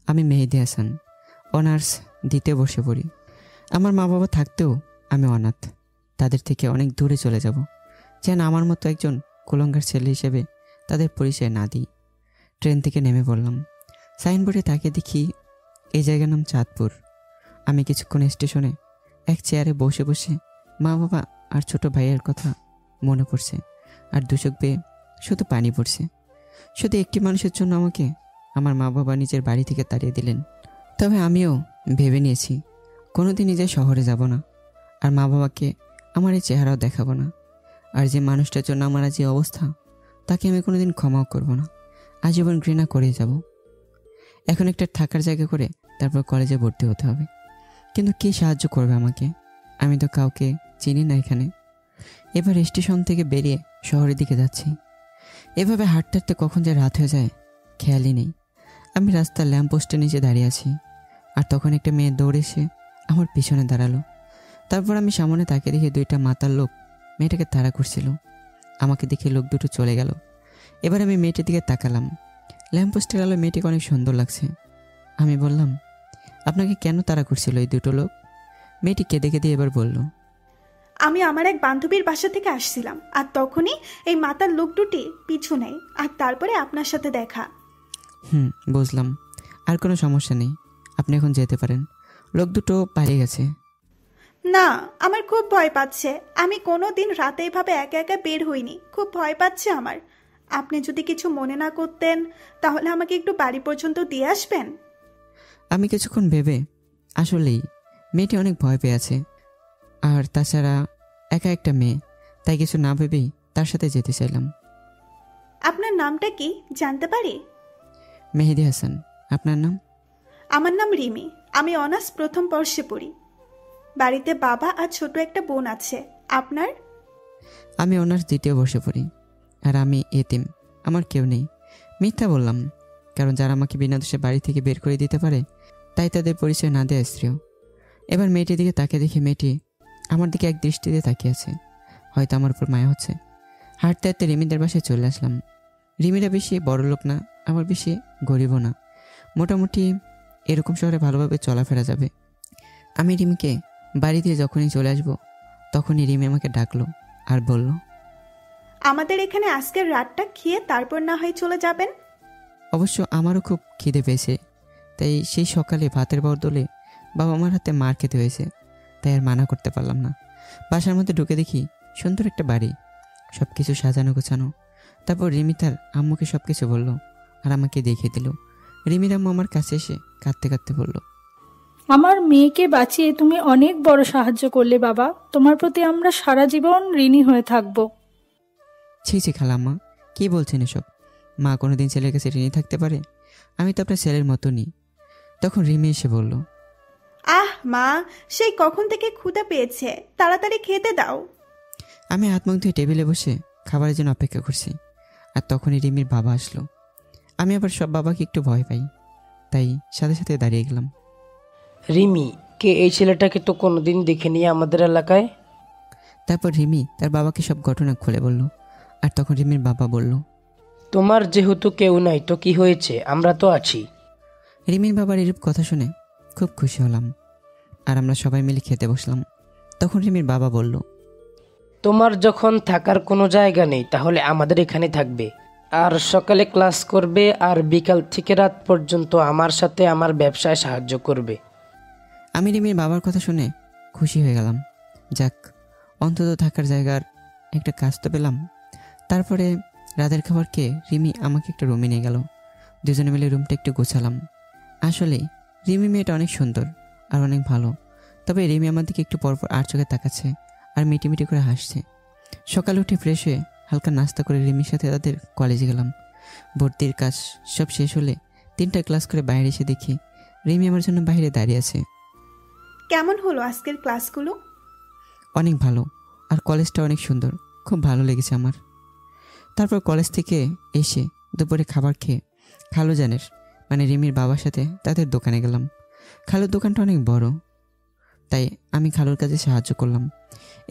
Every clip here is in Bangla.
আমি মেহেদী হাসান, অনার্স দ্বিতীয় বর্ষে পড়ি। আমার মা বাবা থাকতেও আমি অনাথ। তাদের থেকে অনেক দূরে চলে যাব, যেন আমার মতো একজন কুলঙ্গার ছেলে হিসেবে তাদের পরিচয় না দিই। ট্রেন থেকে নেমে পড়লাম। সাইনবোর্ডে তাকিয়ে দেখি এই জায়গার নাম চাঁদপুর। আমি কিছুক্ষণ স্টেশনে এক চেয়ারে বসে বসে মা বাবা আর ছোট ভাইয়ের কথা মনে পড়ছে, আর দুচোখ বেয়ে শুধু পানি পড়ছে। শুধু একটি মানুষের জন্য আমাকে আমার মা বাবা নিজের বাড়ি থেকে তাড়িয়ে দিলেন। তবে আমিও ভেবে নিয়েছি কোনোদিন নিজের শহরে যাব না, আর মা বাবাকে আমার এই চেহারাও দেখাবো না। আর যে মানুষটার জন্য আমার আজ এই অবস্থা, তাকে আমি কোনোদিন ক্ষমাও করব না, আজীবন ঘৃণা করে যাব। এখন একটা থাকার জায়গা করে তারপর কলেজে ভর্তি হতে হবে, কিন্তু কে সাহায্য করবে আমাকে? আমি তো কাউকে চিনি না এখানে। এবার স্টেশন থেকে বেরিয়ে শহরের দিকে যাচ্ছি। এভাবে হাঁটতে হাঁটতে কখন যে রাত হয়ে যায় খেয়ালই নেই। আমি রাস্তার ল্যাম্পপোস্টের নিচে দাঁড়িয়ে আছি, আর তখন একটা মেয়ে দৌড়ে এসে আমার পিছনে দাঁড়ালো। তারপর আমি সামনে তাকিয়ে দেখি দুইটা মাতাল লোক মেয়েটাকে তাড়া করছিল। আমাকে দেখে লোক দুটো চলে গেল। এবার আমি মেয়েটির দিকে তাকালাম। ল্যাম্পপোস্টের আলো মেয়েটিকে অনেক সুন্দর লাগছে। আমি বললাম, আপনাকে কেন তাড়া করছিল এই দুটো লোক? মেয়েটি কেঁদে কেঁদে এবার বলল, আমি আমার এক বান্ধবীর বাসা থেকে আসছিলাম, আর তখনই এই মাতার লোক দুটি পিছু নেয়, আর তারপরে আপনার সাথে দেখা। বুঝলাম, আর কোনো সমস্যা নেই, আপনি এখন যেতে পারেন। লোক দুটো পালিয়ে গেছে। না, আমার খুব ভয় পাচ্ছে। আমি কোনো দিন রাতে এভাবে একা একা বের হইনি, খুব ভয় পাচ্ছে আমার। আপনি যদি কিছু মনে না করতেন তাহলে আমাকে একটু বাড়ি পর্যন্ত দিয়ে আসবেন। আমি কিছুক্ষণ ভেবে, আসলেই মেয়েটি অনেক ভয় পেয়ে আছে, আর তাছাড়া একা একটা মেয়ে, তাই কিছু না ভেবেই তার সাথে যেতে চাইলাম। আপনার নামটা কি জানতে পারি? মেহেদী হাসান। আপনার নাম? আমার নাম রিমি। আমি অনার্স প্রথম বর্ষে পড়ি। বাড়িতে বাবা আর ছোট একটা বোন আছে। আপনার? আমি অনার্স দ্বিতীয় বর্ষে পড়ি, আর আমি এতিম, আমার কেউ নেই। মিথ্যা বললাম, কারণ যারা আমাকে বিনা দোষে বাড়ি থেকে বের করে দিতে পারে, তাই তাদের পরিচয় না দেয় স্ত্রীও। এবার মেয়েটির দিকে তাকিয়ে দেখি মেয়েটি আমার দিকে এক দৃষ্টিতে তাকিয়ে আছে, হয়তো আমার উপর মায়া হচ্ছে। হাঁটতে হাঁটতে রিমিদের বাসায় চলে আসলাম। রিমিরা বেশি বড় লোক না, আবার বেশি গরিবও না, মোটামুটি এরকম শহরে ভালোভাবে চলাফেরা যাবে। আমি রিমিকে বাড়ি দিয়ে যখনই চলে আসবো, তখনই রিমি আমাকে ডাকলো আর বলল, আমাদের এখানে আজকের রাতটা খেয়ে তারপর না হয় চলে যাবেন। অবশ্য আমারও খুব খিদে পেয়েছে, তাই সেই সকালে ভাতের বদলে বাবা মার হাতে মার খেতে হয়েছে, তাই আর মানা করতে পারলাম না। বাসার মধ্যে ঢুকে দেখি সুন্দর একটা বাড়ি, সব কিছু সাজানো গোছানো। তারপর রিমি তার আম্মুকে সব কিছু বললো আর আমাকে দেখিয়ে দিল। রিমির আম্মু আমার কাছে এসে কাঁদতে কাঁদতে বলল, আমার মেয়েকে বাঁচিয়ে তুমি অনেক বড় সাহায্য করলে বাবা, তোমার প্রতি আমরা সারা জীবন ঋণী হয়ে থাকবো। ছি ছি খালাম্মা, কী বলছেন এসব? মা কোনোদিন ছেলের কাছে ঋণী থাকতে পারে? আমি তো আপনার ছেলের মতনই। তখন রিমি এসে বলল, আহ মা, সেই কখন থেকে ক্ষুধা পেয়েছে, তাড়াতাড়ি খেতে দাও। আমি হাত মুখ ধুয়ে টেবিলে বসে খাবারের জন্য অপেক্ষা করছি, আর তখনই রিমির বাবা আসলো। আমি আবার সব বাবাকে একটু ভয় পাই, তাই সাথে সাথে দাঁড়িয়ে গেলাম। রিমি কে? এই ছেলেটাকে তো কোনোদিন দেখিনি আমাদের এলাকায়। তারপর রিমি তার বাবাকে সব ঘটনা খুলে বলল, আর তখন রিমির বাবা বলল, তোমার যেহেতু কেউ নাই তো কি হয়েছে, আমরা তো আছি। রিমির বাবার এরূপ কথা শুনে খুব খুশি হলাম, আর আমরা সবাই মিলে খেতে বসলাম। তখন রিমির বাবা বলল, তোমার যখন থাকার কোনো জায়গা নেই তাহলে আমাদের এখানে থাকবে, আর সকালে ক্লাস করবে, আর বিকাল থেকে রাত পর্যন্ত আমার সাথে আমার ব্যবসায় সাহায্য করবে। আমি রিমির বাবার কথা শুনে খুশি হয়ে গেলাম। যাক, অন্তত থাকার জায়গার একটা কাজ তো পেলাম। তারপরে রাতের খাবার খেয়ে রিমি আমাকে একটা রুমে নিয়ে গেল। দুজনে মিলে রুমটা একটু গোছালাম। আসলেই রিমি মেয়েটা অনেক সুন্দর আর অনেক ভালো, তবে রিমি আমার দিকে একটু পরপর আর চোখে তাকাচ্ছে আর মিটিমিটি করে হাসছে। সকালে উঠে ফ্রেশ হয়ে হালকা নাস্তা করে রিমির সাথে তাদের কলেজে গেলাম। ভর্তির কাজ সব শেষ হলে 3টা ক্লাস করে বাইরে এসে দেখি রিমি আমার জন্য বাইরে দাঁড়িয়ে আছে। কেমন হলো আজকের ক্লাসগুলো? অনেক ভালো, আর কলেজটা অনেক সুন্দর, খুব ভালো লেগেছে আমার। তারপর কলেজ থেকে এসে দুপুরে খাবার খেয়ে খালুজানের মানে রিমির বাবার সাথে তাদের দোকানে গেলাম। খালুর দোকানটা অনেক বড়, তাই আমি খালুর কাজে সাহায্য করলাম।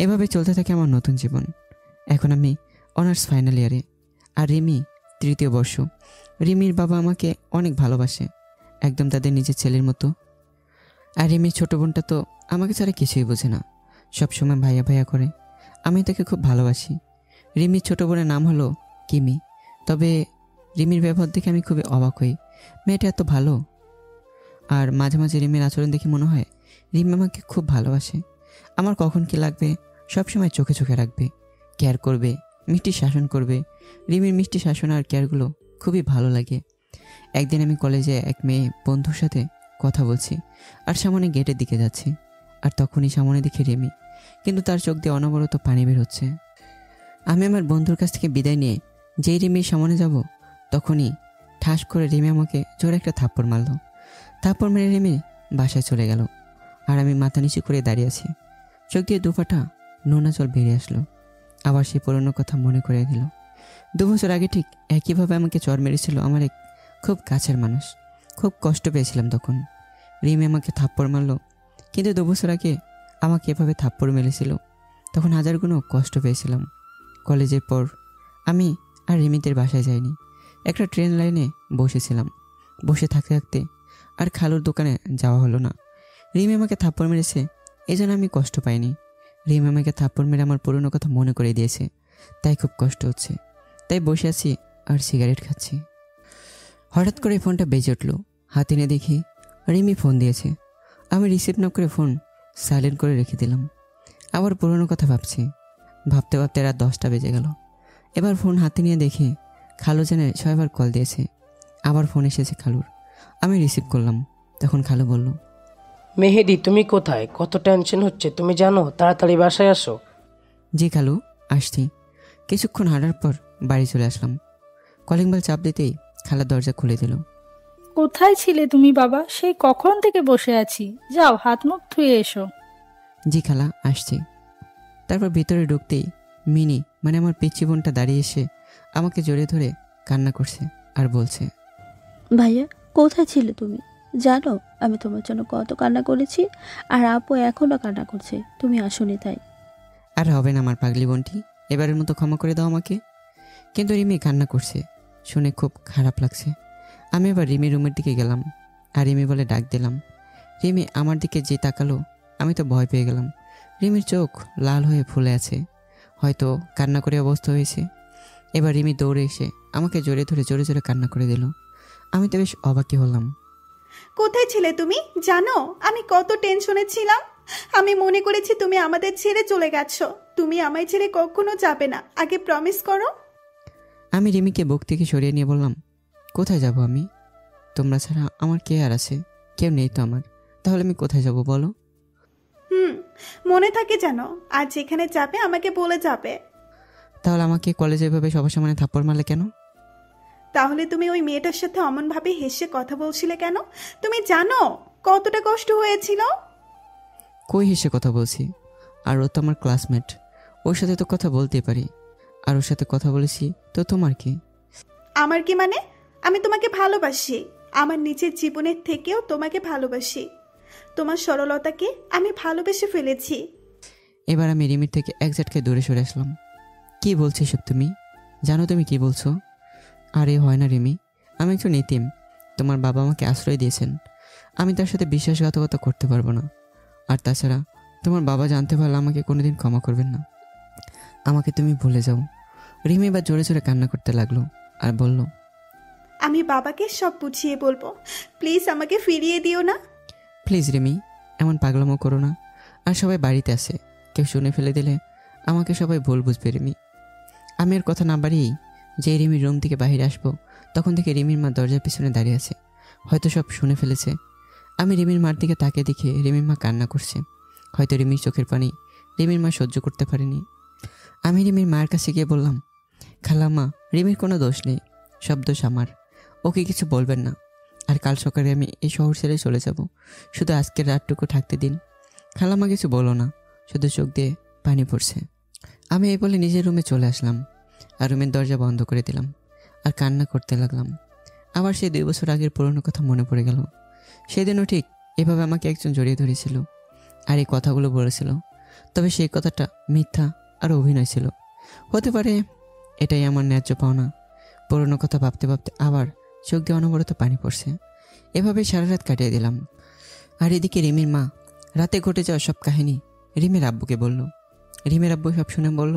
এভাবে চলতে থাকে আমার নতুন জীবন। এখন আমি অনার্স ফাইনাল ইয়ারে, আর রিমি 3য় বর্ষ। রিমির বাবা আমাকে অনেক ভালোবাসে, একদম তাদের নিজের ছেলের মতো। আর রিমির ছোট বোনটা তো আমাকে ছাড়া কিছুই বোঝে না, সবসময় ভাইয়া ভাইয়া করে। আমি তাকে খুব ভালোবাসি। রিমির ছোট বোনের নাম হলো কিমি। তবে রিমির ব্যবহার দেখে আমি খুবই অবাক হই, মেয়েটা এত ভালো। আর মাঝে মাঝে রিমির আচরণ দেখে মনে হয় রিমি আমাকে খুব ভালোবাসে। আমার কখন কি লাগবে সবসময় চোখে চোখে রাখবে, কেয়ার করবে, মিষ্টি শাসন করবে। রিমির মিষ্টি শাসন আর কেয়ারগুলো খুবই ভালো লাগে। একদিন আমি কলেজে এক মেয়ে বন্ধুর সাথে কথা বলছি আর সামনে গেটের দিকে যাচ্ছি, আর তখনই সামনে দেখি রিমি, কিন্তু তার চোখ দিয়ে অনবরত পানি বের হচ্ছে। আমি আমার বন্ধুর কাছ থেকে বিদায় নিয়ে যেই রিমির সামনে যাব, তখনই ঠাস করে রিমি আমাকে জোরে একটা থাপ্পড় মারল। থাপ্পড় মেরে রিমি বাসায় চলে গেল, আর আমি মাথা নিচু করে দাঁড়িয়ে আছি। চোখ দিয়ে দুপাটা নোনা জল বেরিয়ে আসলো। আবার সেই পুরনো কথা মনে করে দিল। 2 বছর আগে ঠিক একইভাবে আমাকে চর মেরেছিল আমার এক খুব কাছের মানুষ। খুব কষ্ট পেয়েছিলাম তখন। রিমি আমাকে থাপ্পড় মারলো, কিন্তু 2 বছর আগে আমাকে এভাবে থাপ্পড় মেরেছিল, তখন হাজার গুণও কষ্ট পেয়েছিলাম। কলেজের পর আমি আর রিমিদের বাসায় যাইনি। একটা ট্রেন লাইনে বসেছিলাম। বসে থাকতে থাকতে আর খালুর দোকানে যাওয়া হলো না। রিমি আমাকে থাপ্পড় মেরেছে, এই জন্য আমি কষ্ট পাইনি। রিমি আমাকে থাপ্পড় মেরে আমার পুরনো কথা মনে করে দিয়েছে, তাই খুব কষ্ট হচ্ছে। তাই বসে আছি আর সিগারেট খাচ্ছি। হঠাৎ করে ফোনটা বেজে উঠল। হাতে নিয়ে দেখি রিমি ফোন দিয়েছে। আমি রিসিভ না করে ফোন সাইলেন্ট করে রেখে দিলাম। আবার পুরনো কথা ভাবছি। ভাবতে ভাবতে রাত 10টা বেজে গেল। এবার ফোন হাতে নিয়ে দেখি খালু জানে 6 বার কল দিয়েছে। আবার ফোন এসেছে খালুর। আমি রিসিভ করলাম। তখন খালু বলল, মেহেদি তুমি কোথায়? কত টেনশন হচ্ছে তুমি জানো, তাড়াতাড়ি বাসায় আসো। জি খালু, আসছি। কিছুক্ষণ হাঁটার পর বাড়ি চলে আসলাম। কলিং বেল চাপ দিতেই খালা দরজা খুলে দিল। কোথায় ছিলে তুমি বাবা? সেই কখন থেকে বসে আছি, যাও হাত মুখ ধুয়ে এসো। জি খালা, আসছি। তারপর ভিতরে ঢুকতেই মিনি মানে আমার পিচ্চি বোনটা দাঁড়িয়ে এসে আমাকে জড়িয়ে ধরে কান্না করছে আর বলছে, ভাইয়া কোথায় ছিলে তুমি? জানো আমি তোমার জন্য কত কান্না করেছি, আর আপু এখনো কান্না করছে, তুমি আসোনি তাই। আর হবে না আমার পাগলি বোনটি, এবারের মতো ক্ষমা করে দাও আমাকে। কিন্তু রিমি কান্না করছে শুনে খুব খারাপ লাগছে। আমি এবার রিমি রুমের দিকে গেলাম আর রিমি বলে ডাক দিলাম। রিমি আমার দিকে যে তাকালো, আমি তো ভয় পেয়ে গেলাম। রিমির চোখ লাল হয়ে ফুলে আছে, হয়তো কান্না করে অবস্থা হয়েছে। এবার রিমি দৌড়ে এসে আমাকে জড়িয়ে ধরে জোরে জোরে কান্না করে দিল। আমি তো বেশ অবাকই হলাম। কোথায় ছিলে তুমি? জানো আমি কত টেনশনে ছিলাম। আমি মনে করেছি তুমি আমাদের ছেড়ে চলে গেছো। তুমি আমায় ছেড়ে কখনো যাবে না, আগে প্রমিস করো। আমি রিমিকে বুক থেকে সরিয়ে নিয়ে বললাম, কোথায় যাব আমি? তোমরা ছাড়া আমার কে আর আছে? কেউ নেই তো আমার। তাহলে আমি কোথায় যাব বলো? মনে থাকে যেন, আর যেখানে যাবে আমাকে বলে যাবে। তাহলে আমাকে কলেজে এভাবে সবার সামনে থাপ্পড় মারলে কেন? তাহলে তুমি ওই মেয়েটার সাথে অমনভাবে হেসে কথা বলছিলে কেন? তুমি জানো কতটা কষ্ট হয়েছিল? কই হেসে কথা বলছি? আর ও তো আমার ক্লাসমেট, ওর সাথে তো কথা বলতেই পারি। আর ওর সাথে কথা বলেছি তো তোমার কি? আমার কি মানে? আমি তোমাকে ভালোবাসি, আমার নিজের জীবনের থেকেও তোমাকে ভালোবাসি। তোমার সরলতাকে আমি ভালোবেসে ফেলেছি। এবার আমি রিমির থেকে এক ঝটকে দূরে সরে আসলাম। কি বলছো সব তুমি? জানো তুমি কি বলছো? আরে হয় না রিমি, আমি একজন এতিম। তোমার বাবা আমাকে আশ্রয় দিয়েছেন, আমি তার সাথে বিশ্বাসঘাতকতা করতে পারবো না। আর তাছাড়া তোমার বাবা জানতে পারলে আমাকে কোনোদিন ক্ষমা করবেন না। আমাকে তুমি ভুলে যাও। রিমি এবার জোরে জোরে কান্না করতে লাগলো আর বলল, আমি বাবাকে সব বুঝিয়ে বলবো, প্লিজ আমাকে ফিরিয়ে দিও না। প্লিজ রিমি, এমন পাগলামো করো না। আর সবাই বাড়িতে আসে, কেউ শুনে ফেলে দিলে আমাকে সবাই ভুল বুঝবে রিমি। আমি আর কথা না বাড়িয়েই যে রিমির রুম থেকে বাইরে আসবো, তখন থেকে রিমির মা দরজার পিছনে দাঁড়িয়ে আছে, হয়তো সব শুনে ফেলেছে। আমি রিমির মার দিকে তাকিয়ে দেখে রিমির মা কান্না করছে। হয়তো রিমির চোখের পানি রিমির মা সহ্য করতে পারেনি। আমি রিমির মায়ের কাছে গিয়ে বললাম, খালাম্মা, রিমির কোনো দোষ নেই, সব দোষ আমার। ওকে কিছু বলবেন না। আর কাল সকালে আমি এই শহর ছেড়ে চলে যাব, শুধু আজকের রাতটুকু থাকতে দিন। খালাম্মা কিছু বলো না, শুধু চোখ দিয়ে পানি পড়ছে। আমি এই বলে নিজের রুমে চলে আসলাম আর রুমের দরজা বন্ধ করে দিলাম আর কান্না করতে লাগলাম। আবার সেই 2 বছর আগের পুরনো কথা মনে পড়ে গেল। সেদিনও ঠিক এভাবে আমাকে একজন জড়িয়ে ধরেছিল আর এই কথাগুলো বলেছিল। তবে সেই কথাটা মিথ্যা আর অভিনয় ছিল। হতে পারে এটাই আমার ন্যায্য পাওনা। পুরনো কথা ভাবতে ভাবতে আবার চোখ দিয়ে অনবরত পানি পড়ছে। এভাবে সারা রাত কাটিয়ে দিলাম। আর এদিকে রিমির মা রাতে ঘটে যাওয়া সব কাহিনী রিমির আব্বুকে বলল। রিমির আব্বু সব শুনে বলল,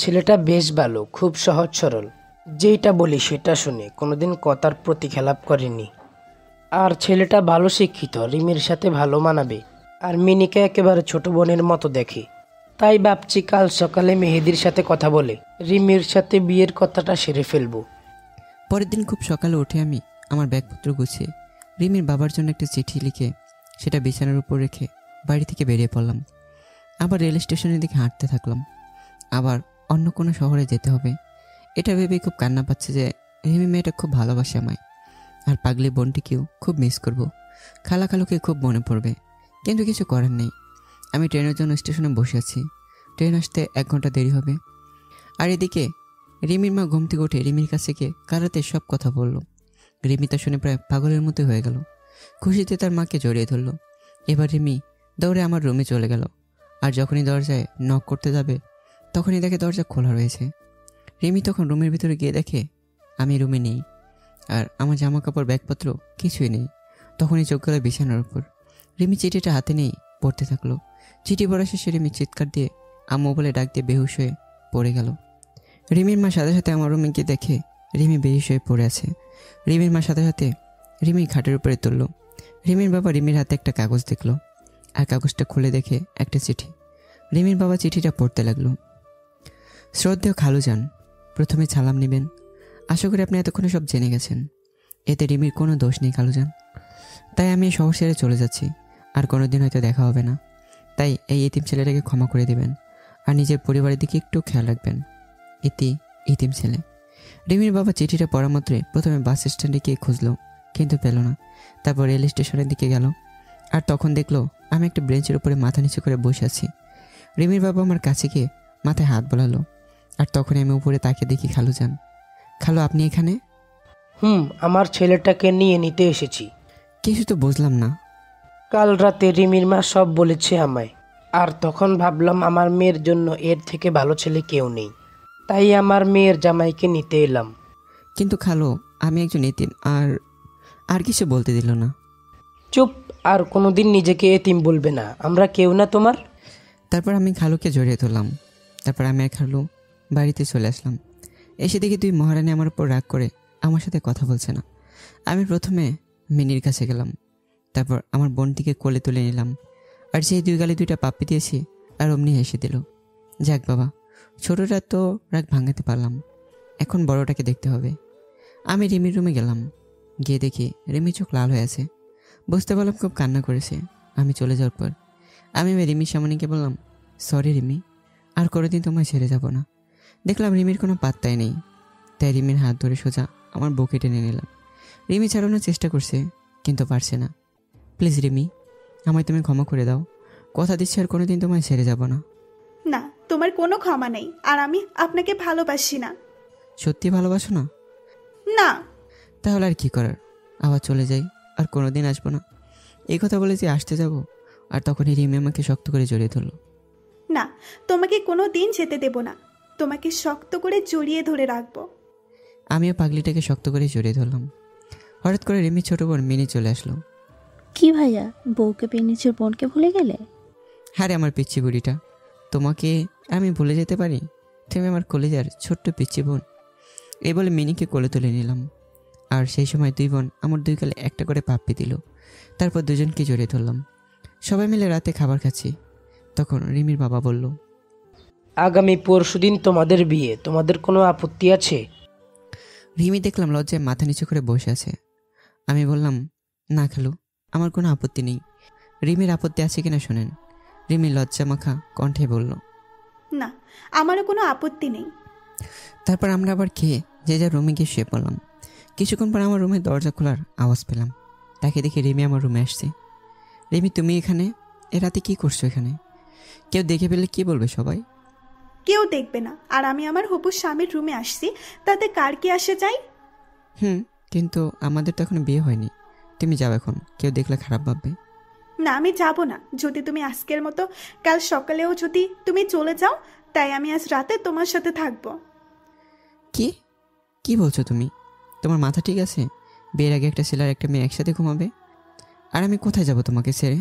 ছেলেটা বেশ ভালো, খুব সহজ সরল, যেটা বলি সেটা শুনে, কোনোদিন কথার প্রতি খেলাপ করেনি। আর ছেলেটা ভালো শিক্ষিত, রিমির সাথে ভালো মানাবে। আর মিনিকে একেবারে ছোট বোনের মতো দেখে। তাই ভাবছি কাল সকালে মেহেদির সাথে কথা বলে রিমির সাথে বিয়ের কথাটা সেরে ফেলবো। পরের দিন খুব সকালে উঠে আমি আমার ব্যাগপত্র গুছিয়ে রিমির বাবার জন্য একটা চিঠি লিখে সেটা বিছানার উপর রেখে বাড়ি থেকে বেরিয়ে পড়লাম। আবার রেল স্টেশনের দিকে হাঁটতে থাকলাম। আবার অন্য কোনো শহরে যেতে হবে এটা ভেবে খুব কান্না পাচ্ছে যে রিমি মেয়েটা খুব ভালোবাসে আমায়। আর পাগলি বোনটিকেও খুব মিস করব। খালাকে খুব মনে পড়বে, কিন্তু কিছু করার নেই। আমি ট্রেনের জন্য স্টেশনে বসে আছি। ট্রেন আসতে 1 ঘন্টা দেরি হবে। আর এদিকে রিমির মা ঘুম থেকে উঠে রিমির কাছে গিয়ে কারাতে সব কথা বলল। রিমি তা শুনে প্রায় পাগলের মতো হয়ে গেল। খুশিতে তার মাকে জড়িয়ে ধরল। এবার রিমি দৌড়ে আমার রুমে চলে গেল। আর যখনই দরজায় নক করতে যাবে তখনই দেখে দরজা খোলা রয়েছে। রিমি তখন রুমের ভিতরে গিয়ে দেখে আমি রুমে নেই, আর আমার জামা কাপড় ব্যাগপত্র কিছুই নেই। তখনই চোখ গেল বিছানার উপর। রিমি চিঠিটা হাতে নেই পড়তে থাকলো। চিঠি পড়া শেষে রিমি চিৎকার দিয়ে আম্মু বলে ডাক দিয়ে বেহুশ হয়ে পড়ে গেল। রিমির মা সাথে সাথে আমার রুমে গিয়ে দেখে রিমি বেহুশ হয়ে পড়ে আছে। রিমির মা সাথে সাথে রিমি খাটের উপরে তুললো। রিমির বাবা রিমির হাতে একটা কাগজ দেখলো, আর কাগজটা খুলে দেখে একটা চিঠি। রিমির বাবা চিঠিটা পড়তে লাগলো। শ্রদ্ধেয় খালুজান, প্রথমে সালাম নেবেন। আশা করি আপনি এতক্ষণে সব জেনে গেছেন। এতে রিমির কোনো দোষ নেই খালুজান। তাই আমি এই শহর ছেড়ে চলে যাচ্ছি, আর কোনোদিন হয়তো দেখা হবে না। তাই এই এতিম ছেলেটাকে ক্ষমা করে দেবেন, আর নিজের পরিবারের দিকে একটু খেয়াল রাখবেন। এতিম ছেলে। রিমির বাবা চিঠিটা পড়া মাত্রই প্রথমে বাস স্ট্যান্ডে গিয়ে খুঁজলো, কিন্তু পেল না। তারপর রেল স্টেশনের দিকে গেল, আর তখন দেখলো আমি একটা ব্রেঞ্চের উপরে মাথা নিচু করে বসে আছি। রিমির বাবা আমার কাছে গিয়ে মাথায় হাত বোলালো, আর তখন আমি উপরে তাকে দেখি খালুজান। খালু, আপনি এখানে? আমার ছেলেটাকে নিয়ে নিতে এসেছি। কিছু তো বুঝলাম না। কাল রাতে রিমির মা সব বলেছে আমায়, আর তখন ভাবলাম আমার মেয়ের জন্য এর থেকে ভালো ছেলে কেউ নেই। তাই আমার মেয়ের জামাইকে নিতে এলাম। কিন্তু খালু, আমি একজন এতিম। আর কিছু বলতে দিল না। চুপ, আর কোনোদিন নিজেকে এতিম বলবে না, আমরা কেউ না তোমার। তারপর আমি খালুকে জড়িয়ে ধরলাম। তারপর আমি আর খালু বাড়িতে চলে আসলাম। এসে দেখি 2 মহারানী আমার উপর রাগ করে আমার সাথে কথা বলছে না। আমি প্রথমে মিনির কাছে গেলাম, তারপর আমার বোনটিকে কোলে তুলে নিলাম, আর সেই 2 গালে 2টা পাপ্পি দিয়েছি, আর অমনি হেসে দিল। যাক বাবা, ছোটটা তো রাগ ভাঙাতে পারলাম, এখন বড়টাকে দেখতে হবে। আমি রিমির রুমে গেলাম। গিয়ে দেখি রিমি চোখ লাল হয়ে আছে। বুঝতে পারলাম খুব কান্না করেছে। আমি চলে যাওয়ার পর আমি রিমির সামনে গিয়ে বললাম, সরি রিমি, আর কোনোদিন তোমায় ছেড়ে যাব না। দেখলাম রিমির কোনো পাত্তাই নেই। তাই রিমির হাত ধরে সোজা আমার বুকে টেনে নিলাম। রিমি ছাড়ানোর চেষ্টা করছে, কিন্তু পারছে না। প্লিজ রিমি, আমায় তুমি ক্ষমা করে দাও। কথা দিচ্ছি আর কোনোদিন তোমায় ছেড়ে যাব না। না, তোমার কোনো ক্ষমা নেই, আর আমি আপনাকে ভালোবাসি না। সত্যি ভালোবাসো না? না। তাহলে আর কি করার, আবার চলে যাই, আর কোনোদিন আসবো না। এই কথা বলে যে আসতে যাব, আর তখনই রিমি আমাকে শক্ত করে জড়িয়ে ধরলো। না, তোমাকে কোনো দিন যেতে দেব না। তোমাকে শক্ত করে জড়িয়ে ধরে রাখবো। আমিও পাগলিটাকে শক্ত করে জড়িয়ে ধরলাম। হঠাৎ করে রিমির ছোট বোন মিনি চলে আসলো। কি ভাইয়া, বউকে পেয়ে নিজের বোনকে ভুলে গেলে? আরে আমার পিচ্ছি বুড়িটা, তোমাকে আমি ভুলে যেতে পারি? তুমি আমার কলেজার ছোট্ট পিচ্ছি বোন। এই বলে মিনিকে কোলে তুলে নিলাম। আর সেই সময় 2 বোন আমার 2 গালে একটা করে পাপ্পি দিল। তারপর দুজনকে জড়িয়ে ধরলাম। সবাই মিলে রাতে খাবার খাচ্ছি। তখন রিমির বাবা বলল, আগামী পরশুদিন তোমাদের বিয়ে, তোমাদের কোনো আপত্তি আছে? রিমি দেখলাম লজ্জায় মাথা নিচু করে বসে আছে। আমি বললাম, না খালু, আমার কোনো আপত্তি নেই। রিমির আপত্তি আছে কিনা শোনেন। রিমি লজ্জা মাখা কণ্ঠে বলল, না, আমারও কোনো আপত্তি নেই। তারপর আমরা আবার খেয়ে যে যার রুমে গিয়ে শুয়ে পড়লাম। কিছুক্ষণ পর আমার রুমের দরজা খোলার আওয়াজ পেলাম। তাকে দেখে রিমি আমার রুমে আসছে। রিমি, তুমি এখানে? এ রাতে কি করছো এখানে? কেউ দেখে ফেললে কি বলবে সবাই? কেউ দেখবে না, আর আমি আমার হবু স্বামীর রুমে আসছি, তাতে কার কি আসে যায়? কিন্তু আমাদের তো এখন বিয়ে হয়নি। তুমি যাও, এখন কেউ দেখলে খারাপ ভাববে। না, আমি যাব না। যদি তুমি আজকের মতো কাল সকালেও যদি তুমি চলে যাও, তাই আমি আজ রাতে তোমার সাথে থাকবো। কি বলছো তুমি? তোমার মাথা ঠিক আছে? বিয়ের আগে একটা ছেলে আর একটা মেয়ে একসাথে ঘুমাবে? আর আমি কোথায় যাব তোমাকে ছেড়ে?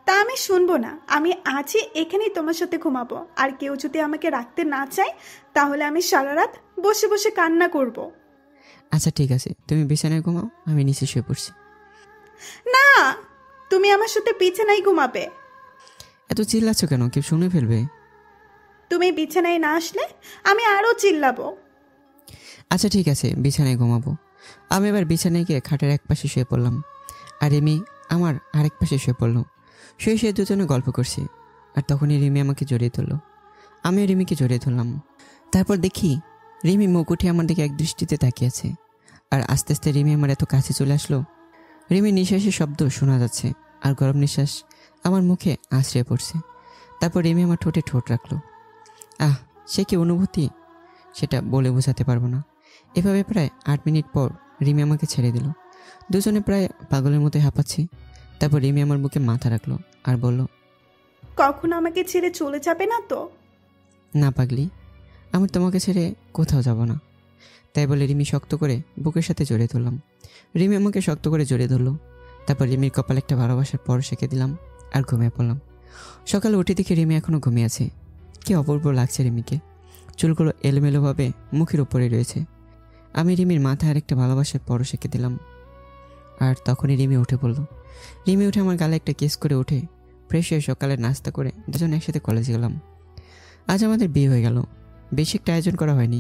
তা আমি শুনবো না। আমি আছি এখানেই তোমার সাথে ঘুমাবো। আর কেউ যদি আমাকে রাখতে না চায় তাহলে আমি সারা রাত বসে বসে কান্না করব। আচ্ছা ঠিক আছে, তুমি বিছানায় ঘুমাও, আমি নিচে শুয়ে পড়ছি। না, তুমি আমার সাথে বিছানায় ঘুমাবে। এত চিল্লাচ্ছ কেন? কেউ শুনে ফেলবে। তুমি বিছানায় না আসলে আমি আরো চিল্লাবো। আচ্ছা ঠিক আছে, বিছানায় ঘুমাবো। আমি এবার বিছানায় গিয়ে খাটের এক পাশে শুয়ে পড়লাম, আর রিমি আমার আরেক পাশে শুয়ে পড়লো। শুয়ে শুয়ে দুজনে গল্প করছি, আর তখনই রিমি আমাকে জড়িয়ে ধরলো। আমিও রিমিকে জড়িয়ে ধরলাম। তারপর দেখি রিমি মুখ উঠে আমার দিকে এক দৃষ্টিতে তাকিয়েছে, আর আস্তে আস্তে রিমি আমার এত কাছে চলে আসলো। রিমির নিঃশ্বাসের শব্দ শোনা যাচ্ছে, আর গরম নিঃশ্বাস আমার মুখে আশ্রয় পড়ছে। তারপর রিমি আমার ঠোঁটে ঠোঁট রাখলো। আহ, সে কি অনুভূতি, সেটা বলে বোঝাতে পারবো না। এভাবে প্রায় 8 মিনিট পর রিমি আমাকে ছেড়ে দিল। দুজনে প্রায় পাগলের মতো হাঁপাচ্ছি। তারপর রিমি আমার বুকে মাথা রাখলো আর বলল, কখনো আমাকে ছেড়ে চলে যাবে না তো? না পাগলি, আমি তোমাকে ছেড়ে কোথাও যাব না। তাই বলে রিমি শক্ত করে বুকের সাথে জড়িয়ে ধরলাম। রিমি আমাকে শক্ত করে জড়িয়ে ধরলো। তারপর রিমির কপালে একটা ভালোবাসার পরশ এঁকে দিলাম আর ঘুমিয়ে পড়লাম। সকালে উঠে দেখি রিমি এখনও ঘুমিয়ে আছে। কি অপূর্ব লাগছে রিমিকে। চুলগুলো এলোমেলোভাবে মুখের উপরে রয়েছে। আমি রিমির মাথায় আরেকটা ভালোবাসার পরশ এঁকে দিলাম, আর তখনই রিমি উঠে পড়ল। রিমি উঠে আমার গালে একটা কিস করে উঠে ফ্রেশ হয়ে সকালে নাস্তা করে দুজন একসাথে কলেজে গেলাম। আজ আমাদের বিয়ে হয়ে গেল। বেশি একটা আয়োজন করা হয়নি,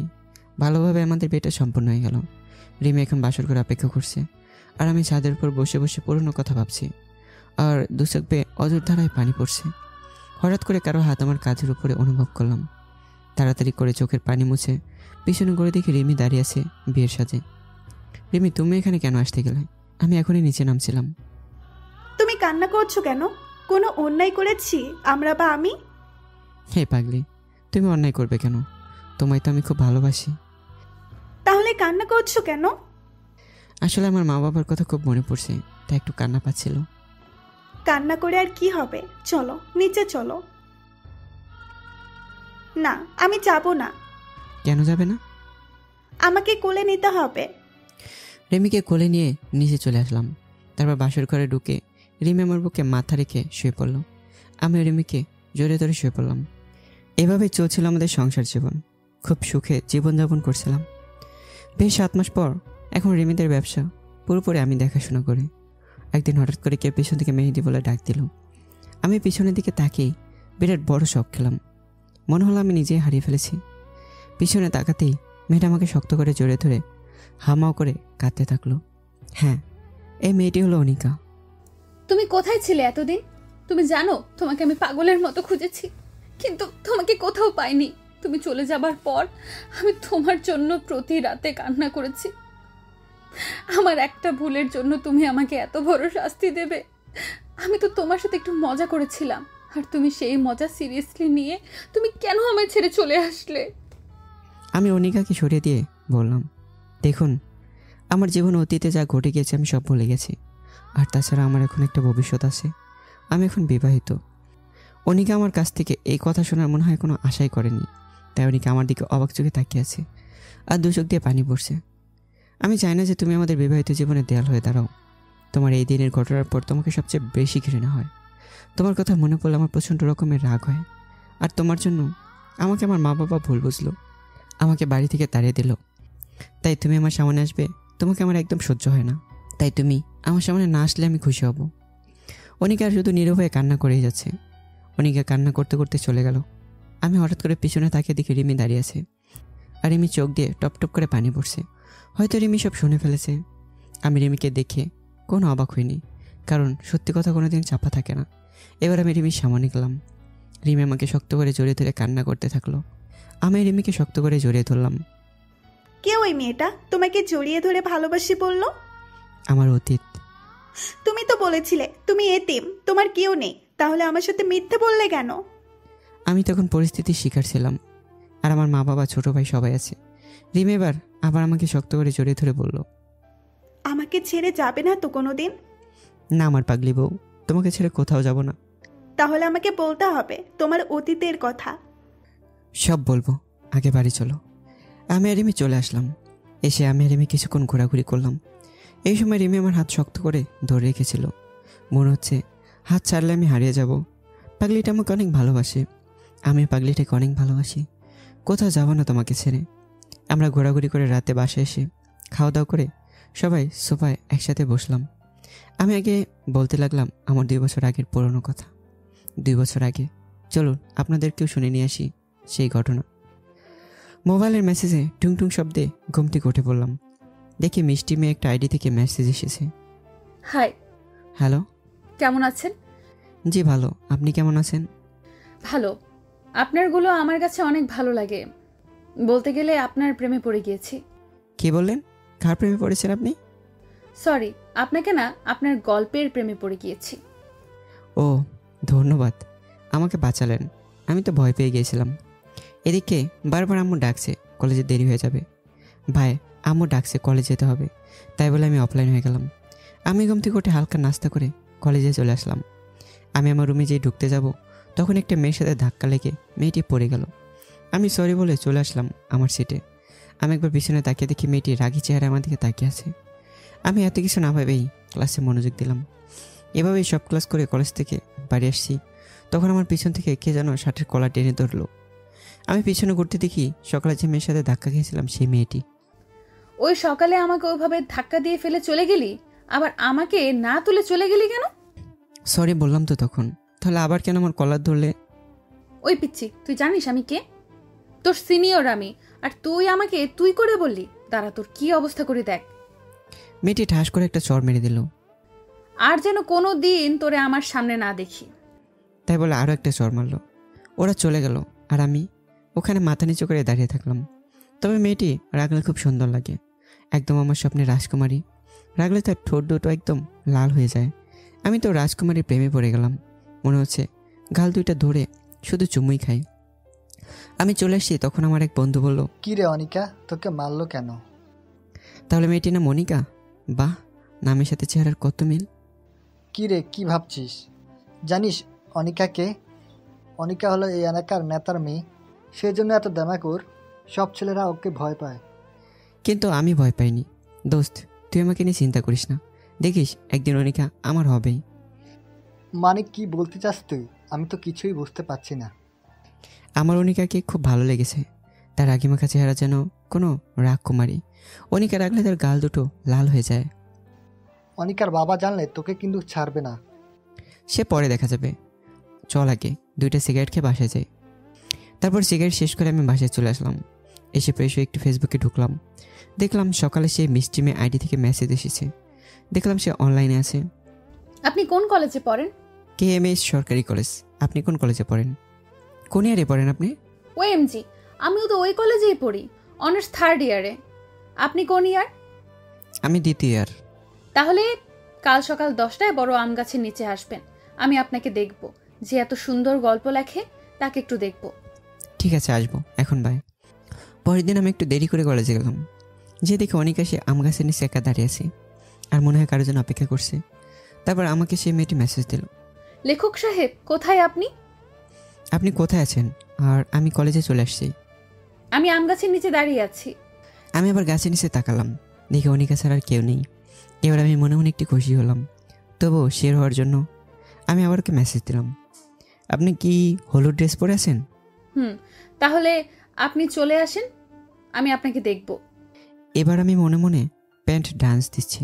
ভালোভাবে আমাদের বিয়েটা সম্পূর্ণ হয়ে গেল। রিমি এখন বাসর করে অপেক্ষা করছে, আর আমি ছাদের উপর বসে বসে পুরনো কথা ভাবছি, আর দু চোখ বেয়ে অজর ধারায় পানি পড়ছে। হঠাৎ করে কারো হাত আমার কাঁধের উপরে অনুভব করলাম। তাড়াতাড়ি করে চোখের পানি মুছে পিছনে করে দেখি রিমি দাঁড়িয়ে আছে বিয়ের সাজে। রিমি, তুমি এখানে কেন আসতে গেলে? আমি এখনই নিচে নামছিলাম। তুমি কান্না করছো কেন? কোনো অন্যায় করেছি আমরা বা আমি? হে পাগলি, তুমি অন্যায় করবে কেন? তোমায় তো আমি খুব ভালোবাসি। তাহলে কান্না করছো কেন? আসলে আমার মা বাবার কথা খুব মনে পড়ছে, তাই একটু কান্না পাচ্ছিল। কান্না করে আর কি হবে? চলো নিচে চলো। না, আমি যাব না। কেন যাবে না? আমাকে কোলে নিতে হবে। রিমিকে কোলে নিয়ে নিচে চলে আসলাম। তারপর বাসর ঘরে ঢুকে রিমি আমার বুকে মাথা রেখে শুয়ে পড়ল। আমি রিমিকে জোরে ধরে শুয়ে পড়লাম। এভাবে চলছিল আমাদের সংসার জীবন। খুব সুখে জীবনযাপন করছিলাম। বেশ 7 মাস পর এখন রিমিদের ব্যবসা পুরোপুরি আমি দেখাশোনা করি। একদিন হঠাৎ করে কেউ পিছন থেকে মেহেদি বলে ডাক দিল। আমি পিছনের দিকে তাকিয়েই বিরাট বড় শখ খেলাম। মনে হলো আমি নিজেই হারিয়ে ফেলেছি। পিছনে তাকাতেই মেয়েটা আমাকে শক্ত করে জড়িয়ে ধরে হামাও করে কাঁদতে থাকলো। হ্যাঁ, এই মেয়েটি হলো অনিকা। তুমি কোথায় ছিলে এতদিন? তুমি জানো তোমাকে আমি পাগলের মতো খুঁজেছি, কিন্তু তোমাকে কোথাও পাইনি। তুমি চলে যাবার পর আমি তোমার জন্য প্রতি রাতে কান্না করেছি। আমার একটা ভুলের জন্য তুমি আমাকে এত বড় শাস্তি দেবে? আমি তো তোমার সাথে একটু মজা করেছিলাম, আর তুমি সেই মজা সিরিয়াসলি নিয়ে তুমি কেন আমায় ছেড়ে চলে আসলে? আমি অনিকাকে সরিয়ে দিয়ে বললাম, দেখুন, আমার জীবন অতীতে যা ঘটে গিয়েছে আমি সব ভুলে গেছি। আর তাছাড়া আমার এখন একটা ভবিষ্যৎ আছে। আমি এখন বিবাহিত। অনিকা আমার কাছ থেকে এই কথা শোনার মনে হয় কোনো আশাই করেনি। তাই অনিকা আমার দিকে অবাক চোখে তাকিয়ে আছে, আর দু চোখ দিয়ে পানি পড়ছে। আমি চাই না যে তুমি আমাদের বিবাহিত জীবনে দেয়াল হয়ে দাঁড়াও। তোমার এই দিনের ঘটনার পর তোমাকে সবচেয়ে বেশি ঘৃণা হয়। তোমার কথা মনে পড়লে আমার প্রচণ্ড রকমের রাগ হয়। আর তোমার জন্য আমাকে আমার মা বাবা ভুল বুঝলো, আমাকে বাড়ি থেকে তাড়িয়ে দিল। তাই তুমি আমার সামনে আসবে, তোমাকে আমার একদম সহ্য হয় না। তাই তুমি আমার সামনে না আসলে আমি খুশি হব। অনিকা শুধু নীরব হয়ে কান্না করেই যাচ্ছে। অনিকা কান্না করতে করতে চলে গেল। আমি হঠাৎ করে পিছনে তাকিয়ে দেখি রিমি দাঁড়িয়ে আছে, আর রিমি চোখ দিয়ে টপ টপ করে পানি পড়ছে। হয়তো রিমি সব শুনে ফেলেছে। আমি রিমিকে দেখে কোনো অবাক হইনি, কারণ সত্যি কথা কোনোদিন চাপা থাকে না। এবার আমি রিমির সামনে গেলাম। রিমি আমাকে শক্ত করে জড়িয়ে ধরে কান্না করতে থাকলো। আমি রিমিকে শক্ত করে জড়িয়ে ধরলাম। কে ওই মেয়েটা তোমাকে জড়িয়ে ধরে ভালোবাসি বললো? আমার অতীত। তুমি তো বলেছিলে তুমি এতিম, তোমার কেউ নেই। তাহলে আমার সাথে মিথ্যে বললে কেন? আমি তখন পরিস্থিতির শিকার ছিলাম, আর আমার মা বাবা ছোট ভাই সবাই আছে। রিমি এবার আবার আমাকে শক্ত করে জড়িয়ে ধরে বলল, আমাকে ছেড়ে যাবে না তো কোনোদিন? না আমার পাগলি বউ, তোমাকে ছেড়ে কোথাও যাব না। তাহলে আমাকে বলতে হবে তোমার অতীতের কথা। সব বলবো, আগে বাড়ি চলো। আমি আর রিমি চলে আসলাম। এসে আমি আর রিমি কিছুক্ষণ ঘোরাঘুরি করলাম। এই সময় রিমি আমার হাত শক্ত করে ধরে রেখেছিল। মনে হচ্ছে হাত ছাড়লে আমি হারিয়ে যাব। পাগলিটা আমাকে অনেক ভালোবাসে, আমি পাগলিটাকে অনেক ভালোবাসি। কোথাও যাবো না তোমাকে ছেড়ে। আমরা ঘোরাঘুরি করে রাতে বাসায় এসে খাওয়া দাওয়া করে সবাই সোফায় একসাথে বসলাম। আমি আগে বলতে লাগলাম আমার 2 বছর আগের পুরনো কথা। 2 বছর আগে, চলুন আপনাদেরকেও শুনে নিয়ে আসি সেই ঘটনা। মোবাইলের মেসেজে টুংটুং শব্দে ঘুম থেকে উঠে পড়লাম। দেখি মিষ্টি মেয়ে একটা আইডি থেকে মেসেজ এসেছে। Hi, hello. কেমন আছেন? জি ভালো, আপনি কেমন আছেন? ভালো। আপনারগুলো আমার কাছে অনেক ভালো লাগে। বলতে গেলে আপনার প্রেমে পড়ে গিয়েছি। কি বললেন? কার প্রেমে পড়েছেন আপনি? সরি, আপনাকে না, আপনার গল্পের প্রেমে পড়ে গিয়েছি। ও ধন্যবাদ, আমাকে বাঁচালেন। আমি তো ভয় পেয়ে গিয়েছিলাম। এদিকে বারবার আম্মু ডাকছে, কলেজে দেরি হয়ে যাবে। ভাই, আম্মু ডাকছে, কলেজ যেতে হবে। তাই বলে আমি অফলাইন হয়ে গেলাম। আমি ঘুম থেকে উঠে হালকা নাস্তা করে কলেজে চলে আসলাম। আমি আমার রুমে যেই ঢুকতে যাব, তখন একটা মেয়ের সাথে ধাক্কা লেগে মেয়েটি পড়ে গেল। আমি সরি বলে চলে আসলাম আমার সিটে। আমি একবার পিছনে তাকিয়ে দেখি মেয়েটি রাগী চেহারা আমার দিকে তাকিয়ে আছে। আমি এত কিছু না ভেবেই ক্লাসে মনোযোগ দিলাম। এভাবেই সব ক্লাস করে কলেজ থেকে বাড়ি আসছি। তখন আমার পিছন থেকে কে যেন শার্টের কলার টেনে ধরলো। আমি পিছনে ঘুরতে দেখি সকালে যে মেয়ের সাথে ধাক্কা খেয়েছিলাম সেই মেয়েটি। ওই সকালে আমাকে ওইভাবে ধাক্কা দিয়ে ফেলে চলে গেলি, আবার আমাকে না তুলে চলে গেলি কেন? সরি বললাম তো তখন, তাহলে আবার কেন আমার কলার ধরলে? ওই পিচ্ছি, তুই জানিস আমি কে? তোর সিনিয়র আমি, আর তুই আমাকে তুই করে বললি। দাঁড়া, তোর কি অবস্থা করে দেখ। মেয়েটি ঠাস করে একটা চড় মেরে দিল। আর যেন কোনো দিন তোরে আমার সামনে না দেখি। তাই বলে আরও একটা চড় মারলো। ওরা চলে গেল আর আমি ওখানে মাথা নিচু করে দাঁড়িয়ে থাকলাম। তবে মেয়েটি রাগলে খুব সুন্দর লাগে, একদম আমার স্বপ্নের রাজকুমারী। রাগলে তার ঠোঁট দুটো একদম লাল হয়ে যায়। আমি তো রাজকুমারীর প্রেমে পড়ে গেলাম। মনে হচ্ছে গাল দুইটা ধরে শুধু চুমুই খাই। আমি চলে এসেছি, তখন আমার এক বন্ধু বলল, কি রে অনিকা, তোকে মারলো কেন? তাহলে মেয়েটি না মনিকা? বাহ, নামের সাথে চেহারার কত মিল। কি রে, কি ভাবছিস? জানিস অনিকা কে? অনিকা হলো এই এলাকার নেতার মেয়ে, সেই জন্য এত দামাকুর। সব ছেলেরা ওকে ভয় পায়। কিন্তু আমি ভয় পাইনি। দোস্ত, তুই আমাকে নিয়ে চিন্তা করিস না, দেখিস একদিন অনিকা আমার হবেই। মানে কি বলতে চাস তুই? আমি তো কিছুই বুঝতে পারছি না। আমার অনিকাকে খুব ভালো লেগেছে। তার রাগিমাখা চেহারা যেন কোনো রাজকুমারী। অনিকা রাগলে তার গাল দুটো লাল হয়ে যায়। অনিকার বাবা জানলে তোকে কিন্তু ছাড়বে না। সে পরে দেখা যাবে, চল আগে 2টা সিগারেট খেয়ে বাসায় যাই। তারপর সিগারেট শেষ করে আমি বাসায় চলে আসলাম। এসে প্রেস হয়ে একটু ফেসবুকে ঢুকলাম। দেখলাম সকালে সেই মিষ্টি মেয়ে আইডি থেকে মেসেজ এসেছে। দেখলাম সে অনলাইনে আছে। আপনি কোন কলেজে পড়েন? KMS সরকারি কলেজ। আপনি কোন কলেজে পড়েন? কোন ইয়ারে পড়েন আপনি? OMG, আমিও তো ওই কলেজেই পড়ি, অনার্স 3rd ইয়ারে। আপনি কোন ইয়ার? আমি 2য় ইয়ার। তাহলে কাল সকাল 10টায় বড় আম গাছের নিচে আসবেন। আমি আপনাকে দেখব। যে এত সুন্দর গল্প লেখে তাকে একটু দেখব। ঠিক আছে, আসবো এখন, বাই। পরের দিন আমি একটু দেরি করে কলেজে গেলাম। যে দেখে অনিকা সে আম গাছের নিচে একা দাঁড়িয়ে আছে আর মনে হয় কারোর জন্য অপেক্ষা করছে। তারপর আমাকে সেই মেয়েটি মেসেজ দিল, লেখক সাহেব কোথায় আপনি? আপনি কোথায় আছেন? আর আমি কলেজে চলে আসছি। আমি আম গাছের নিচে দাঁড়িয়ে আছি। আমি আবার গাছের নিচে তাকালাম, দেখে অনিকা ছাড়া আর কেউ নেই। এবার আমি মনে মনে একটু খুশি হলাম। তবুও শেয়ার হওয়ার জন্য আমি আবার ওকে মেসেজ দিলাম, আপনি কি হলুদ ড্রেস পরে আছেন? তাহলে আপনি চলে আসেন, আমি আপনাকে দেখব। এবার আমি মনে মনে প্যান্ট ডান্স দিচ্ছি।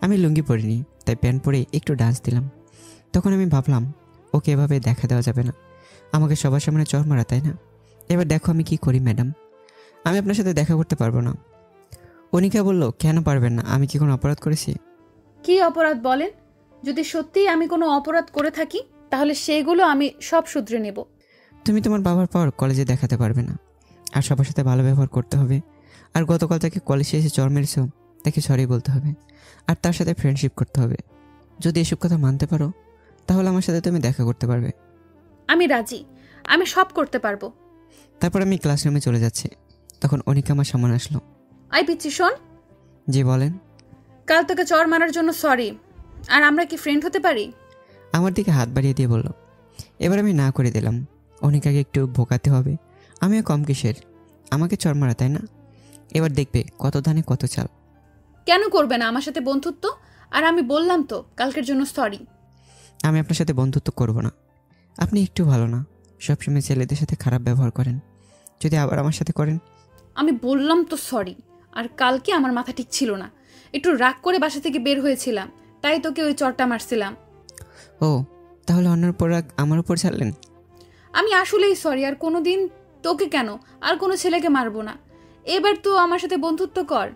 আমি লুঙ্গি পরিনি, তাই প্যান্ট পরে একটু ডান্স দিলাম। তখন আমি ভাবলাম ওকে এভাবে দেখা দেওয়া যাবে না, আমাকে সবার সামনে চড় মারা, তাই না? এবার দেখো আমি কি করি ম্যাডাম, আমি আপনার সাথে দেখা করতে পারবো না। অনিকা বলল, কেন পারবেন না? আমি কি কোনো অপরাধ করেছি? কি অপরাধ বলেন? যদি সত্যিই আমি কোনো অপরাধ করে থাকি তাহলে সেগুলো আমি সব শুধরে নেব। তুমি তোমার বাবার পর কলেজে দেখাতে পারবে না, আর সবার সাথে ভালো ব্যবহার করতে হবে। আর গতকাল তাকে কলেজে এসে চড় মেরেছ, তাকে সরি বলতে হবে, আর তার সাথে ফ্রেন্ডশিপ করতে হবে। যদি এসব কথা মানতে পারো তাহলে আমার সাথে তুমি দেখা করতে পারবে। আমি রাজি, আমি সব করতে পারবো। তারপর আমি ক্লাসরুমে চলে যাচ্ছি। তখন অনিকা আমার সামনে আসলো। আই পিচ্ছি শোন। জি বলেন। কাল তোকে চড় মারার জন্য সরি। আর আমরা কি ফ্রেন্ড হতে পারি? আমার দিকে হাত বাড়িয়ে দিয়ে বলল। এবার আমি না করে দিলাম, অনিকাকে একটু ভোকাতে হবে। আমিও কম কিসের, আমাকে চড় মারা, তাই না? এবার দেখবে কত ধানে কত চাল। কেন করবে না আমার সাথে বন্ধুত্ব? আর আমি বললাম তো কালকের জন্য সরি। আমি আপনার সাথে বন্ধুত্ব করব না। আপনি একটু ভালো না, সবসময় ছেলেদের সাথে খারাপ ব্যবহার করেন। যদি আবার আমার সাথে করেন। আমি বললাম তো সরি। আর কালকে আমার মাথা ঠিক ছিল না, একটু রাগ করে বাসা থেকে বের হয়েছিলাম, তাই তোকে ওই চড়টা মারছিলাম। ও, তাহলে অন্যের উপর রাগ আমার উপর ছাড়লেন? আমি আসলেই সরি। আর কোনো দিন তোকে কেন, আর কোনো ছেলেকে মারবো না। এবার তো আমার সাথে বন্ধুত্ব কর।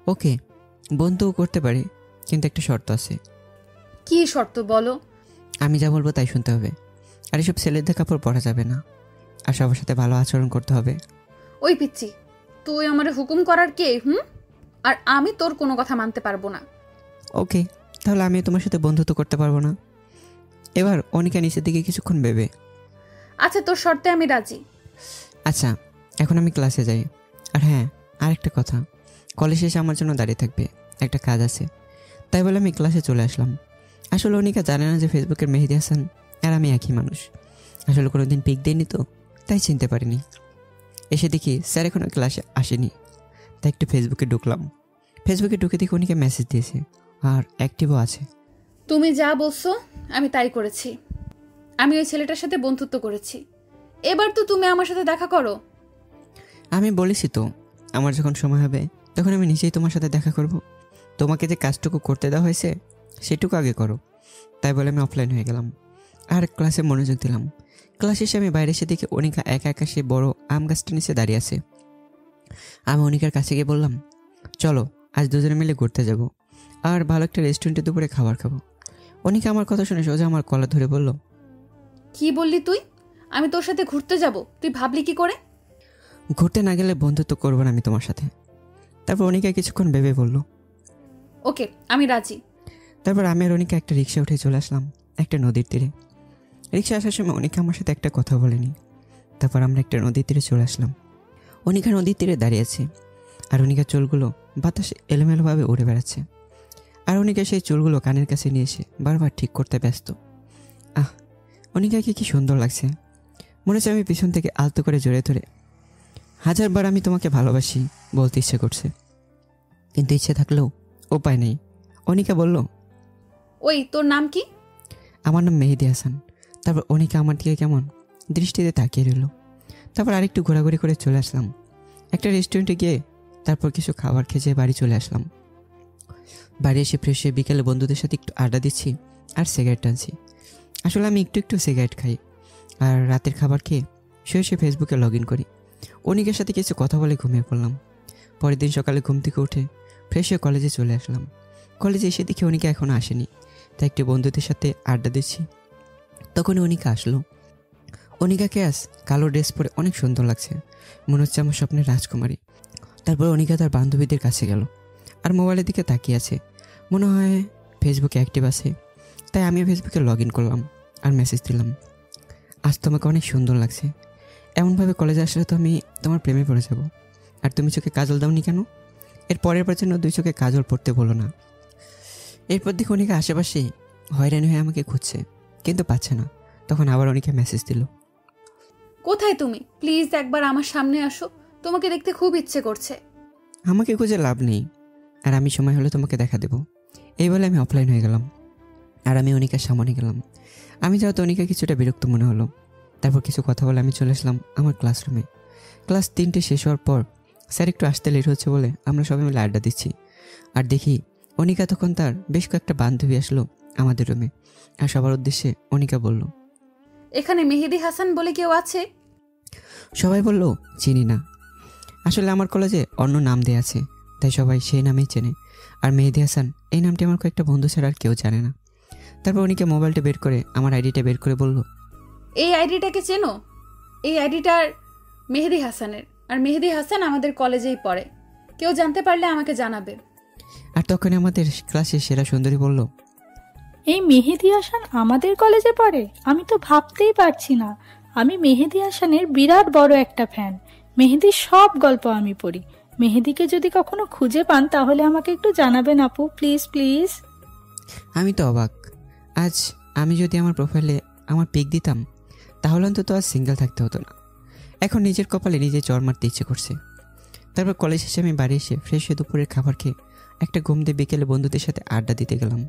ওকে, বন্ধুও করতে পারি, কিন্তু একটা শর্ত আছে। কি শর্ত বলো? আমি যা বলবো তাই শুনতে হবে। আর এসব ছেলেদের কাপড় পরা যাবে না, আর সবার সাথে ভালো আচরণ করতে হবে। ওই পিচ্ছি, তুই আমারে হুকুম করার কে? আর আমি তোর কোনো কথা মানতে পারবো না। ওকে, তাহলে আমি তোমার সাথে বন্ধুত্ব করতে পারবো না। এবার অনিকা নিচের দিকে কিছুক্ষণ ভেবে, আচ্ছা, তোর শর্তে আমি রাজি। আচ্ছা, এখন আমি ক্লাসে যাই। আর হ্যাঁ, আরেকটা কথা, কলেজ শেষে আমার জন্য দাঁড়িয়ে থাকবে, একটা কাজ আছে। তাই বলে আমি ক্লাসে চলে আসলাম। আসলে অনিকা জানে না যে ফেসবুকের মেহেদি হাসান আর আমি একই মানুষ। আসলে কোনো দিন পিক দিইনি তো, তাই চিনতে পারিনি। এসে দেখি স্যার এখনও ক্লাসে আসেনি, তাই একটু ফেসবুকে ঢুকলাম। ফেসবুকে ঢুকে দেখি অনিকা মেসেজ দিয়েছে আর অ্যাক্টিভও আছে। তুমি যা বলছো আমি তাই করেছি। আমি ওই ছেলেটার সাথে বন্ধুত্ব করেছি। এবার তো তুমি আমার সাথে দেখা করো। আমি বলেছি তো, আমার যখন সময় হবে তখন আমি নিজেই তোমার সাথে দেখা করব। তোমাকে যে কাজটুকু করতে দেওয়া হয়েছে সেটুকু আগে করো। তাই বলে আমি অফলাইন হয়ে গেলাম আর ক্লাসে মনোযোগ দিলাম। ক্লাস শেষে আমি বাইরে এসে দেখি অনিকা একা একা সে বড় আম গাছটা নিচে দাঁড়িয়ে আছে। আমি অনিকার কাছে গিয়ে বললাম, চলো আজ দুজনে মিলে ঘুরতে যাব আর ভালো একটা রেস্টুরেন্টে দুপুরে খাবার খাবো। অনিকা আমার কথা শুনে সোজা আমার কলা ধরে বলল, কি বললি তুই? আমি তোর সাথে ঘুরতে যাব? তুই ভাবলি কি করে? ঘুরতে না গেলে বন্ধুত্ব করবো না আমি তোমার সাথে। তারপর অনিকা কিছুক্ষণ ভেবে বলল, ওকে, আমি রাজি। তারপর আমি আর অনিকা একটা রিক্সা উঠে চলে আসলাম একটা নদীর তীরে। রিক্সা আসার সময় অনিকা আমার সাথে একটা কথা বলেনি। তারপর আমরা একটা নদীর তীরে চলে আসলাম। অনিকা নদীর তীরে দাঁড়িয়ে আছে আর অনিকার চুলগুলো বাতাসে এলোমেলোভাবে উড়ে বেড়াচ্ছে। আর অনিকা সেই চুলগুলো কানের কাছে নিয়ে এসে বারবার ঠিক করতে ব্যস্ত। অনিকাকে কি সুন্দর লাগছে! মনে হচ্ছে আমি পিছন থেকে আলতো করে জড়িয়ে ধরে হাজারবার আমি তোমাকে ভালোবাসি বলতে ইচ্ছে করছে, কিন্তু ইচ্ছে থাকলেও উপায় নেই। অনিকা বলল, ওই তোর নাম কি? আমার নাম মেহেদি হাসান। তারপর অনিকা আমার দিকে কেমন দৃষ্টিতে তাকিয়ে রইল। তারপর আরেকটু ঘোরাঘুরি করে চলে আসলাম একটা রেস্টুরেন্টে গিয়ে। তারপর কিছু খাবার খেয়ে বাড়ি চলে আসলাম। বাড়ি এসে ফ্রেশ হয়ে বিকেলে বন্ধুদের সাথে একটু আড্ডা দিচ্ছি আর সিগারেট টানছি। আসলে আমি একটু সিগারেট খাই আর রাতের খাবার খেয়ে শুয়ে ফেসবুকে লগ ইন করি। অনিকের সাথে কিছু কথা বলে ঘুমিয়ে পড়লাম। পরের দিন সকালে ঘুম থেকে উঠে ফ্রেশ হয়ে কলেজে চলে আসলাম। কলেজে এসে দেখি অনিকা এখনও আসেনি, তাই একটি বন্ধুদের সাথে আড্ডা দিচ্ছি। তখনই অনিকা আসলো। অনিকাকে আজ কালো ড্রেস পরে অনেক সুন্দর লাগছে, মনে হচ্ছে আমার স্বপ্নের রাজকুমারী। তারপর অনিকা তার বান্ধবীদের কাছে গেল আর মোবাইলের দিকে তাকিয়ে আছে, মনে হয় ফেসবুকে অ্যাক্টিভ আছে। তাই আমি ফেসবুকে লগ ইন করলাম আর মেসেজ দিলাম, আজ তোমাকে অনেক সুন্দর লাগছে। এমনভাবে কলেজে আসলে তো আমি তোমার প্রেমে পড়ে যাব। আর তুমি চোখে কাজল দাওনি কেন? এর পরের বার জন্য 2 চোখে কাজল পড়তে বলো না। এরপর দেখি অনিকা আশেপাশে হয়রানি হয়ে আমাকে খুঁজছে, কিন্তু পাচ্ছে না। তখন আবার অনিকা মেসেজ দিল, কোথায় তুমি? প্লিজ একবার আমার সামনে আসো, তোমাকে দেখতে খুব ইচ্ছে করছে। আমাকে খুঁজে লাভ নেই, আর আমি সময় হলে তোমাকে দেখা দেব। এই বলে আমি অফলাইন হয়ে গেলাম আর আমি অনিকার সামনে গেলাম। আমি যাওয়াতে অনিকা কিছুটা বিরক্ত মনে হলো। তারপর কিছু কথা বলে আমি চলে আসলাম আমার ক্লাসরুমে। ক্লাস 3টে শেষ হওয়ার পর স্যার একটু আসতে লেট হচ্ছে বলে আমরা সবাই মিলে আড্ডা দিচ্ছি। আর দেখি অনিকা তখন তার বেশ কয়েকটা বান্ধবী আসলো আমাদের রুমে। আর সবার উদ্দেশ্যে অনিকা বলল, এখানে মেহেদি হাসান বলে কেউ আছে? সবাই বলল চিনি না। আসলে আমার কলেজে অন্য নাম দেয়া আছে, তাই সবাই সেই নামেই চেনে। আর মেহেদি হাসান এই নামটি আমার কয়েকটা বন্ধু ছাড়া আর কেউ জানে না। তারপর অনিকা মোবাইলটা বের করে আমার আইডিটা বের করে বলল, এই আইডিটাকে চেনো? এই আইডিটার মেহেদি হাসানের। আর মেহেদি হাসান আমাদের কলেজেই পড়ে, কেউ জানতে পারলে আমাকে জানাবে। আর তখন আমাদের ক্লাসের সেরা সুন্দরী বলল, এই মেহেদি হাসান আমাদের কলেজে পড়ে? আমি তো ভাবতেই পারছি না। আমি মেহেদি হাসানের বিরাট বড় একটা ফ্যান। মেহেদির সব গল্প আমি পড়ি। মেহেদিকে যদি কখনো খুঁজে পান তাহলে আমাকে একটু জানাবেন আপু, প্লিজ প্লিজ। আমি তো অবাক। আজ আমি যদি আমার প্রোফাইলে আমার পিক দিতাম তাহলে অন্তত আজ সিঙ্গেল থাকতে হতো না। এখন নিজের কপালে নিজে চড় মারতে ইচ্ছে করছে। তারপর কলেজ শেষে আমি বাড়ি এসে ফ্রেশ হয়ে দুপুরের খাবার খেয়ে একটা ঘুম দিয়ে বিকেলে বন্ধুদের সাথে আড্ডা দিতে গেলাম।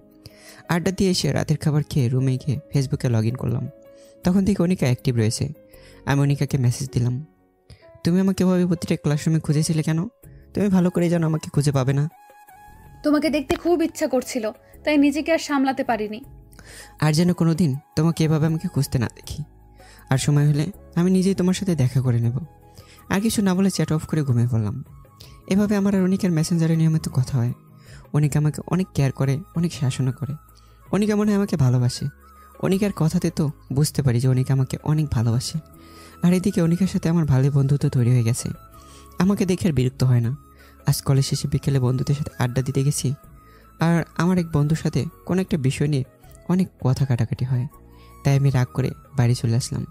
আড্ডা দিয়ে এসে রাতের খাবার খেয়ে রুমে গিয়ে ফেসবুকে লগ ইন করলাম। তখন থেকে অনিকা অ্যাক্টিভ রয়েছে। আমি অনিকাকে মেসেজ দিলাম, তুমি আমাকে এভাবে প্রতিটা ক্লাসরুমে খুঁজেছিলে কেন? তুমি ভালো করে জানো আমাকে খুঁজে পাবে না। তোমাকে দেখতে খুব ইচ্ছা করছিল, তাই নিজেকে আর সামলাতে পারিনি। আর যেন কোনো দিন তোমাকে এভাবে আমাকে খুঁজতে না দেখি। আর সময় হলে আমি নিজেই তোমার সাথে দেখা করে নেব। আর কিছু না বলে চ্যাট অফ করে ঘুমিয়ে পড়লাম। এভাবে আমার আর অনিকার মেসেঞ্জারে নিয়মিত কথা হয়। অনিকা আমাকে অনেক কেয়ার করে, অনেক শাসনা করে। অনিকা মনে হয় আমাকে ভালোবাসে। অনিকার কথাতে তো বুঝতে পারি যে অনিকা আমাকে অনেক ভালোবাসে। আর এদিকে অনিকার সাথে আমার ভালো বন্ধুত্ব তৈরি হয়ে গেছে। আমাকে দেখে আর বিরক্ত হয় না। আজ কলেজ শেষে বিকেলে বন্ধুদের সাথে আড্ডা দিতে গেছি। আর আমার এক বন্ধুর সাথে কোনো একটা বিষয় নিয়ে অনেক কথা কাটাকাটি হয়। তাই আমি রাগ করে বাড়ি চলে আসলাম।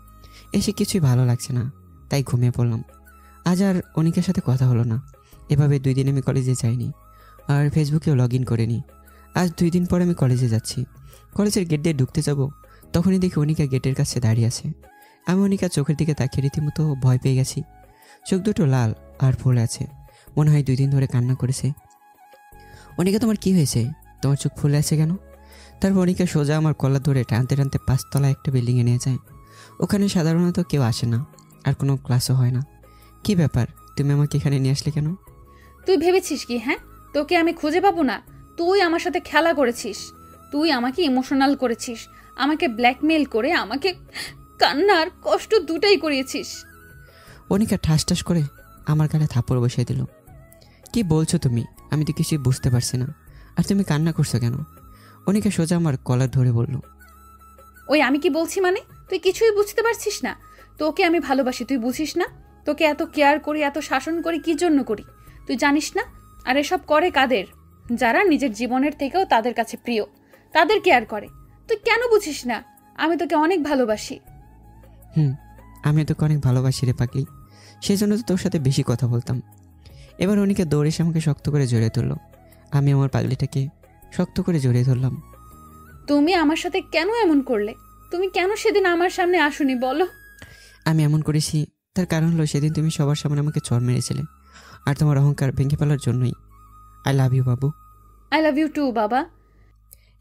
এসে কিছুই ভালো লাগছে না, তাই ঘুমিয়ে পড়লাম। আজ আর অনিকার সাথে কথা হলো না। এভাবে 2 দিন আমি কলেজে যাইনি, আর ফেসবুকেও লগ ইন করিনি। আজ 2 দিন পর আমি কলেজে যাচ্ছি। কলেজের গেট দিয়ে ঢুকতে যাব, তখনই দেখি অনিকা গেটের কাছে দাঁড়িয়ে আছে। আমি অনিকার চোখের দিকে তাকিয়ে রীতিমতো ভয় পেয়ে গেছি। চোখ দুটো লাল আর ফুলে আছে, মনে হয় 2 দিন ধরে কান্না করেছে। অনিকা, তোমার কি হয়েছে? তোমার চোখ ফুলে আছে কেন? তারপর অনিকা সোজা আমার কলার ধরে টানতে টানতে 5 তলা একটা বিল্ডিংয়ে নিয়ে যায়। ওখানে সাধারণত কেউ আসে না, আর কোনো ক্লাসও হয় না। কি ব্যাপার, তুমি আমাকে এখানে নিয়ে আসলে কেন? তুই ভেবেছিস কি হ্যাঁ তোকে আমি খুঁজে পাবো না? তুই আমার সাথে খেলা করেছিস, তুই আমাকে ইমোশনাল করেছিস, আমাকে ব্ল্যাকমেল করে আমাকে কান্নার কষ্ট দুটাই করিয়েছিস। অনিকা ঠাস ঠাস করে আমার গালে থাপ্পড় বসিয়ে দিল। কি বলছো তুমি? আমি তো কিছুই বুঝতে পারছি না। আর তুমি কান্না করছো কেন? অনিকা সোজা আমার কলার ধরে বলল, ওই আমি কি বলছি মানে? তুই কিছুই বুঝতে পারছিস না। তোকে আমি ভালোবাসি, তুই বুঝিস না? তোকে এত কেয়ার করি, এত শাসন করি কি জন্য করি তুই জানিস না? আর এসব করে কাদের? যারা নিজের জীবনের থেকেও তাদের কাছে প্রিয়, তাদের কেয়ার করে। তুই কেন বুঝিস না? আমি তোকে অনেক ভালোবাসি। আমি তোকে অনেক ভালোবাসি রে পাগলি, সেই জন্য তো তোর সাথে বেশি কথা বলতাম। এবার অনিকা দৌড়ে এসে আমাকে শক্ত করে জড়িয়ে ধরলো। আমি আমার পাগলিটাকে শক্ত করে জড়িয়ে ধরলাম। তুমি আমার সাথে কেন এমন করলে? তুমি কেন সেদিন আমার সামনে আসোনি বলো? আমি এমন করেছি তার কারণ হলো, সেদিন তুমি সবার সামনে আমাকে চড় মেরেছিলে, আর তোমার অহংকার ভেঙে ফেলার জন্যই। I love you Babu. I love you two বাবা।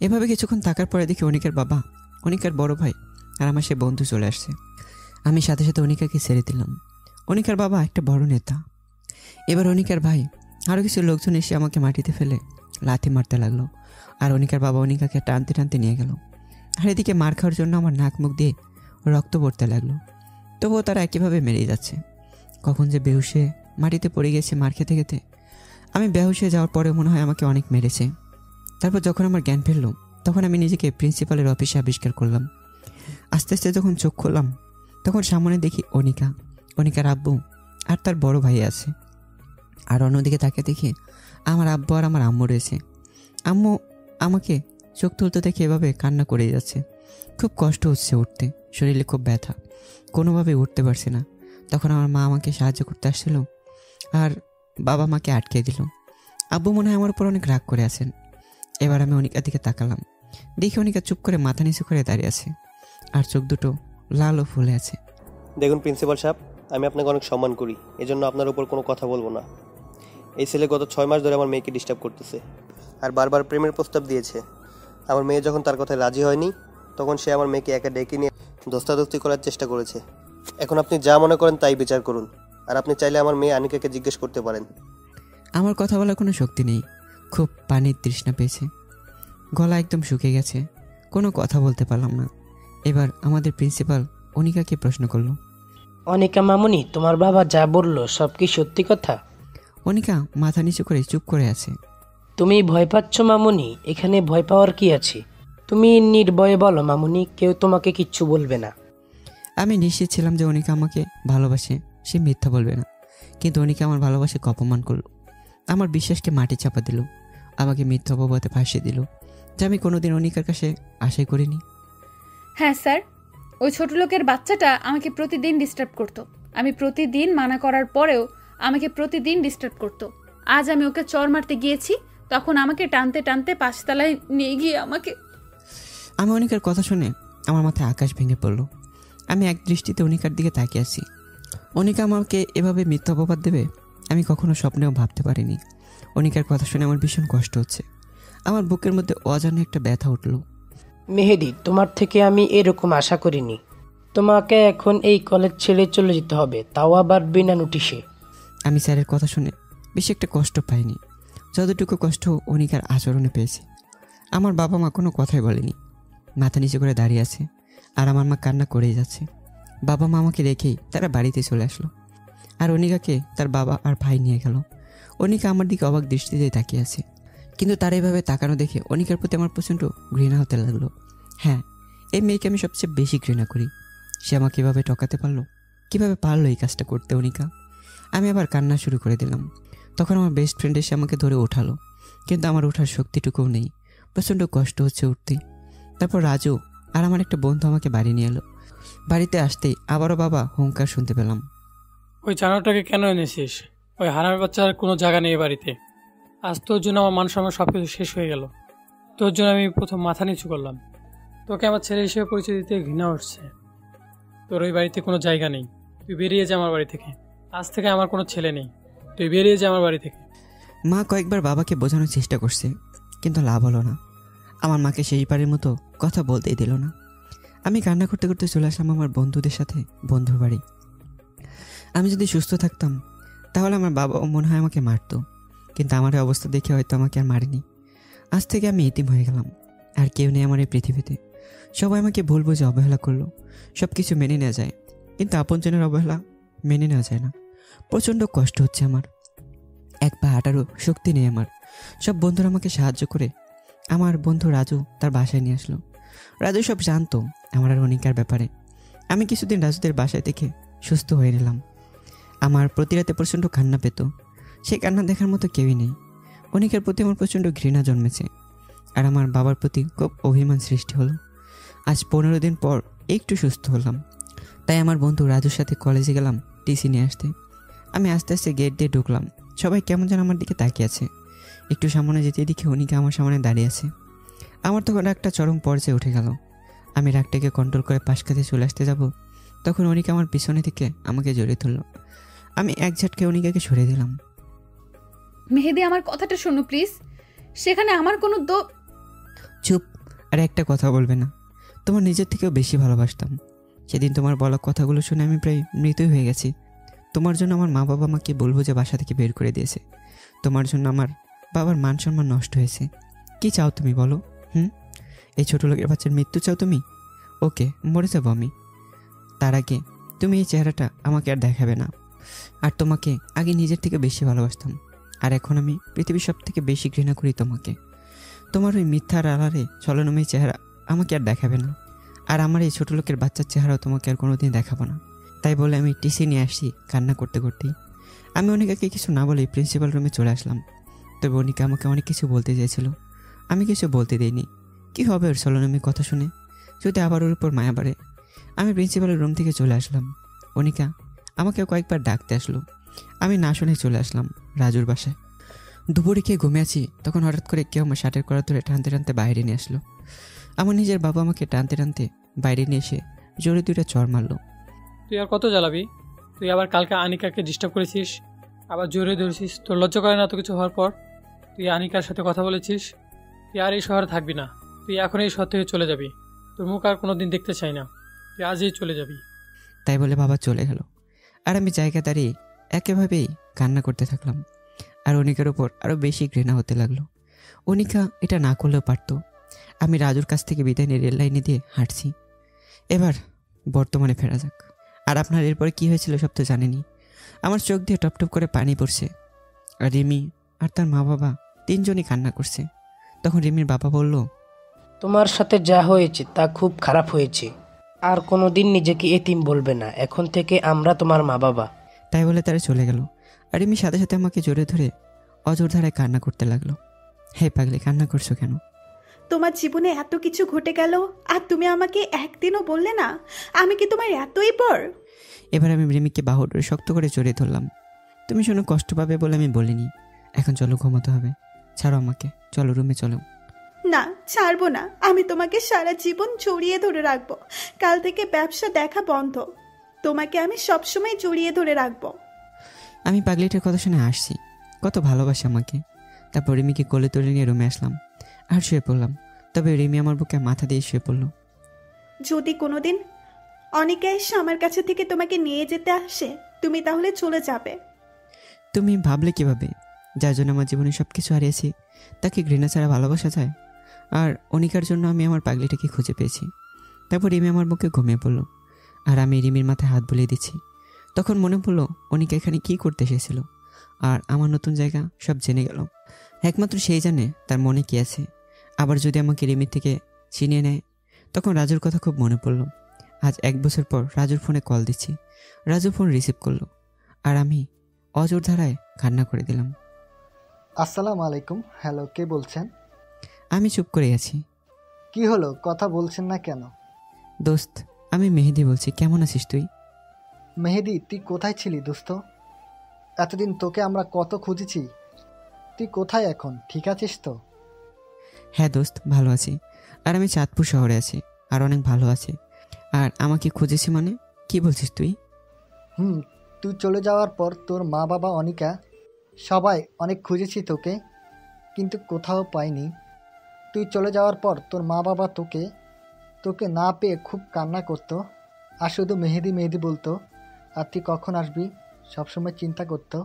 এভাবে কিছুক্ষণ থাকার পরে দেখি অনিকার বাবা, অনিকার বড় ভাই আর আমার সে বন্ধু চলে আসছে। আমি সাথে সাথে অনিকাকে ছেড়ে দিলাম। অনিকার বাবা একটা বড় নেতা। এবার অনিকার ভাই আরও কিছু লোকজন এসে আমাকে মাটিতে ফেলে লাথি মারতে লাগলো। আর অনিকার বাবা অনিকাকে টানতে টানতে নিয়ে গেল। আর এদিকে মার খাওয়ার জন্য আমার নাক মুখ দিয়ে রক্ত পড়তে লাগলো। তবুও তারা একইভাবে মেরেই যাচ্ছে। কখন যে বেহুশে মাটিতে পড়ে গেছে মার খেতে খেতে। আমি বেহুশ হয়ে যাওয়ার পরে মনে হয় আমাকে অনেক মেরেছে। তারপর যখন আমার জ্ঞান ফিরল, তখন আমি নিজেকে প্রিন্সিপালের অফিসে আবিষ্কার করলাম। আস্তে আস্তে যখন চোখ খুললাম, তখন সামনে দেখি অনিকা, অনিকার আব্বু আর তার বড় ভাই আছে। আর অন্যদিকে তাকে দেখি আমার আব্বু আর আমার আম্মু রয়েছে। আম্মু আমাকে চোখ তুলতে দেখে এভাবে কান্না করে যাচ্ছে। খুব কষ্ট হচ্ছে উঠতে, শরীরে খুব ব্যথা, কোনোভাবে উঠতে পারছি না। তখন আমার মা আমাকে সাহায্য করতে আসছিল, আর বাবা মাকে আটকে দিল। আব্বু মনে হয় আমার উপর অনেক রাগ করে আছেন। এবার আমি অনিকার দিকে তাকালাম, দেখি অনিকা চুপ করে মাথা নিচু করে দাঁড়িয়ে আছে, আর চোখ দুটো লাল ও ফুলে আছে। দেখুন প্রিন্সিপাল সাহেব, আমি আপনাকে অনেক সম্মান করি, এজন্য আপনার উপর কোনো কথা বলবো না। এই ছেলে গত 6 মাস ধরে আমার মেয়েকে ডিস্টার্ব করতেছে, আর বারবার প্রেমের প্রস্তাব দিয়েছে। আমার মেয়ে যখন তার কথায় রাজি হয়নি, তখন সে আমার মেয়েকে একা ডেকে নিয়ে ধস্তাধস্তি করার চেষ্টা করেছে। এখন আপনি যা মনে করেন তাই বিচার করুন, আর আপনি চাইলে আমার মেয়ে আনিকাকে জিজ্ঞেস করতে পারেন। আমার কথা বলার কোনো শক্তি নেই, খুব পানির তৃষ্ণা পেয়েছে, গলা একদম শুকিয়ে গেছে, কোনো কথা বলতে পারলাম না। এবার আমাদের প্রিন্সিপাল অনিকাকে প্রশ্ন করলো, অনিকা মামুনি, তোমার বাবা যা বললো সব কি সত্যি কথা? অনিকা মাথা নিচু করে চুপ করে আছে। তুমি ভয় পাচ্ছ মামুনি? এখানে ভয় পাওয়ার কি আছে? তুমি নির্ভয়ে বলো মামুনি, কেউ তোমাকে কিচ্ছু বলবে না। আমি নিশ্চিত ছিলাম যে অনিকা আমাকে ভালোবাসে, সে মিথ্যা বলবে না। কিন্তু অনিকা আমার ভালোবাসাকে অপমান করলো, আমার বিশ্বাসকে মাটি চাপা দিল, আমাকে মিথ্যা অপবাদে ফাঁসিয়ে দিল, যা আমি কোনোদিন অনিকার কাছে আশাই করিনি। হ্যাঁ স্যার, ওই ছোট লোকের বাচ্চাটা আমাকে প্রতিদিন ডিস্টার্ব করতো। আমি প্রতিদিন মানা করার পরেও আমাকে প্রতিদিন ডিস্টার্ব করতো। আজ আমি ওকে চড় মারতে গিয়েছি, তখন আমাকে টানতে টানতে 5 তলায় নিয়ে গিয়ে আমাকে। আমি অনিকার কথা শুনে আমার মাথায় আকাশ ভেঙে পড়লো। আমি এক দৃষ্টিতে অনিকার দিকে তাকিয়ে আছি। অনিকা আমাকে এভাবে মিথ্যা অপবাদ দেবে আমি কখনো স্বপ্নেও ভাবতে পারিনি। অনিকার কথা শুনে আমার ভীষণ কষ্ট হচ্ছে। আমার বুকের মধ্যে অজানা একটা ব্যথা উঠল। মেহেদি, তোমার থেকে আমি এরকম আশা করিনি। তোমাকে এখন এই কলেজ ছেড়ে চলে যেতে হবে, তাও আবার বিনা নোটিশে। আমি স্যারের কথা শুনে বেশি একটা কষ্ট পাইনি, যতটুকু কষ্ট অনিকার আচরণে পেয়েছি। আমার বাবা মা কোনো কথাই বলেনি, মাথা নিচে করে দাঁড়িয়ে আছে, আর আমার মা কান্না করেই যাচ্ছে। বাবা মা আমাকে রেখেই তারা বাড়িতে চলে আসলো, আর অনিকাকে তার বাবা আর ভাই নিয়ে গেল। অনিকা আমার দিকে অবাক দৃষ্টিতে তাকিয়ে আছে, কিন্তু তার এইভাবে তাকানো দেখে অনিকার প্রতি আমার প্রচণ্ড ঘৃণা হতে লাগলো। হ্যাঁ, এই মেয়েকে আমি সবচেয়ে বেশি ঘৃণা করি। সে আমাকে কীভাবে ঠকাতে পারলো, কীভাবে পারলো এই কাজটা করতে অনিকা? আমি আবার কান্না শুরু করে দিলাম। তখন আমার বেস্ট ফ্রেন্ড এসে আমাকে ধরে ওঠালো, কিন্তু আমার ওঠার শক্তিটুকুও নেই, প্রচণ্ড কষ্ট হচ্ছে উঠতে। তারপর রাজু আর আমার একটা বন্ধু আমাকে বাড়ি নিয়ে এলো। বাড়িতে আসতেই আবারও বাবা হুঙ্কার শুনতে পেলাম। ওই জানোয়ারটাকে কেন এনেছিস? ওই হারামের বাচ্চার কোনো জায়গা নেই বাড়িতে। আজ তোর জন্য আমার মান সম্মান সব কিছু শেষ হয়ে গেল। তোর জন্য আমি প্রথম মাথা নিচু করলাম। তোকে আমার ছেলে হিসেবে পরিচয় দিতে ঘৃণা উঠছে। তোর ওই বাড়িতে কোনো জায়গা নেই, তুই বেরিয়ে যা আমার বাড়ি থেকে। আজ থেকে আমার কোনো ছেলে নেই, তুই বেরিয়ে যা আমার বাড়ি থেকে। মা কয়েকবার বাবাকে বোঝানোর চেষ্টা করছে, কিন্তু লাভ হলো না। আমার মাকে শেষবারের মতো কথা বলতেই দিল না। আমি কান্না করতে করতে চলে আসলাম আমার বন্ধুদের সাথে বন্ধুর বাড়ি। আমি যদি সুস্থ থাকতাম তাহলে আমার বাবাও মনে হয় আমাকে মারতো, কিন্তু আমার এই অবস্থা দেখে হয়তো আমাকে আর মারেনি। আজ থেকে আমি এতিম হয়ে গেলাম, আর কেউ নেই আমার এই পৃথিবীতে। সবাই আমাকে ভুল বুঝে অবহেলা করলো। সব কিছু মেনে নেওয়া যায়, কিন্তু আপনজনের অবহেলা মেনে নেওয়া যায় না। প্রচণ্ড কষ্ট হচ্ছে আমার, এক পা হাঁটারও শক্তি নেই আমার। সব বন্ধুরা আমাকে সাহায্য করে আমার বন্ধু রাজু তার বাসায় নিয়ে আসলো। রাজু সব জানতো আমার আর অনিকার ব্যাপারে। আমি কিছুদিন রাজুদের বাসায় থেকে সুস্থ হয়ে নিলাম। আমার প্রতি রাতে প্রচণ্ড কান্না পেত, সেই কান্না দেখার মতো কেউই নেই। অনিকার প্রতি আমার প্রচণ্ড ঘৃণা জন্মেছে, আর আমার বাবার প্রতি খুব অভিমান সৃষ্টি হলো। আজ 15 দিন পর একটু সুস্থ হলাম, তাই আমার বন্ধু রাজুর সাথে কলেজে গেলাম টিসি নিয়ে আসতে। আমি আস্তে আস্তে গেট দিয়ে ঢুকলাম। সবাই কেমন যেন আমার দিকে তাকিয়ে আছে। একটু সামনে যেতে দেখি অনিকা আমার সামনে দাঁড়িয়ে আছে। আমার তখন একটা চরম পর্যায়ে উঠে গেল। আমি রাগটাকে কন্ট্রোল করে পাশ কাছে চলে আসতে যাব, তখন অনিকা আমার পিছনে থেকে আমাকে জড়িয়ে ধরল। আমি এক ঝটকে অনিকাকে সরিয়ে দিলাম। মেহেদি, আমার কথাটা শোনো প্লিজ। সেখানে আমার কোনো চুপ, আর একটা কথা বলবে না। তোমার নিজের থেকেও বেশি ভালোবাসতাম। সেদিন তোমার বলা কথাগুলো শুনে আমি প্রায় মৃতই হয়ে গেছি। তোমার জন্য আমার মা বাবা আমাকে বলবো যে বাসা থেকে বের করে দিয়েছে। তোমার জন্য আমার বাবার মান সম্মান নষ্ট হয়েছে। কি চাও তুমি বলো? এই ছোটো লোকের বাচ্চার মৃত্যু চাও তুমি? ওকে, মরে যাবো আমি, তার আগে তুমি এই চেহারাটা আমাকে আর দেখাবে না। আর তোমাকে আগে নিজের থেকে বেশি ভালোবাসতাম, আর এখন আমি পৃথিবীর সব থেকে বেশি ঘৃণা করি তোমাকে। তোমার ওই মিথ্যার আড়ালে ছলনাময়ী চেহারা আমাকে আর দেখাবে না, আর আমার এই ছোটো লোকের বাচ্চার চেহারাও তোমাকে আর কোনোদিন দেখাবো না। তাই বলে আমি টিসি নিয়ে আসি কান্না করতে করতেই। আমি অনিকাকে কিছু না বলেই প্রিন্সিপাল রুমে চলে আসলাম। তবে অনিকা আমাকে অনেক কিছু বলতে চেয়েছিল, আমি কিছু বলতে দিইনি। কী হবে ওর ছলনাময়ী কথা শুনে, যদি আবার ওর উপর মায়া বাড়ে। আমি প্রিন্সিপালের রুম থেকে চলে আসলাম। অনিকা আমাকে কয়েকবার ডাকতে আসলো। আমি না শুনে চলে আসলাম রাজুর বাসায়। দুপুরে খেয়ে ঘুমিয়ে আছি, তখন হঠাৎ করে কেউ আমার শার্টের কড়া ধরে টানতে টানতে বাইরে নিয়ে আসলো। আমার নিজের বাবা আমাকে টানতে টানতে বাইরে নিয়ে এসে জোরে 2টা চড় মারলো। তুই আর কত জ্বালাবি? তুই আবার কালকে আনিকাকে ডিস্টার্ব করেছিস, আবার জোরে ধরেছিস। তোর লজ্জা করে না তো কিছু হওয়ার পর? তুই আনিকার সাথে কথা বলেছিস। তুই আর এই শহরে থাকবি না, তুই এখন এই শহর থেকে চলে যাবি। তোর মুখ আর কোনোদিন দেখতে চাই না, তুই আজই চলে যাবি। তাই বলে বাবা চলে গেল, আর আমি জায়গা দাঁড়িয়ে একেভাবেই কান্না করতে থাকলাম। আর অনিকার উপর আরও বেশি ঘৃণা হতে লাগলো। অনিকা এটা না করলেও পারতো। আমি রাজুর কাছ থেকে বিদায় নিয়ে রেল লাইনে দিয়ে হাঁটছি। এবার বর্তমানে ফেরা যাক। আর আপনার এরপরে কী হয়েছিল সব তো জানেনি। আমার চোখ দিয়ে টপ টপ করে পানি পড়ছে, আর রিমি আর তার মা বাবা 3জনই কান্না করছে। তখন রিমির বাবা বলল, তোমার সাথে যা হয়েছে তা খুব খারাপ হয়েছে। আর কোনোদিন নিজেকে এতিম বলবে না, এখন থেকে আমরা তোমার মা বাবা। তাই বলে তারা চলে গেল। আর রিমি সাথে সাথে আমাকে জোরে ধরে অজোর ধারায় কান্না করতে লাগলো। হে পাগলি, কান্না করছো কেন? তোমার জীবনে এত কিছু ঘটে গেল, আর তুমি আমাকে একদিনও বললে না। আমি কি তোমার এতই পর? এবার আমি রিমিকে বাহু ধরে শক্ত করে জড়িয়ে ধরলাম। তুমি শোনো, কষ্ট পাবে বলে আমি বলিনি। এখন চলো, ঘুমাতে হবে। ছাড়ো আমাকে, চলো রুমে চলো। না, ছাড়বো না। আমি তোমাকে সারা জীবন জড়িয়ে ধরে রাখবো। কাল থেকে ব্যবসা দেখা বন্ধ। তোমাকে আমি সবসময় জড়িয়ে ধরে রাখবো। আমি পাগলিটার কথা শুনে আসছি, কত ভালোবাসে আমাকে। তারপর রিমিকে কোলে তুলে নিয়ে রুমে আসলাম আর শুয়ে পড়লাম। তবে রিমি আমার বুকে মাথা দিয়ে শুয়ে পড়ল। যদি কোনোদিন অনিকা এসে আমার কাছে থেকে তোমাকে নিয়ে যেতে আসে, তুমি তাহলে চলে যাবে। তুমি ভাবলে কিভাবে? যার জন্য আমার জীবনে সব কিছু হারিয়েছি তাকে ঘৃণা ছাড়া ভালোবাসা যায়? আর অনিকার জন্য আমি আমার পাগলিটাকে খুঁজে পেয়েছি। তারপর রিমি আমার বুকে ঘুমিয়ে পড়লো আর আমি রিমির মাথায় হাত বুলিয়ে দিচ্ছি। তখন মনে পড়লো অনিকা এখানে কী করতে এসেছিল, আর আমার নতুন জায়গা সব জেনে গেল। একমাত্র সেই জানে তার মনে কী আছে। আবার যদি আমাকে রিমির থেকে ছিনিয়ে নেয়, তখন রাজুর কথা খুব মনে পড়লো। আজ 1 বছর পর রাজুর ফোনে কল দিচ্ছি। রাজু ফোন রিসিভ করলো আর আমি অজোর ধারায় কান্না করে দিলাম। আসসালামু আলাইকুম। হ্যালো, কে বলছেন? আমি চুপ করে আছি। কি হলো, কথা বলছেন না কেন? দোস্ত, আমি মেহেদি বলছি, কেমন আছিস তুই? মেহেদি, তুই কোথায় ছিলি দোস্ত? এতদিন তোকে আমরা কত খুঁজেছি। তুই কোথায় এখন, ঠিক আছিস তো? হ্যাঁ দোস্ত, ভালো আছি। আর আমি চাঁদপুর শহরে আছি আর অনেক ভালো আছি। আর আমাকে খুঁজেছি মানে কি বলছিস তুই? তুই চলে যাওয়ার পর তোর মা বাবা অনিকা সবাই অনেক খুঁজেছি তোকে, কিন্তু কোথাও পাইনি। তুই চলে যাওয়ার পর তোর মা বাবা তোকে না পেয়ে খুব কান্না করতো আর শুধু মেহেদি মেহেদি বলতো। আর তুই কখন আসবি সবসময় চিন্তা করতো।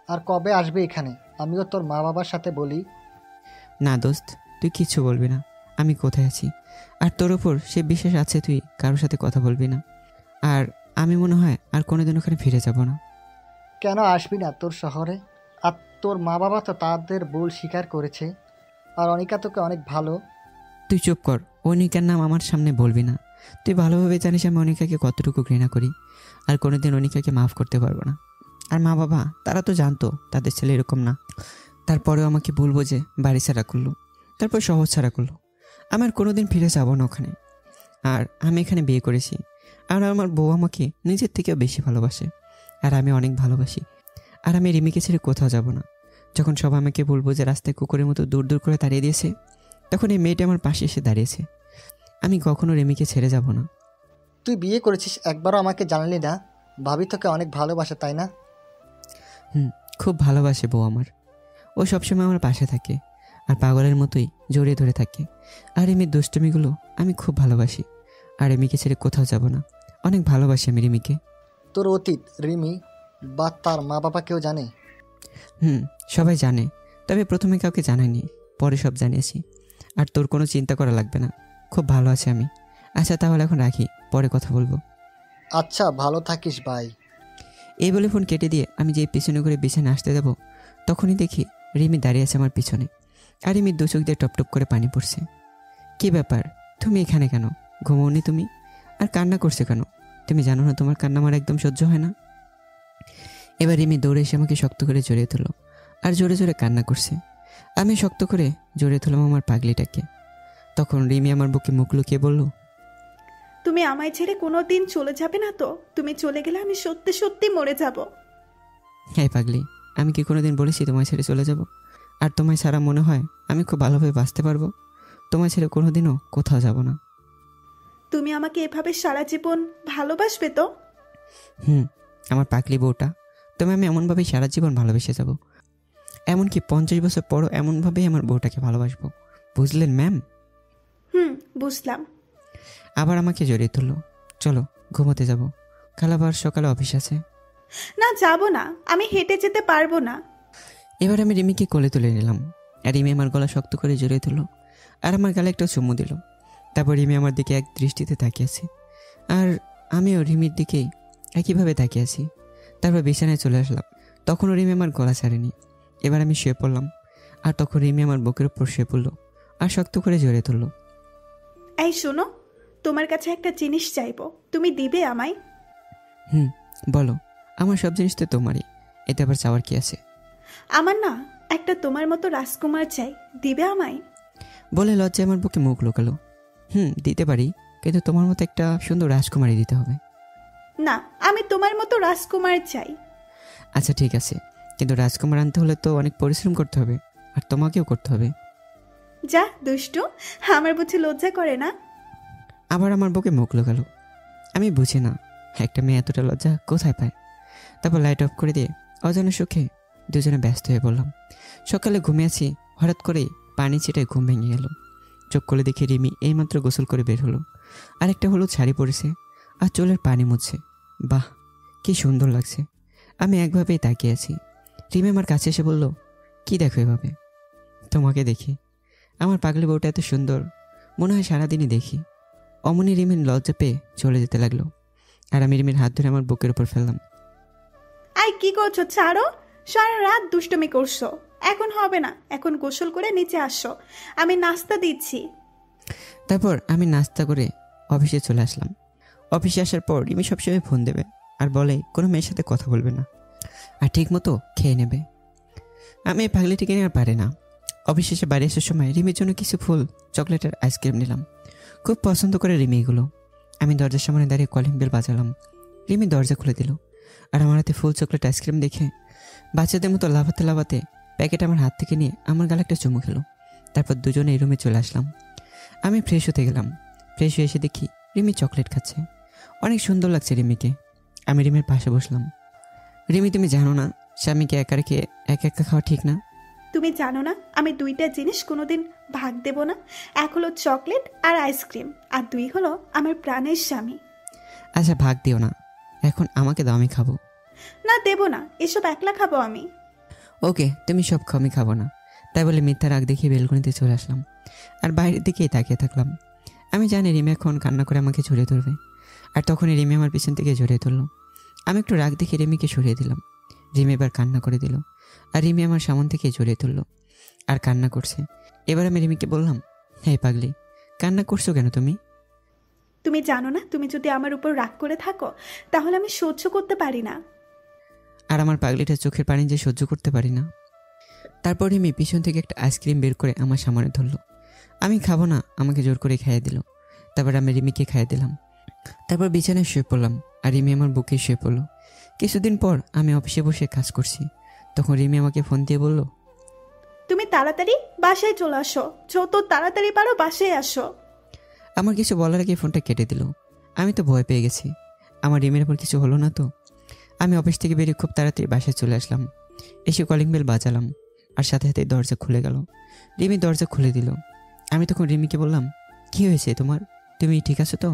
আর কবে আসবে এখানে আমিও তোর মা বাবার সাথে বলি। না দোস্ত, তুই কিচ্ছু বলবি না। আমি কোথায় আছি আর তোর ওপর সে বিশ্বাস আছে, তুই কারোর সাথে কথা বলবি না। আর আমি মনে হয় আর কোনোদিন ওখানে ফিরে যাব না। কেন আসবি না তোর শহরে? আর তোর মা বাবা তো তাদের ভুল স্বীকার করেছে। আর অনিকা তোকে অনেক ভালো। তুই চুপ কর, অনিকার নাম আমার সামনে বলবি না। তুই ভালোভাবে জানিস আমি অনিকাকে কতটুকু ঘৃণা করি, আর কোনোদিন অনিকাকে মাফ করতে পারবো না। আর মা বাবা তারা তো জানতো তাদের ছেলে এরকম না, তারপরেও আমাকে বলবো যে বাড়ি ছাড়া করলো, তারপর শহর ছাড়া করলো। আমার কোনোদিন ফিরে যাবো না ওখানে। আর আমি এখানে বিয়ে করেছি, আর আমার বউ আমাকে নিজের থেকেও বেশি ভালোবাসে, আর আমি অনেক ভালোবাসি। আর আমি রিমিকে ছেড়ে কোথাও যাব না। যখন সবাই আমাকে বলবো যে রাস্তায় কুকুরের মতো দূর দূর করে দাঁড়িয়ে দিয়েছে, তখন এই মেয়েটা আমার পাশে এসে দাঁড়িয়েছে। আমি কখনো রিমিকে ছেড়ে যাব না। তুই বিয়ে করেছিস, একবারও আমাকে জানালি না। ভাবি তোকে অনেক ভালোবাসে, তাই না? খুব ভালোবাসে বউ আমার। ও সবসময় আমার পাশে থাকে আর পাগলের মতোই জড়িয়ে ধরে থাকে। আর রিমির দুষ্টমিগুলো আমি খুব ভালোবাসি। আর রিমিকে ছেড়ে কোথাও যাব না। অনেক ভালোবাসি আমি রিমিকে। তোর অতীত রিমি বা তার মা বাবা কেউ জানে? সবাই জানে, তবে প্রথমে কাউকে জানাইনি, পরে সব জানিয়েছি। আর তোর কোনো চিন্তা করা লাগবে না, খুব ভালো আছি আমি। আচ্ছা তাহলে এখন রাখি, পরে কথা বলবো। আচ্ছা, ভালো থাকিস ভাই। এই বলে ফোন কেটে দিয়ে আমি যে পিছনে করে বিছানে আসতে যাব, তখনই দেখি রিমি দাঁড়িয়ে আছে আমার পিছনে। আর রিমির 2 চোখ দিয়ে টপটপ করে পানি পড়ছে। কি ব্যাপার, তুমি এখানে কেন? ঘুমোওনি তুমি? আর কান্না করছে কেন? তুমি জানো না তোমার কান্না আমার একদম সহ্য হয় না? এবার রিমি দৌড়ে এসে আমাকে শক্ত করে জড়িয়ে তুলল আর জোরে জোরে কান্না করছে। আমি শক্ত করে জড়িয়ে তুললাম আমার পাগলিটাকে। তখন রিমি আমার বুকে মুখ লুকিয়ে বলল, তুমি আমায় ছেড়ে কোনো দিন চলে যাবে না তো? তুমি চলে গেলে আমি সত্যি সত্যি মরে যাব। হ্যাঁ পাগলি, আমি কি কোনোদিন বলেছি তোমায় ছেড়ে চলে যাব? আর তোমায় ছাড়া মনে হয় আমি খুব ভালোভাবে বাঁচতে পারবো? তোমায় ছেড়ে কোনোদিনও কোথাও যাব না। তুমি আমাকে এভাবে সারা জীবন ভালোবাসবে তো? আমার পাগলি বউটা, তুমি আমি এমনভাবেই সারা জীবন ভালোবেসে যাব। এমনকি 50 বছর পরও এমনভাবেই আমার বউটাকে ভালোবাসবো, বুঝলেন ম্যাম? বুঝলাম। আবার আমাকে জড়িয়ে তুললো। চলো ঘুমোতে যাব, কাল আবার সকালে অফিস আছে। না, যাব না, আমি হেঁটে যেতে পারবো না। এবার আমি রিমিকে কোলে তুলে নিলাম আর রিমি আমার গলা শক্ত করে জড়িয়ে তুললো আর আমার গালে একটা চুমু দিল। তারপর রিমি আমার দিকে এক দৃষ্টিতে তাকিয়ে আছে আর আমিও রিমির দিকেই একইভাবে তাকিয়ে আছি। তারপর বিছানায় চলে আসলাম। তখনও রিমি আমার গলা ছাড়েনি। এবার আমি শুয়ে পড়লাম আর তখন রিমি আমার বুকের উপর শুয়ে পড়লো আর শক্ত করে জড়িয়ে তুললো। এই শোনো, তোমার কাছে একটা জিনিস চাইবো, তুমি দিবে আমায়? বলো, আমার সব জিনিস তো তোমারই, এতে আবার চাওয়ার কি আছে? আমার না একটা তোমার মতো রাজকুমার চাই, দিবে আমায়? বলে লজ্জায় আমার বুকে মুখ লুকালো। দিতে পারি, কিন্তু তোমার মতো একটা সুন্দর রাজকুমারী দিতে হবে। না, আমি তোমার মতো রাজকুমার চাই। আচ্ছা ঠিক আছে, কিন্তু রাজকুমার আনতে হলে তো অনেক পরিশ্রম করতে হবে, আর তোমাকেও করতে হবে। যা দুষ্টু, আমার বুঝি লজ্জা করে না? আবার আমার বুকে মুখ লুকালো। আমি বুঝি না একটা মেয়ে এতটা লজ্জা কোথায় পায়। তারপর লাইট অফ করে দিয়ে অজানা সুখে দুজনে ব্যস্ত হয়ে পড়লাম। সকালে ঘুমিয়ে আছি, হঠাৎ করে পানি ছিটায় ঘুম ভেঙে গেল। চোখ খুলে দেখি রিমি এইমাত্র গোসল করে বের হলো, আর একটা হলুদ শাড়ি পরেছে আর চুলের পানি মুছছে। বাহ, কি সুন্দর লাগছে। আমি একভাবেই তাকিয়ে আছি। রিমি আমার কাছে এসে বলল, কি দেখো এভাবে? তোমাকে দেখি। আমার পাগলি বউটা এত সুন্দর, মনে হয় সারাদিনই দেখি। অমনি রিমির লজ্জা পেয়ে চলে যেতে লাগলো, আর আমি রিমির হাত ধরে আমার বুকের উপর ফেললাম। আই কি করছো? ছাড়ো, সারা রাত দুষ্টুমি করছো। এখন হবে না, এখন গোসল করে নিচে আসো, আমি নাস্তা দিচ্ছি। তারপর আমি নাস্তা করে অফিসে চলে আসলাম। অফিসে আসার পর রিমি সবসময় ফোন দেবে আর বলে কোনো মেয়ের সাথে কথা বলবে না, আর ঠিক মতো খেয়ে নেবে। আমি এই পাগলিটিকে নিয়ে আর পারে না। অফিস শেষে বাড়ি আসার সময় রিমির জন্য কিছু ফুল, চকলেট আর আইসক্রিম নিলাম। খুব পছন্দ করে রিমি এগুলো। আমি দরজার সামনে দাঁড়িয়ে কলিং বেল বাজালাম। রিমি দরজা খুলে দিল, আর আমার হাতে ফুল, চকলেট, আইসক্রিম দেখে বাচ্চাদের মতো লাফাতে লাফাতে প্যাকেট আমার হাত থেকে নিয়ে আমার গালে একটা চুমু খেলো। তারপর দুজনে এই রুমে চলে আসলাম। আমি ফ্রেশ হতে গেলাম। ফ্রেশ হয়ে এসে দেখি রিমি চকলেট খাচ্ছে। অনেক সুন্দর লাগছে রিমিকে। আমি রিমির পাশে বসলাম। রিমি, তুমি জানো না স্বামীকে একা রেখে একা একা খাওয়া ঠিক না? তুমি জানো না আমি দুইটা জিনিস কোনোদিন ভাগ দেব না? এক হলো চকলেট আর আইসক্রিম, আর দুই হলো আমার প্রাণের স্বামী। আচ্ছা, ভাগ দিও না, এখন আমাকে দাও, আমি খাবো। না, দেব না, এসব একলা খাবো আমি। ওকে, তুমি সব খাও, আমি খাবো না। তাই বলে মিথ্যা রাগ দেখিয়ে বেলকনিতে চলে আসলাম, আর বাইরের দিকেই তাকিয়ে থাকলাম। আমি জানি রিমি এখন কান্না করে আমাকে জড়িয়ে ধরবে, আর তখনই রিমি আমার পিছন থেকে জড়িয়ে ধরলো। আমি একটু রাগ দেখে রিমিকে সরিয়ে দিলাম। রিমি এবার কান্না করে দিল, আর রিমি আমার সামন থেকে জড়িয়ে ধরলো আর কান্না করছে। এবার আমি রিমিকে বললাম, হ্যাঁ পাগলি, কান্না করছো কেন তুমি? তুমি জানো না, তুমি যদি আমার উপর রাগ করে থাকো তাহলে আমি সহ্য করতে পারি না। আর আমার পাগলিটার চোখের পানি যে সহ্য করতে পারি না। তারপর রিমি পিছন থেকে একটা আইসক্রিম বের করে আমার সামনে ধরলো। আমি খাবো না, আমাকে জোর করে খাইয়ে দিল। তারপর আমি রিমিকে খাইয়ে দিলাম। তারপর বিছানায় শুয়ে পড়লাম, আর রিমি আমার বুকে শুয়ে পড়লো। কিছুদিন পর আমি অফিসে বসে কাজ করছি, তখন রিমি আমাকে ফোন দিয়ে বলল, তুমি তাড়াতাড়ি বাসায় চলে আসো, যত তাড়াতাড়ি পারো বাসায় আসো। আমার কিছু বলার আগে ফোনটা কেটে দিল। আমি তো ভয় পেয়ে গেছি, আমার রিমির উপর কিছু হলো না তো। আমি অফিস থেকে বেরিয়ে খুব তাড়াতাড়ি বাসায় চলে আসলাম। এসে কলিং বেল বাজালাম, আর সাথে সাথে দরজা খুলে গেল। রিমি দরজা খুলে দিল। আমি তখন রিমিকে বললাম, কি হয়েছে তোমার? তুমি ঠিক আছো তো?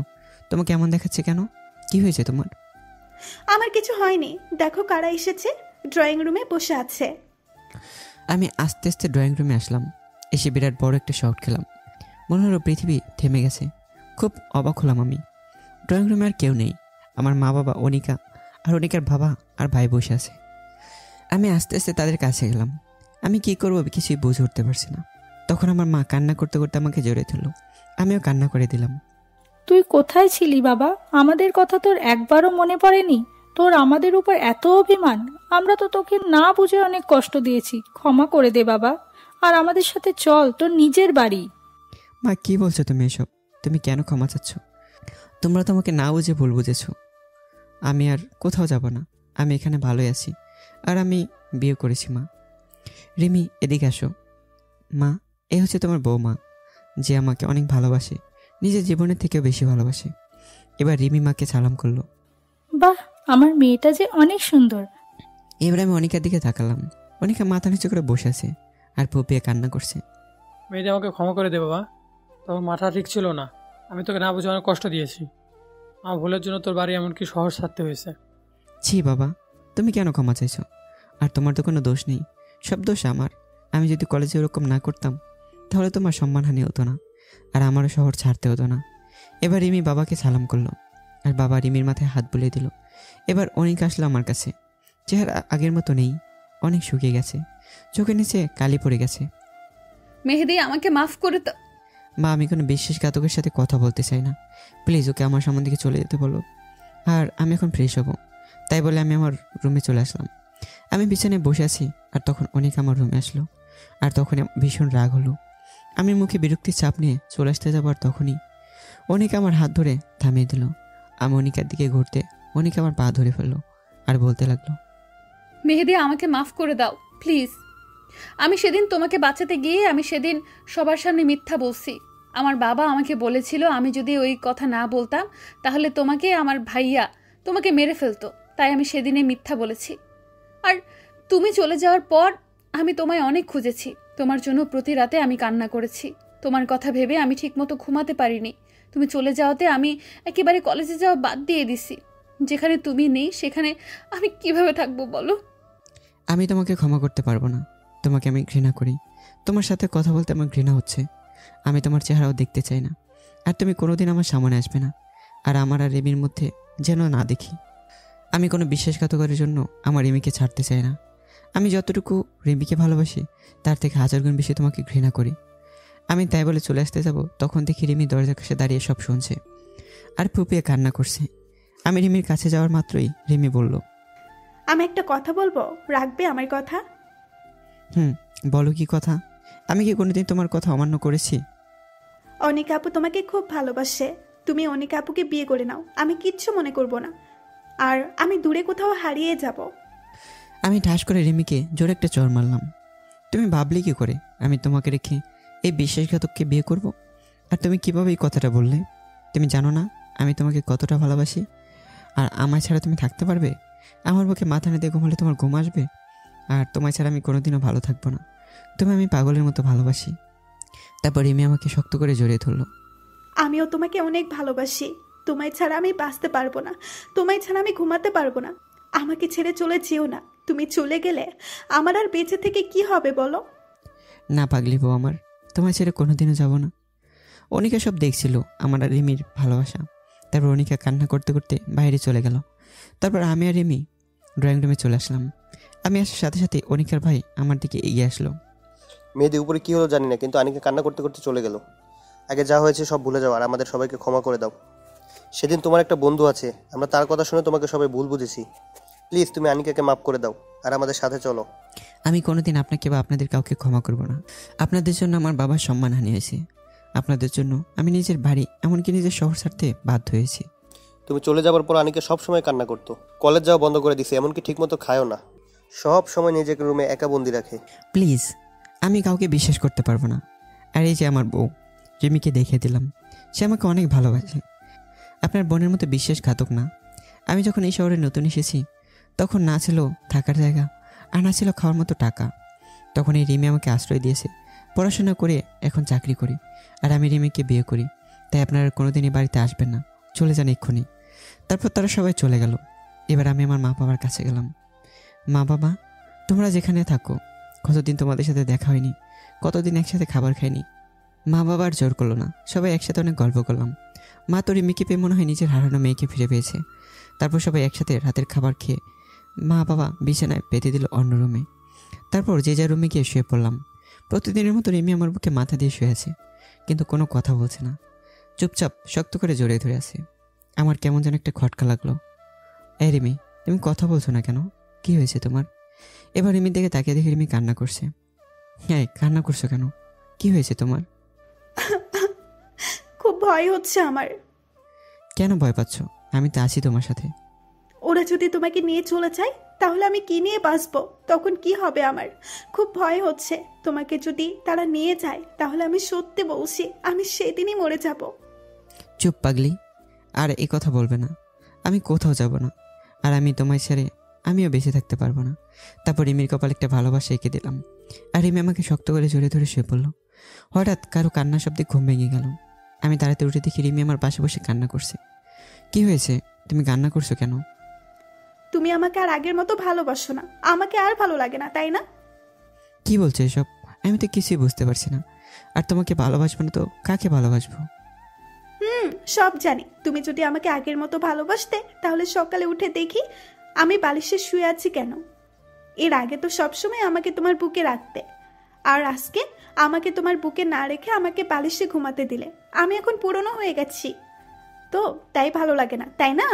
তোমাকে এমন দেখাচ্ছে কেন? কি হয়েছে তোমার? আমার কিছু হয়নি, দেখো কারা এসেছে, ড্রয়িং রুমে বসে আছে। আমি আস্তে আস্তে ড্রয়িং রুমে আসলাম। এসে বিরাট বড় একটা শট খেলাম। মনে হলো পৃথিবী থেমে গেছে। খুব অবাক হলাম আমি। ড্রয়িং রুমে আর কেউ নেই। আমার মা, বাবা, অনিকা আর অনিকার বাবা আর ভাই বসে আছে। আমি আস্তে আস্তে তাদের কাছে গেলাম। আমি কি করবো কিছুই বুঝে উঠতে পারছি না। তখন আমার মা কান্না করতে করতে আমাকে জড়িয়ে ধরলো। আমিও কান্না করে দিলাম। তুই কোথায় ছিলি বাবা? আমাদের কথা তোর একবারও মনে পড়েনি? তোর আমাদের উপর এত অভিমান? আমরা তো তোকে না বুঝে অনেক কষ্ট দিয়েছি, ক্ষমা করে দে বাবা। আর আমাদের সাথে চল তোর নিজের বাড়ি। মা, কি বলছো তুমি এসব? তুমি কেন ক্ষমা চাচ্ছ? তোমরা তো আমাকে না বুঝে ভুল বুঝেছো। আমি আর কোথাও যাব না, আমি এখানে ভালোই আছি। আর আমি বিয়ে করেছি মা। রিমি, এদিকে আসো। মা, এ হচ্ছে তোমার বৌমা, যে আমাকে অনেক ভালোবাসে, নিজের জীবনের থেকেও বেশি ভালোবাসে। এবার রিমি মাকে সালাম করলো। বাহ, আমার মেয়েটা যে অনেক সুন্দর। এবার আমি অনিকার দিকে তাকালাম। অনিকা মাথা নিচু করে বসে আছে আর পুপিয়ে কান্না করছে। মেয়েটি আমাকে ক্ষমা করে দে বাবা, তোর মাথা ঠিক ছিল না, আমি তোকে না বুঝে অনেক কষ্ট দিয়েছি। আমার ভুলের জন্য তোর বাড়ি এমনকি শহর ছাড়তে হয়েছে। ছি বাবা, তুমি কেন ক্ষমা চাইছো? আর তোমার তো কোনো দোষ নেই, সব দোষ আমার। আমি যদি কলেজে ওরকম না করতাম তাহলে তোমার সম্মানহানি হতো না, আর আমারও শহর ছাড়তে হতো না। এবার রিমি বাবাকে সালাম করলো, আর বাবা রিমির মাথায় হাত বুলিয়ে দিল। এবার অনিকা আসলো আমার কাছে। চেহারা আগের মতো নেই, অনেক শুকিয়ে গেছে, চোখের নিচে কালি পড়ে গেছে। মেহেদি, আমাকে মাফ করে দাও। মা, আমি কোনো বিশ্বাসঘাতকের সাথে কথা বলতে চাই না, প্লিজ ওকে আমার সামনে দিকে চলে যেতে বলো। আর আমি এখন ফ্রেশ হব। তাই বলে আমি আমার রুমে চলে আসলাম। আমি বিছানায় বসে আছি, আর তখন অনেক আমার রুমে আসলো। আর তখন ভীষণ রাগ হলো। আমি মুখে বিরক্তির চাপ নিয়ে চলে আসতে যাবো, আর তখনই অনিকা আমার হাত ধরে থামিয়ে দিল। আমি অনিকার দিকে ঘুরতে অনিকা আমার পা ধরে ফেললো আর বলতে লাগলো, মেহেদি, আমাকে মাফ করে দাও প্লিজ। আমি সেদিন তোমাকে বাঁচাতে গিয়ে আমি সেদিন সবার সামনে মিথ্যা বলছি। আমার বাবা আমাকে বলেছিল আমি যদি ওই কথা না বলতাম তাহলে তোমাকে, আমার ভাইয়া তোমাকে মেরে ফেলতো, তাই আমি সেদিনে মিথ্যা বলেছি। আর তুমি চলে যাওয়ার পর আমি তোমায় অনেক খুঁজেছি, তোমার জন্য প্রতি রাতে আমি কান্না করেছি। তোমার কথা ভেবে আমি ঠিকমতো ঘুমাতে পারিনি। তুমি চলে যাওয়াতে আমি একেবারে কলেজে যাওয়া বাদ দিয়ে দিছি। যেখানে তুমি নেই সেখানে আমি কিভাবে থাকবো বলো? আমি তোমাকে ক্ষমা করতে পারবো না। তোমাকে আমি ঘৃণা করি। তোমার সাথে কথা বলতে আমার ঘৃণা হচ্ছে। আমি তোমার চেহারাও দেখতে চাই না। আর তুমি কোনোদিন আমার সামনে আসবে না। আর আমার আর রিমির মধ্যে যেন না দেখি। আমি কোনো বিশ্বাসঘাতকের জন্য আমার রিমিকে ছাড়তে চাই না। আমি যতটুকু রিমিকে ভালোবাসি তার থেকে 1000 গুণ বেশি তোমাকে ঘৃণা করি। আমি তাই বলে চলে আসতে যাব, তখন দেখি রিমি দরজার কাছে দাঁড়িয়ে সব শুনছে আর ফুপিয়ে কান্না করছে। আমি রিমির কাছে যাওয়ার মাত্রই রিমি বলল, আমি একটা কথা বলবো, রাখবে আমার কথা? বলো কি কথা? আমি কি কোনোদিন তোমার কথা অমান্য করেছি? অনিকা আপু তোমাকে খুব ভালোবাসে। তুমি অনিকা আপুকে বিয়ে করে নাও, আমি কিচ্ছু মনে করব না। আর আমি দূরে কোথাও হারিয়ে যাব। আমি ঠাস করে রিমিকে জোরে একটা চড় মারলাম। তুমি ভাবলে কি করে আমি তোমাকে রেখে এই বিশ্বাসঘাতককে বিয়ে করব? আর তুমি কিভাবে এই কথাটা বললে? তুমি জানো না আমি তোমাকে কতটা ভালোবাসি? আর আমার ছাড়া তুমি থাকতে পারবে? আমার বুকে মাথা নেড়ে ঘুমালে তোমার ঘুম আসবে? আর তোমার ছাড়া আমি কোনোদিনও ভালো থাকবো না। তুমি আমি পাগলের মতো ভালোবাসি। তারপর রিমি আমাকে শক্ত করে জড়িয়ে ধরলো। আমিও তোমাকে অনেক ভালোবাসি। তোমায় ছাড়া আমি বাঁচতে পারবো না। তোমায় ছাড়া আমি ঘুমাতে পারবো না। আমাকে ছেড়ে চলে যেও না। তুমি চলে গেলে আমার আর বেঁচে থেকে কি হবে বলো? না পাগলি বউ আমার, তোমার ছেড়ে কোনোদিনও যাব না। অনিকা সব দেখছিল আমার আর রিমির ভালোবাসা। তারপর অনিকা কান্না করতে করতে বাইরে চলে গেল। তারপর আমি আর রিমি ড্রয়িং রুমে চলে আসলাম। আমি আসার সাথে সাথে অনিকার ভাই আমার দিকে এগিয়ে আসলো। মেহেদি উপরে কী হলো জানি না, কিন্তু আনিকা কান্না করতে করতে চলে গেল। আগে যা হয়েছে সব ভুলে যাও আর আমাদের সবাইকে ক্ষমা করে দাও। সেদিন তোমার একটা বন্ধু আছে, আমরা তার কথা শুনে তোমাকে সবাই ভুল বুঝেছি। প্লিজ তুমি আনিকাকে মাফ করে দাও আর আমাদের সাথে চলো। আমি কোনোদিন আপনাকে বা আপনাদের কাউকে ক্ষমা করব না। আপনাদের জন্য আমার বাবার সম্মানহানি হয়েছে। আপনাদের জন্য আমি নিজের বাড়ি এমনকি নিজের শহর ছাড়তে বাধ্য হয়েছি। তুমি চলে যাবার পর আনিকা সব সময় কান্না করতো। কলেজ যাওয়া বন্ধ করে দিছে, এমনকি ঠিকমতো খায়ও না। সব সময় নিজেকে রুমে একা বন্দি রাখে। প্লিজ, আমি কাউকে বিশ্বাস করতে পারবো না। আর এই যে আমার বউ রিমিকে দেখিয়ে দিলাম, সে আমাকে অনেক ভালোবাসে। আপনার বোনের মতো বিশ্বাসঘাতক না। আমি যখন এই শহরে নতুন এসেছি তখন না ছিল থাকার জায়গা আর না ছিল খাওয়ার মতো টাকা। তখন এই রিমি আমাকে আশ্রয় দিয়েছে। পড়াশোনা করে এখন চাকরি করি আর আমি রিমিকে বিয়ে করি। তাই আপনারা কোনোদিনই বাড়িতে আসবেন না, চলে যান এক্ষুনি। তারপর তারা সবাই চলে গেল। এবার আমি আমার মা বাবার কাছে গেলাম। মা বাবা, তোমরা যেখানে থাকো, কতদিন তোমাদের সাথে দেখা হয়নি, কতদিন একসাথে খাবার খাইনি। মা বাবা আর জোর করলো না, সবাই একসাথে অনেক গল্প করলাম। মা তো রিমিকে পেয়ে মনে হয় নিজের হারানো মেয়েকে ফিরে পেয়েছে। তারপর সবাই একসাথে রাতের খাবার খেয়ে মা বাবা বিছানায় পেতে দিল অন্য রুমে। তারপর যে যার রুমে গিয়ে শুয়ে পড়লাম। প্রতিদিনের মতো রিমি আমার বুকে মাথা দিয়ে শুয়ে আছে, কিন্তু কোনো কথা বলছে না। চুপচাপ শক্ত করে জড়িয়ে ধরে আছে। আমার কেমন যেন একটা খটকা লাগলো। এই রিমি, তুমি কথা বলছো না কেন? কি হয়েছে তোমার? এবার রিমির দিকে তাকিয়ে দেখে রিমি কান্না করছে। হ্যাঁ, কান্না করছো কেন? কি হয়েছে তোমার? খুব ভয় হচ্ছে আমার। কেন ভয় পাচ্ছ? আমি তো আছি তোমার সাথে। ওরা যদি তোমাকে নিয়ে চলে যায় তাহলে আমি কি নিয়ে বাঁচবো? তখন কি হবে আমার? খুব ভয় হচ্ছে। তোমাকে যদি তারা নিয়ে যায় তাহলে আমি সত্যি বলছি, আমি সেদিনই মরে যাব। চুপ পাগলি, আর এই কথা বলবে না। আমি কোথাও যাব না, আর আমি তোমায় ছেড়ে আমিও বেঁচে থাকতে পারবো না। তারপর রিমির কপালে একটা ভালোবাসা এঁকে দিলাম, আর রিমি আমাকে শক্ত করে জড়িয়ে ধরে শুয়ে পড়লো। হঠাৎ কারো কান্নার শব্দে ঘুম ভেঙে গেল। আমি তাড়াতাড়ি উঠে দেখি রিমি আমার পাশে বসে কান্না করছে। কি হয়েছে? তুমি কান্না করছো কেন? তুমি আমাকে আর আগের মতো ভালোবাসো না, আমাকে আর ভালো লাগে না, তাই না? কি বলছো এসব? আমি তো কিছুই বুঝতে পারছি না। আর তোমাকে ভালোবাসবো না তো কাকে ভালোবাসবো? সব জানি। তুমি যদি আমাকে আগের মতো ভালোবাসতে তাহলে সকালে উঠে দেখি আমি বালিশে শুয়ে আছি কেন। এর আগে তো সবসময় আমাকে তোমার বুকে রাখতে, আর আজকে আমাকে তোমার বুকে না রেখে আমাকে বালিশে ঘুমাতে দিলে। আমি এখন পুরনো হয়ে গেছি তো, তাই ভালো লাগে না, তাই না?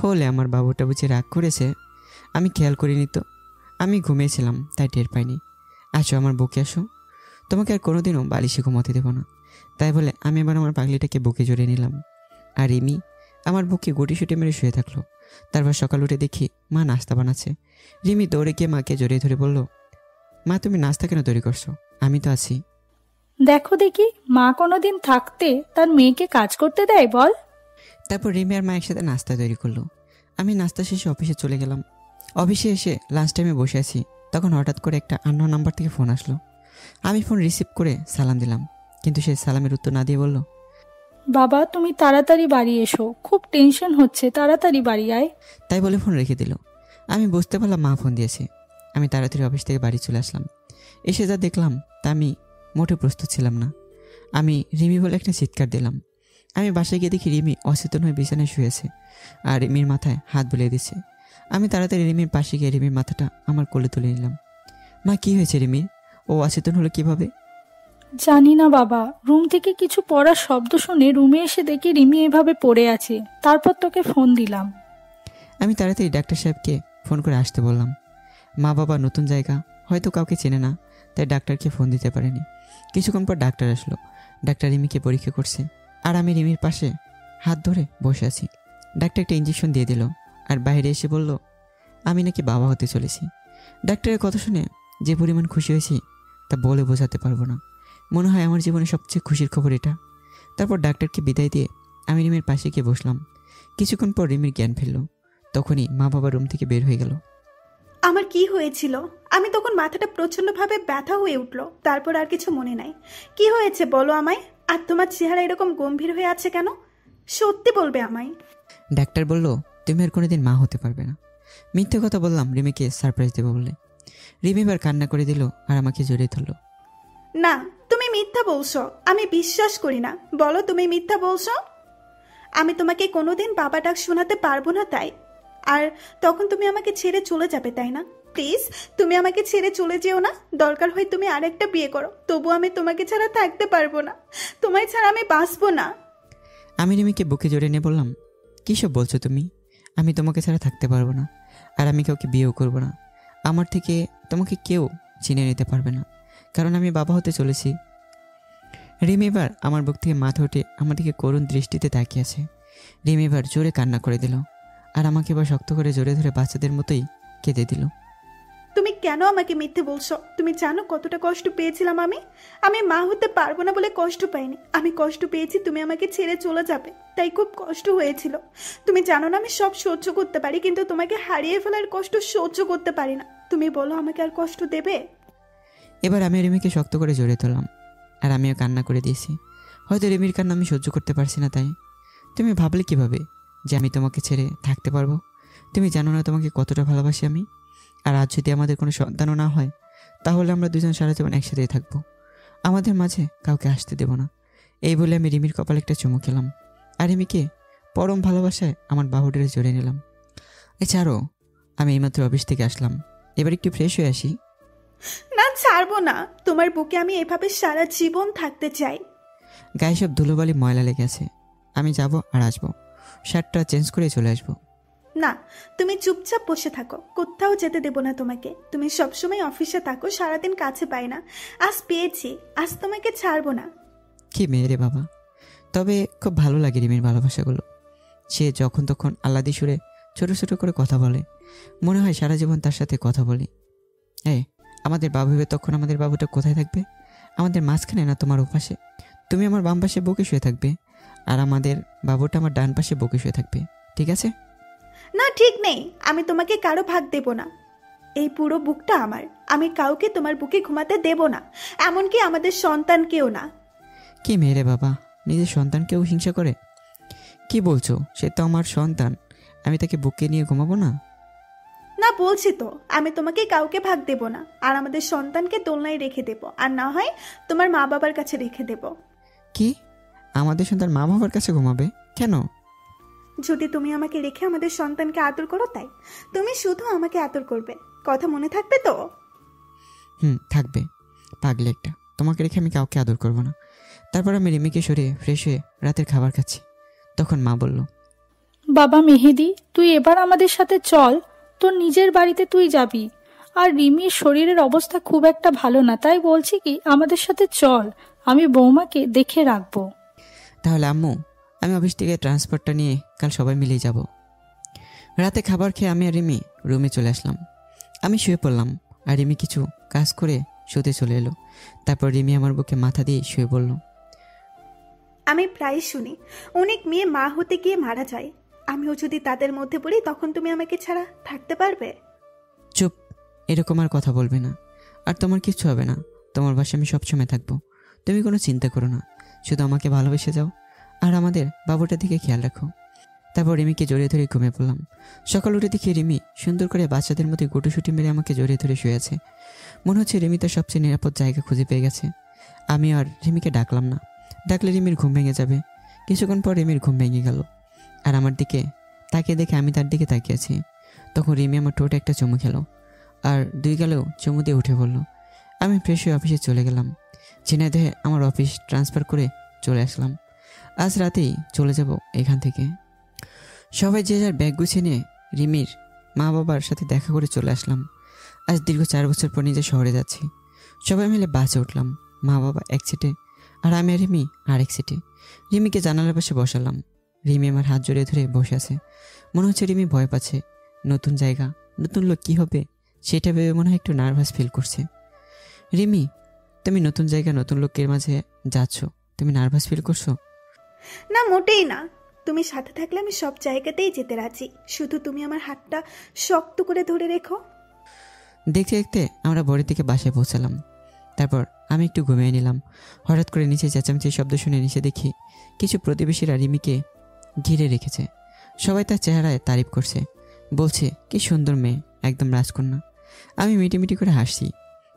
হলে আমার বাবুটা বুঝে রাগ করেছে? আমি খেয়াল করিনি তো, আমি ঘুমিয়েছিলাম তাই টের পাইনি। আসো আমার বুকে আসো, তোমাকে আর কোনোদিনও বালিশে ঘুমাতে দেবো না। তাই বলে আমি এবার আমার পাগলিটাকে বুকে জড়িয়ে নিলাম। আর রিমি আমার বুকে গুটিসুটি মেরে শুয়ে থাকলো। তারপর সকাল উঠে দেখি মা নাস্তা বানাচ্ছে। রিমি দৌড়ে গিয়ে মাকে জড়িয়ে ধরে বলল, মা তুমি নাস্তা কেন তৈরি করছো? আমি তো আছি। দেখো দেখি, মা কোনোদিন থাকতে তার মেয়েকে কাজ করতে দেয় বল? তারপর রিমি আর মা একসাথে নাস্তা তৈরি করলো। আমি নাস্তা শেষে অফিসে চলে গেলাম। অফিসে এসে লাঞ্চ টাইমে বসে আছি, তখন হঠাৎ করে একটা আননোন নাম্বার থেকে ফোন আসলো। আমি ফোন রিসিভ করে সালাম দিলাম, কিন্তু সে সালামের উত্তর না দিয়ে বলল, বাবা তুমি তাড়াতাড়ি বাড়ি এসো, খুব টেনশন হচ্ছে, তাড়াতাড়ি বাড়ি আয়। তাই বলে ফোন রেখে দিল। আমি বুঝতে পারলাম মা ফোন দিয়েছে। আমি তাড়াতাড়ি অফিস থেকে বাড়ি চলে আসলাম। এসে যা দেখলাম তা আমি মোটে প্রস্তুত ছিলাম না। আমি রিমি বলে একটা চিৎকার দিলাম। আমি বাসায় গিয়ে দেখি রিমি অচেতন হয়ে বিছানায় শুয়েছে আর রিমির মাথায় হাত বুলিয়ে দিচ্ছে। আমি তাড়াতাড়ি রিমির পাশে গিয়ে রিমির মাথাটা আমার কোলে তুলে নিলাম। মা, কি হয়েছে রিমির? ও অচেতন হলো কিভাবে? জানি না বাবা, রুম থেকে কিছু পড়ার শব্দ শুনে রুমে এসে দেখি রিমি এভাবে পড়ে আছে, তারপর তোকে ফোন দিলাম। আমি তাড়াতাড়ি ডাক্তার সাহেবকে ফোন করে আসতে বললাম। মা বাবা নতুন জায়গা, হয়তো কাউকে চেনে না, তাই ডাক্তারকে ফোন দিতে পারেনি। কিছুক্ষণ পর ডাক্তার আসলো। ডাক্তার রিমিকে পরীক্ষা করছে আর আমি রিমির পাশে হাত ধরে বসে আছি। ডাক্তার একটা ইঞ্জেকশন দিয়ে দিল আর বাইরে এসে বলল আমি নাকি বাবা হতে চলেছি। ডাক্তারের কথা শুনে যে পরিমাণ খুশি হয়েছি তা বলে বোঝাতে পারবো না। মনে হয় আমার জীবনে সবচেয়ে খুশির খবর এটা। তারপর ডাক্তারকে বিদায় দিয়ে আমি রিমির পাশে গিয়ে বসলাম। কিছুক্ষণ পর রিমির জ্ঞান ফিরল। তখনই মা বাবা রুম থেকে বের হয়ে গেল। আমার কি হয়েছিল? আমি তখন মাথাটা প্রচন্ডভাবে ব্যথা হয়ে উঠল। তারপর আর কিছু মনে নাই। কি হয়েছে বলো আমায়? আর তোমার চেহারা এরকম গম্ভীর হয়ে আছে কেন? সত্যি বলবে আমায়। ডাক্তার বলল তুমি আর কোনোদিন মা হতে পারবে না। মিথ্যে কথা বললাম রিমিকে সারপ্রাইজ দেবো বলে। রিমি এবার কান্না করে দিল আর আমাকে জড়িয়ে ধরলো। না, তুমি মিথ্যা বলছো। আমি বিশ্বাস করি না। বলো তুমি মিথ্যা বলছো? আমি তোমাকে কোনোদিন বাবা ডাক শোনাতে পারবো না তাই। আর তখন তুমি আমাকে ছেড়ে চলে যাবে, তাই না? প্লিজ তুমি আমাকে ছেড়ে চলে যেও না। দরকার হয় তুমি আরেকটা বিয়ে করো, তবু আমি তোমাকে ছাড়া থাকতে পারবো না। তোমায় ছাড়া আমি বাঁচবো না। আমি রিমিকে বুকে জড়িয়ে নিয়ে বললাম, কী সব বলছো তুমি? আমি তোমাকে ছাড়া থাকতে পারবো না, আর আমি কাউকে বিয়েও করবো না। আমার থেকে তোমাকে কেউ চিনে নিতে পারবে না, কারণ আমি বাবা হতে চলেছি। রিমি এবার আমার বুক থেকে মাথা উঠে আমার দিকে করুণ দৃষ্টিতে তাকিয়ে আছে। রিমি এবার জোরে কান্না করে দিল আর আমাকে এবার শক্ত করে জোরে ধরে বাচ্চাদের মতোই কেঁদে দিল। তুমি কেন আমাকে মিথ্যে বলছো? তুমি জানো কতটা কষ্ট পেয়েছিলাম আমি? আমি মা হতে পারবো না বলে কষ্ট পাইনি। আমি কষ্ট পেয়েছি তুমি আমাকে ছেড়ে চলে যাবে, তাই খুব কষ্ট হয়েছিল। তুমি জানো না আমি সব সহ্য করতে পারি, কিন্তু তোমাকে হারিয়ে ফেলার কষ্ট সহ্য করতে পারি না। তুমি বলো আমাকে আর কষ্ট দেবে? এবার আমি রিমিকে শক্ত করে জড়িয়ে ধরলাম আর আমিও কান্না করে দিয়েছি। হয়তো রিমির কান্না আমি সহ্য করতে পারছি না তাই। তুমি ভাবলে কিভাবে যে আমি তোমাকে ছেড়ে থাকতে পারবো? তুমি জানো না তোমাকে কতটা ভালোবাসি আমি। আর আজ যদি আমাদের কোনো সন্তানও না হয়, তাহলে আমরা দুজন সারা জীবন একসাথেই থাকবো। আমাদের মাঝে কাউকে আসতে দেব না। এই বলে আমি রিমির কপালে একটা চুমু খেলাম আর রিমিকে পরম ভালোবাসায় আমার বাহুডারে জড়িয়ে নিলাম। এছাড়াও আমি এইমাত্র অফিস থেকে আসলাম, এবার একটু ফ্রেশ হয়ে আসি। না, ছাড়বো না। তোমার বুকে আমি এভাবে সারা জীবন থাকতে চাই। গায়ে সব ধুলোবালি ময়লা লেগে আছে। আমি যাব আর আসবো, শার্টটা চেঞ্জ করে চলে আসবো। না, তুমি চুপচাপ বসে থাকো, কোথাও যেতে দেব না তোমাকে। তুমি সবসময় অফিসে থাকো, সারাদিন কাছে পাই না। আজ পেয়েছি, আজ তোমাকে ছাড়বো না। কি মেয়ে রে বাবা! তবে খুব ভালো লাগে রিমির ভালোবাসাগুলো। সে যখন তখন আল্লাদি সুরে ছোটো ছোটো করে কথা বলে, মনে হয় সারা জীবন তার সাথে কথা বলি। আমাদের বাবু ভেবে তখন আমাদের বাবুটা কোথায় থাকবে? আমাদের মাঝখানে না তোমার ওপাশে? তুমি আমার বাম পাশে বকে শুয়ে থাকবে আর আমাদের বাবুটা আমার ডান পাশে বকে শুয়ে থাকবে, ঠিক আছে? না, ঠিক নেই। আমি তোমাকে কারো ভাগ দেব না। এই পুরো বুকটা আমার। আমি কাউকে তোমার বুকে ঘুমাতে দেব না, এমনকি আমাদের সন্তানকেও না। কি মেয়ে রে বাবা! নিজের সন্তানকেও হিংসা করে? কি বলছো? সে তো আমার সন্তান, আমি তাকে বুকে নিয়ে ঘুমাবো না? না, বলছি তো, আমি তোমাকে কাউকে ভাগ দেব না। আর আমাদের সন্তানকে দোলনায় রেখে দেব, আর না হয় তোমার মা বাবার কাছে রেখে দেব। কি? আমাদের সন্তান মা বাবার কাছে ঘুমাবে কেন? যদি তুমি আমাকে রেখে আমাদের সন্তানকে আদর করো তাই। তুমি শুধু আমাকে আদর করবে, কথা মনে থাকবে তো? থাকবে। পাগলে একটা, তোমাকে রেখে আমি কাউকে আদর করবো না। তারপর আমি রিমিকে সরিয়ে ফ্রেশ হয়ে রাতের খাবার খাচ্ছি। তখন মা বলল, বাবা মেহেদি, তুই এবার আমাদের সাথে চল, তোর নিজের বাড়িতে তুই যাবি। আর রিমির শরীরের অবস্থা খুব একটা ভালো না, তাই বলছি কি আমাদের সাথে চল, আমি বৌমাকে দেখে রাখবো। তাহলে আম্মু, আমি অফিস থেকে ট্রান্সপোর্টটা নিয়ে কাল সবাই মিলেই যাব। রাতে খাবার খেয়ে আমি আর রিমি রুমে চলে আসলাম। আমি শুয়ে পড়লাম আর রিমি কিছু কাজ করে শুতে চলে এলো। তারপর রিমি আমার বুকে মাথা দিয়ে শুয়ে বলল, আমি প্রায় শুনি অনেক মেয়ে মা হতে গিয়ে মারা যায়। আমিও যদি তাদের মধ্যে পড়ি, তখন তুমি আমাকে ছাড়া থাকতে পারবে? চুপ! এরকম আর কথা বলবে না, আর তোমার কিচ্ছু হবে না। তোমার বাসায় আমি সবসময় থাকবো, তুমি কোনো চিন্তা করো না। শুধু আমাকে ভালোবেসে যাও আর আমাদের বাবুটার দিকে খেয়াল রাখো। তারপর রিমিকে জড়িয়ে ধরে ঘুমিয়ে পড়লাম। সকাল উঠে দেখি রিমি সুন্দর করে বাচ্চাদের মধ্যে গুটোসুটি মেরে আমাকে জড়িয়ে ধরে শুয়ে আছে। মনে হচ্ছে রিমি তার সবচেয়ে নিরাপদ জায়গা খুঁজে পেয়ে গেছে। আমি আর রিমিকে ডাকলাম না, ডাকলে রিমির ঘুম ভেঙে যাবে। কিছুক্ষণ পর রিমির ঘুম ভেঙে গেল, আর আমার দিকে তাকিয়ে দেখে আমি তার দিকে তাকিয়েছি। তখন রিমি আমার ঠোঁটে একটা চুমু খেলো, আর 2 গালেও চুমু দিয়ে উঠে পড়লো। আমি ফ্রেশ হয়ে অফিসে চলে গেলাম। ঝিনাইদহে আমার অফিস ট্রান্সফার করে চলে আসলাম। আজ রাতেই চলে যাব এখান থেকে। সবাই যে যার ব্যাগ গুছিয়ে নিয়ে রিমির মা বাবার সাথে দেখা করে চলে আসলাম। আজ দীর্ঘ 4 বছর পর নিজের শহরে যাচ্ছি। সবাই মিলে বাসে উঠলাম, মা বাবা এক সিটে আর আমি আর রিমি আরেক সিটে। রিমিকে জানালার পাশে বসালাম। রিমি আমার হাত জড়িয়ে ধরে বসে আছে। মনে হচ্ছে রিমি ভয় পাচ্ছে। নতুন জায়গা, নতুন লোক কী হবে সেটা ভেবে মনে হয় একটু নার্ভাস ফিল করছে। রিমি, তুমি নতুন জায়গা নতুন লোকের মাঝে যাচ্ছ, তুমি নার্ভাস ফিল করছো? না, মোটেই না। তুমি সাথে থাকলে আমি সব জায়গাতেই যেতে রাজি, শুধু তুমি আমার হাতটা শক্ত করে ধরে রেখো। দেখতে দেখতে আমরা বাড়ির থেকে বাসায় পৌঁছালাম। তারপর আমি একটু ঘুমিয়ে নিলাম। হঠাৎ করে নিচে চেঁচামেচির শব্দ শুনে নিচে দেখি কিছু প্রতিবেশীরা রিমিকে ঘিরে রেখেছে। সবাই তার চেহারায় তারিফ করছে, বলছে কি সুন্দর মেয়ে, একদম রাজকন্যা। আমি মিটিমিটি করে হাসছি।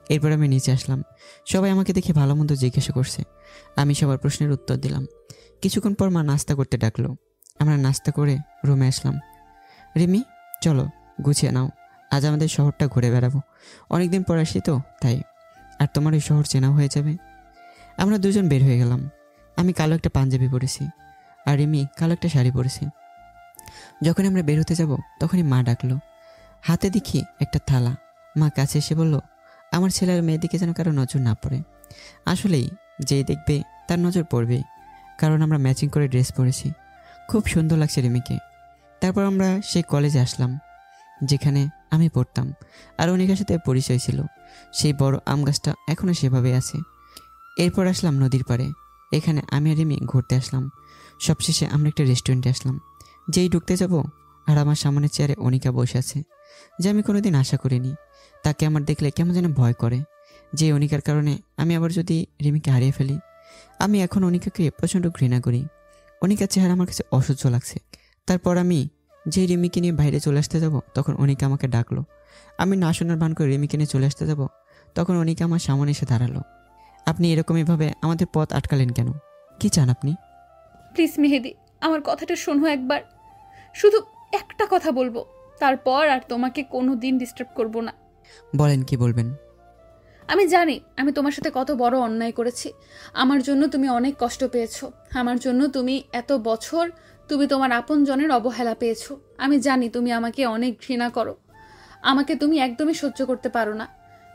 এরপর আমি নিচে আসলাম। সবাই আমাকে দেখে ভালো মন্দ জিজ্ঞাসা করছে। আমি সবার প্রশ্নের উত্তর দিলাম। কিছুক্ষণ পর মা নাস্তা করতে ডাকলো। আমরা নাস্তা করে রুমে আসলাম। রিমি, চলো গুছিয়ে নাও, আজ আমাদের শহরটা ঘুরে বেড়াবো। অনেকদিন পর আসি তো তাই, আর তোমার ওই শহর চেনাও হয়ে যাবে। আমরা দুজন বের হয়ে গেলাম। আমি কালো একটা পাঞ্জাবি পরেছি আর রিমি কালো একটা শাড়ি পরেছি। যখন আমরা বের হতে যাব তখনই মা ডাকলো। হাতে দেখি একটা থালা। মা কাছে এসে বলল, আমার ছেলের মেয়ের দিকে যেন কারো নজর না পড়ে। আসলেই যেই দেখবে তার নজর পড়বেই, কারণ আমরা ম্যাচিং করে ড্রেস পরেছি। খুব সুন্দর লাগছে রিমিকে। তারপর আমরা সেই কলেজে আসলাম যেখানে আমি পড়তাম, আর অনেকের সাথে পরিচয় ছিল। সেই বড় আম গাছটা এখনও সেভাবে আছে। এরপর আসলাম নদীর পাড়ে। এখানে আমি আর রিমি ঘুরতে আসলাম। সবশেষে আমরা একটা রেস্টুরেন্টে আসলাম। যেই ঢুকতে যাব আর আমার সামনে চেয়ারে অনিকা বসে আছে, যে আমি কোনোদিন আশা করিনি। তাকে আমার দেখলে কেমন যেন ভয় করে, যে অনিকার কারণে আমি আবার যদি রিমিকে হারিয়ে ফেলি। আমি এখন অনিকাকে প্রচণ্ড ঘৃণা করি। অনিকার চেহারা আমার কাছে অসহ্য লাগছে। তারপর আমি যেই রিমিকে নিয়ে বাইরে চলে আসতে যাব তখন অনিকা আমাকে ডাকলো। আমি না শোনার ভান করে রিমিকে নিয়ে চলে আসতে যাব তখন অনিকা আমার সামনে এসে দাঁড়ালো। আপনি এরকমইভাবে আমাদের পথ আটকালেন কেন? কি চান আপনি? প্লিজ মেহেদি, আমার কথাটা শোনো একবার। শুধু একটা কথা বলবো, তারপর আর তোমাকে কোনো দিন ডিস্টার্ব করবো না। বলেন, কি বলবেন? আমি জানি আমি তোমার সাথে কত বড় অন্যায় করেছি। আমার জন্য তুমি অনেক কষ্ট পেয়েছো। আমার জন্য তুমি এত বছর তুমি তোমার আপনজনের অবহেলা পেয়েছো। আমি জানি তুমি আমাকে অনেক ঘৃণা করো, আমাকে তুমি একদমই সহ্য করতে পারো না।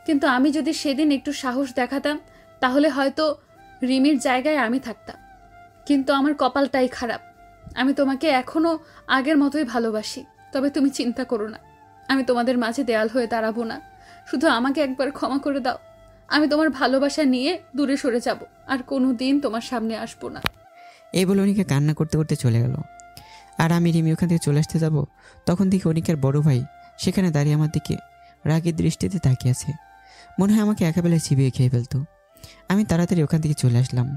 কিন্তু আমি যদি সেদিন একটু সাহস দেখাতাম তাহলে হয়তো রিমির জায়গায় আমি থাকতাম। কিন্তু আমার কপালটাই খারাপ। আমি তোমাকে এখনো আগের মতোই ভালোবাসি। তবে তুমি চিন্তা করো না, আমি তোমাদের মাঝে দেয়াল হয়ে দাঁড়াবো না। শুধু আমাকে একবার ক্ষমা করে দাও। আমি তোমার ভালোবাসা নিয়ে দূরে সরে যাব, আর কোনো দিন তোমার সামনে আসবো না। এই বলে অনিকা কান্না করতে করতে চলে গেল। আর আমি রিমি ওখান থেকে চলে আসতে যাব তখন দেখি অনিকার বড় ভাই সেখানে দাঁড়িয়ে আমার দিকে রাগের দৃষ্টিতে তাকিয়ে আছে। মনে হয় আমাকে একেবারে চিবিয়ে খেয়ে ফেলতো। আমি তাড়াতাড়ি ওখান থেকে চলে আসলাম।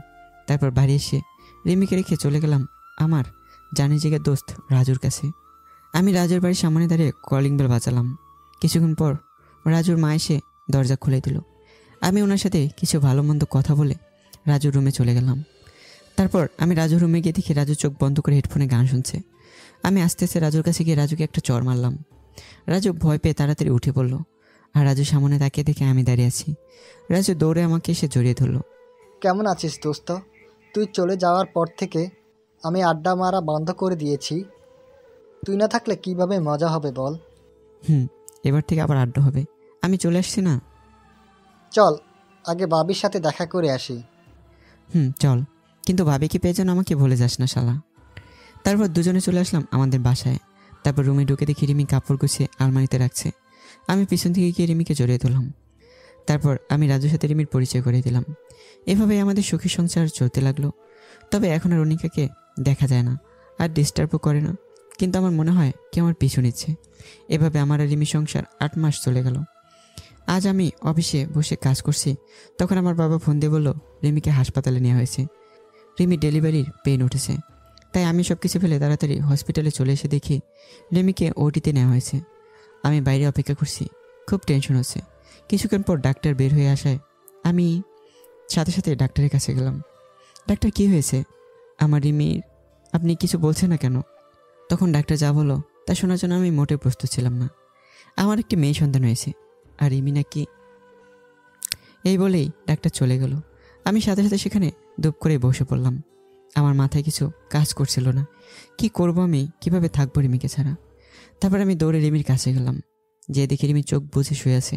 তারপর বাড়ি এসে রিমিকে রেখে চলে গেলাম আমার জানি জায়গার দোস্ত রাজুর কাছে। আমি রাজুর বাড়ির সামনে দাঁড়িয়ে কলিং বেল বাজালাম। কিছুক্ষণ পর রাজুর মা এসে দরজা খুলে দিল। আমি ওনার সাথে কিছু ভালো মন্দ কথা বলে রাজুর রুমে চলে গেলাম। তারপর আমি রাজুর রুমে গিয়ে দেখি রাজু চোখ বন্ধ করে হেডফোনে গান শুনছে। আমি আস্তে আস্তে রাজুর কাছে গিয়ে রাজুকে একটা চড় মারলাম। রাজু ভয় পেয়ে তাড়াতাড়ি উঠে পড়ল। আর রাজু সামনে তাকিয়ে দেখে আমি দাঁড়িয়ে আছি। রাজু দৌড়ে আমাকে এসে জড়িয়ে ধরল। কেমন আছিস দোস্ত? তুই চলে যাওয়ার পর থেকে আমি আড্ডা মারা বন্ধ করে দিয়েছি। তুই না থাকলে কিভাবে মজা হবে বল? এবার থেকে আবার আড্ডা হবে। আমি চলে আসছি না? চল আগে বাবির সাথে দেখা করে আসি। চল, কিন্তু ভাবিকে পেয়ে যেন আমাকে ভুলে যাস না শালা। তারপর দুজনে চলে আসলাম আমাদের বাসায়। তারপর রুমে ঢুকে দেখি রিমি কাপড় গুছিয়ে আলমারিতে রাখছে। আমি পিছন থেকে গিয়ে রিমিকে জড়িয়ে ধরলাম। তারপর আমি রাজুর সাথে রিমির পরিচয় করে দিলাম। এভাবেই আমাদের সুখী সংসার চলতে লাগলো। তবে এখন আর অনিকাকে দেখা যায় না, আর ডিস্টার্বও করে না। কিন্তু আমার মনে হয় কেউ আমার পিছু নিচ্ছে। এভাবে আমার আর রিমি সংসার 8 মাস চলে গেল। আজ আমি অফিসে বসে কাজ করছি, তখন আমার বাবা ফোন দিয়ে বলল রিমিকে হাসপাতালে নেওয়া হয়েছে। রিমি ডেলিভারির পেইন উঠেছে। তাই আমি সব কিছু ফেলে তাড়াতাড়ি হসপিটালে চলে এসে দেখি রিমিকে ওটিতে নেওয়া হয়েছে। আমি বাইরে অপেক্ষা করছি, খুব টেনশন হচ্ছে। কিছুক্ষণ পর ডাক্তার বের হয়ে আসায় আমি সাথে সাথে ডাক্তারের কাছে গেলাম। ডাক্তার, কি হয়েছে আমার রিমির? আপনি কিছু বলছেন না কেন? তখন ডাক্তার যা বললো তা শোনার জন্য আমি মোটেও প্রস্তুত ছিলাম না। আমার একটি মেয়ে সন্তান হয়েছে, আর রিমি নাকি। এই বলেই ডাক্তার চলে গেল। আমি সাথে সাথে সেখানে দুপ করে বসে পড়লাম। আমার মাথায় কিছু কাজ করছিল না। কি করব আমি, কিভাবে থাকবো রিমিকে ছাড়া? তারপর আমি দৌড়ে রিমির কাছে গেলাম। যে দেখি রিমি চোখ বুজে শুয়ে আছে।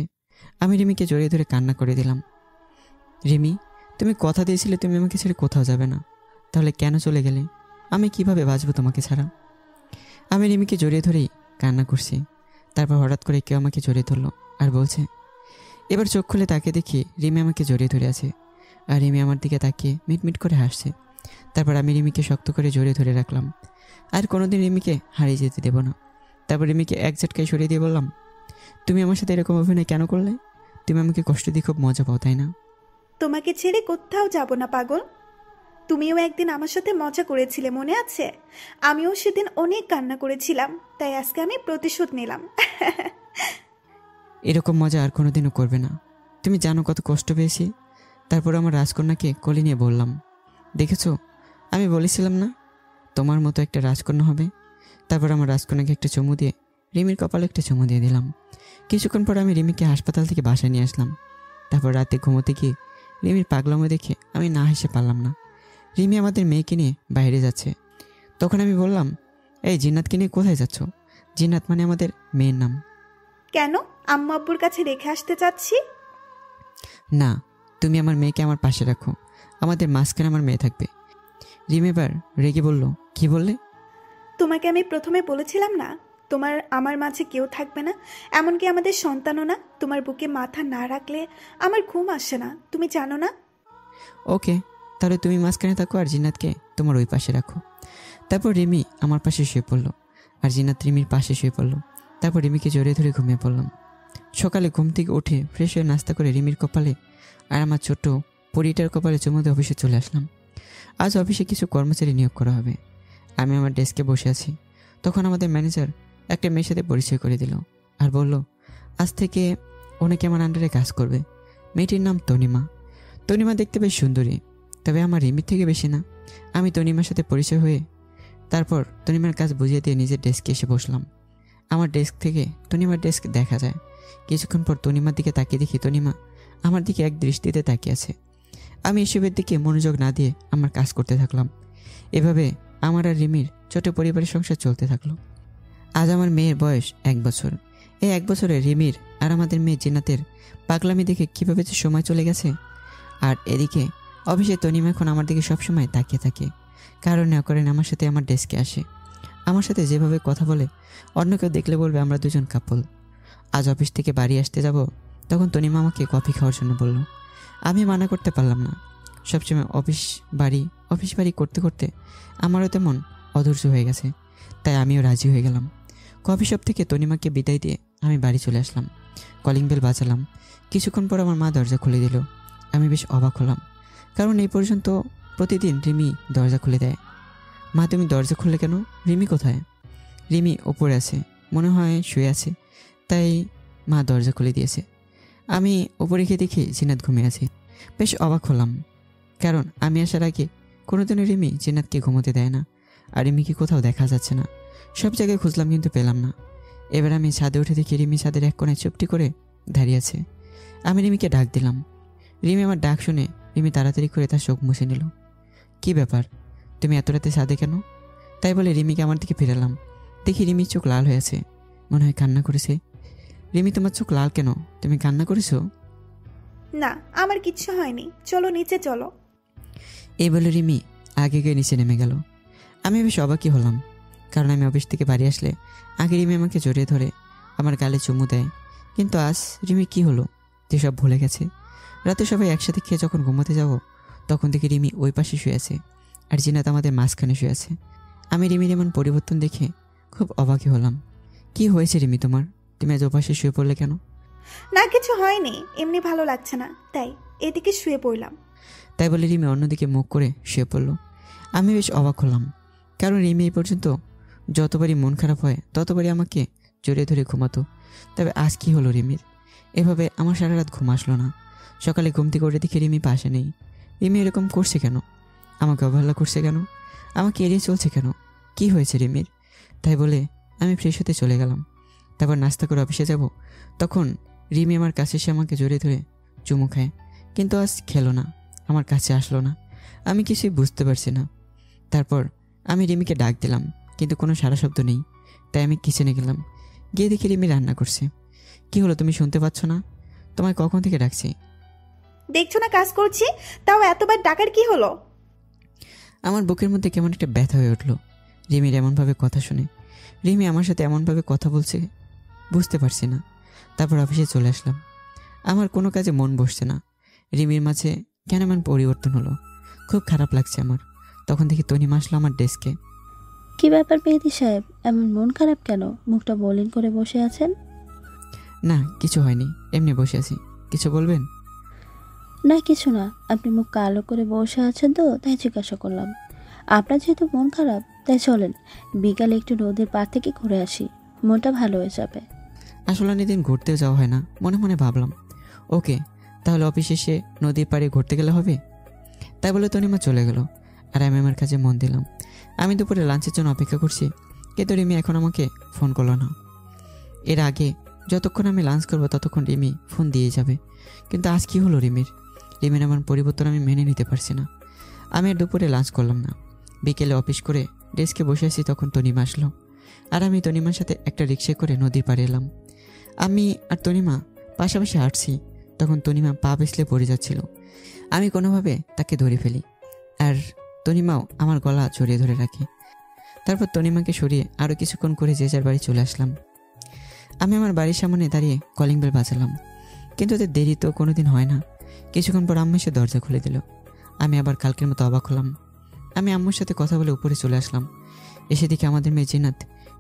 আমি রিমিকে জড়িয়ে ধরে কান্না করে দিলাম। রিমি, তুমি কথা দিয়েছিলে তুমি আমাকে ছেড়ে কোথাও যাবে না, তাহলে কেন চলে গেলে? আমি কিভাবে বাঁচবো তোমাকে ছাড়া? আমি রিমিকে জড়িয়ে ধরেই কান্না করছি। তারপর হঠাৎ করে কেউ আমাকে জড়িয়ে ধরলো আর বলছে। এবার চোখ খুলে তাকিয়ে দেখি রিমি আমাকে জড়িয়ে ধরে আছে, আর রিমি আমার দিকে তাকিয়ে মিটমিট করে হাসছে। তারপর আমি রিমিকে শক্ত করে জড়িয়ে ধরে রাখলাম। আর কোনোদিন রিমিকে হারিয়ে যেতে দেব না। তারপর রিমিকে এক ঝটকায় সরিয়ে দিয়ে বললাম, তুমি আমার সাথে এরকম অভিনয় কেন করলে? তুমি আমাকে কষ্ট দিয়ে খুব মজা পাও, তাই না? তোমাকে ছেড়ে কোথাও যাব না পাগল। তুমিও একদিন আমার সাথে মজা করেছিলে, মনে আছে? আমিও সেদিন অনেক কান্না করেছিলাম, তাই আজকে আমি প্রতিশোধ নিলাম। এরকম মজা আর কোনোদিনও করবে না। তুমি জানো কত কষ্ট পেয়েছি। তারপর আমার রাজকন্যাকে কোলে নিয়ে বললাম, দেখেছো, আমি বলেছিলাম না তোমার মতো একটা রাজকন্যা হবে। তারপর আমার রাজকন্যাকে একটা চুমু দিয়ে রিমির কপালে একটা চুমু দিয়ে দিলাম। কিছুক্ষণ পর আমি রিমিকে হাসপাতাল থেকে বাসায় নিয়ে আসলাম। তারপর রাতে ঘুমোতে গিয়ে রিমির পাগলামো দেখে আমি না হেসে পারলাম না। রিমি আমাদের মেয়েকে নিয়ে বাইরে যাচ্ছে। তখন আমি বললাম, এই জিন্নাতকে নিয়ে কোথায় যাচ্ছ? জিন্নাত মানে আমাদের মেয়ের নাম। কেন? আম্মু আব্বুর কাছে রেখে আসতে চাচ্ছি। না, তুমি আমার মেয়েকে আমার পাশে রাখো, আমাদের মাঝখানে আমার মেয়ে থাকবে। রিমি এবার রেগে বলল, কি বললে? তোমাকে আমি প্রথমে বলেছিলাম না তোমার আমার মাঝে কেউ থাকবে না, এমনকি আমাদের সন্তানও না। তোমার বুকে মাথা না রাখলে আমার ঘুম আসে না, তুমি জানো না? ওকে, তাহলে তুমি মাঝখানে থাকো আর জিন্নাতকে তোমার ওই পাশে রাখো। তারপর রিমি আমার পাশে শুয়ে পড়লো আর জিন্নাত রিমির পাশে শুয়ে পড়লো। তারপর রিমিকে জড়িয়ে ধরে ঘুমিয়ে পড়লাম। সকালে ঘুম থেকে উঠে ফ্রেশ হয়ে নাস্তা করে রিমির কপালে আর আমার ছোট্ট পরিটার কপালে চুমু দিয়ে অফিসে চলে আসলাম। আজ অফিসে কিছু কর্মচারী নিয়োগ করা হবে। আমি আমার ডেস্কে বসে আছি। তখন আমাদের ম্যানেজার একটা মেয়ের সাথে পরিচয় করে দিল আর বলল, আজ থেকে অনেকে আমার আন্ডারে কাজ করবে। মেয়েটির নাম তনিমা। তনিমা দেখতে বেশ সুন্দরী, তবে আমার রিমির থেকে বেশি না। আমি তনিমার সাথে পরিচয় হয়ে তারপর তনিমার কাজ বুঝিয়ে দিয়ে নিজের ডেস্কে এসে বসলাম। আমার ডেস্ক থেকে তনিমার ডেস্ক দেখা যায়। কিছুক্ষণ পর তনিমার দিকে তাকিয়ে দেখি তনিমা আমার দিকে এক দৃষ্টিতে তাকিয়ে আছে। আমি এসবের দিকে মনোযোগ না দিয়ে আমার কাজ করতে থাকলাম। এভাবে আমার আর রিমির ছোট পরিবারের সংসার চলতে থাকলো। আজ আমার মেয়ের বয়স 1 বছর। এই 1 বছরে রিমির আর আমাদের মেয়ে জিন্নাতের পাগলামি দেখে কীভাবে যে সময় চলে গেছে। আর এদিকে অফিসে তনিমা এখন আমার দিকে সবসময় তাকিয়ে থাকে। কারণ না করেন আমার সাথে আমার ডেস্কে আসে। আমার সাথে যেভাবে কথা বলে অন্য কেউ দেখলে বলবে আমরা দুজন কাপল। আজ অফিস থেকে বাড়ি আসতে যাব, তখন তনিমা আমাকে কফি খাওয়ার জন্য বলল। আমি মানা করতে পারলাম না। সবসময় অফিস বাড়ি করতে করতে আমারও তেমন অধৈর্য হয়ে গেছে, তাই আমিও রাজি হয়ে গেলাম। কফি শপ থেকে তনিমাকে বিদায় দিয়ে আমি বাড়ি চলে আসলাম। Calling bell বাজালাম। কিছুক্ষণ পর আমার মা দরজা খুলে দিল। আমি বেশ অবাক হলাম, কারণ এই পর্যন্ত প্রতিদিন রিমি দরজা খুলে দেয়। মা, তুমি দরজা খুললে কেন? রিমি কোথায়? রিমি ওপরে আছে, মনে হয় শুয়ে আছে, তাই মা দরজা খুলে দিয়েছে। আমি ওপরে গিয়ে দেখি জিন্নাত ঘুমিয়ে আছে। বেশ অবাক হলাম, কারণ আমি আসার আগে কোনোদিনও রিমি জিন্নাতকে ঘুমোতে দেয় না। আর রিমিকে কোথাও দেখা যাচ্ছে না। সব জায়গায় খুঁজলাম কিন্তু পেলাম না। এবার আমি ছাদে উঠে দেখি রিমি ছাদের এক কোণায় চুপটি করে দাঁড়িয়ে আছে। আমি রিমিকে ডাক দিলাম। রিমি আমার ডাক শুনে রিমি তাড়াতাড়ি করে তার চোখ মুছে নিল। কি ব্যাপার, তুমি এত রাতে ছাদে কেন? তাই বলে রিমিকে আমার দিকে ফিরালাম। দেখি রিমির চোখ লাল হয়ে আছে, মনে হয় কান্না করেছে। রিমি, তোমার চোখ লাল কেন? তুমি কান্না করেছো? না, আমার কিচ্ছু হয়নি, চলো নিচে চলো। এই বলে রিমি আগে গিয়ে নিচে নেমে গেল। আমি বেশ অবাকই হলাম, কারণ আমি অফিস থেকে বাড়ি আসলে আগে রিমি আমাকে জড়িয়ে ধরে আমার গালে চুমু দেয়। কিন্তু আজ রিমি কি হলো যে সব ভুলে গেছে? রাতে সবাই একসাথে খেয়ে যখন ঘুমোতে যাব, তখন দেখি রিমি ওই পাশে শুয়ে আছে আর জিনাত আমাদের মাঝখানে শুয়ে আছে। আমি রিমির এমন পরিবর্তন দেখে খুব অবাকই হলাম। কি হয়েছে রিমি তোমার? তুমি আজ ওপাশে শুয়ে পড়লে কেন? না কিছু হয়নি, এমনি ভালো লাগছে না তাই এদিকে শুয়ে পড়লাম। তাই বলে রিমি অন্যদিকে মুখ করে শুয়ে পড়ল। আমি বেশ অবাক হলাম, কারণ রিমি এই পর্যন্ত যতবারই মন খারাপ হয় ততবারই আমাকে জড়িয়ে ধরে ঘুমাতো। তবে আজ কী হলো রিমির? এভাবে আমার সারা রাত ঘুম আসলো না। সকালে ঘুম থেকে উঠে দেখি রিমি পাশে নেই। রিমি এরকম করছে কেন? আমাকে অবহেলা করছে কেন? আমাকে এড়িয়ে চলছে কেন? কি হয়েছে রিমির? তাই বলে আমি ফ্রেশ হতে চলে গেলাম। তারপর নাস্তা করে অফিসে যাব, তখন রিমি আমার কাছে এসে আমাকে জড়িয়ে ধরে চুমু খায়, কিন্তু আজ খেলো না, আমার কাছে আসলো না। আমি কিছুই বুঝতে পারছি না। তারপর আমি রিমিকে ডাক দিলাম, কিন্তু কোনো সারা শব্দ নেই। তাই আমি কিচেনে গেলাম, গিয়ে দেখি রিমি রান্না করছে। কি হলো, তুমি শুনতে পাচ্ছ না? তোমায় কখন থেকে ডাকছি? দেখছো না কাজ করছি, তাও এতবার ডাকার কি হলো? আমার বুকের মধ্যে কেমন একটা ব্যথা হয়ে উঠলো রিমির এমনভাবে কথা শুনে। রিমি আমার সাথে এমনভাবে কথা বলছে, বুঝতে পারছি না। তারপর অফিসে চলে আসলাম। আমার কোনো কাজে মন বসছে না। রিমির মাঝে কেন এমন পরিবর্তন হলো, খুব খারাপ লাগছে আমার। তখন দেখি তনিমা আসলো আমার ডেস্কে। কি ব্যাপার মেহেদি সাহেব, এমন মন খারাপ কেন? মুখটা মলিন করে বসে আছেন। না কিছু হয়নি, এমনি বসে আছি। কিছু বলবেন? না কিছু না, আপনি মুখ কালো করে বসে আছেন তো তাই জিজ্ঞাসা করলাম। আপনার যেহেতু মন খারাপ তাই চলেন বিকালে একটু নদীর পাড় থেকে ঘুরে আসি, মনটা ভালো হয়ে যাবে। আসলে অনেকদিন ঘুরতেও যাওয়া হয় না, মনে মনে ভাবলাম ওকে তাহলে অফিস এসে নদীর পাড়ে ঘুরতে গেলে হবে। তাই বলে তনিমা চলে গেল, আর আমি আমার কাজে মন দিলাম। আমি দুপুরে লাঞ্চের জন্য অপেক্ষা করছি, কিন্তু রিমি এখন আমাকে ফোন করলো না। এর আগে যতক্ষণ আমি লাঞ্চ করবো ততক্ষণ রিমি ফোন দিয়ে যাবে, কিন্তু আজ কী হলো রিমির এমন পরিবর্তন আমি মেনে নিতে পারছি না। আমি আর দুপুরে লাঞ্চ করলাম না। বিকেলে অফিস করে ডেস্কে বসে আছি, তখন তনিমা আসলো, আর আমি তনিমার সাথে একটা রিক্সায় করে নদীর পাড়ে এলাম। আমি আর তনিমা পাশাপাশি হাঁটছি, তখন তনিমা পা পিছলে পড়ে যাচ্ছিল। আমি কোনোভাবে তাকে ধরে ফেলি, আর তনিমাও আমার গলা জড়িয়ে ধরে রাখে। তারপর তনিমাকে সরিয়ে আরও কিছুক্ষণ করে যে যার বাড়ি চলে আসলাম। আমি আমার বাড়ির সামনে দাঁড়িয়ে কলিং বেল বাজালাম, কিন্তু ওদের দেরি তো কোনো দিন হয় না। কিছুক্ষণ পর আম্মু এসে দরজা খুলে দিল। আমি আবার কালকের মতো অবাক হলাম। আমি আম্মুর সাথে কথা বলে উপরে চলে আসলাম। এসে দেখি আমাদের মেয়ে জিনাত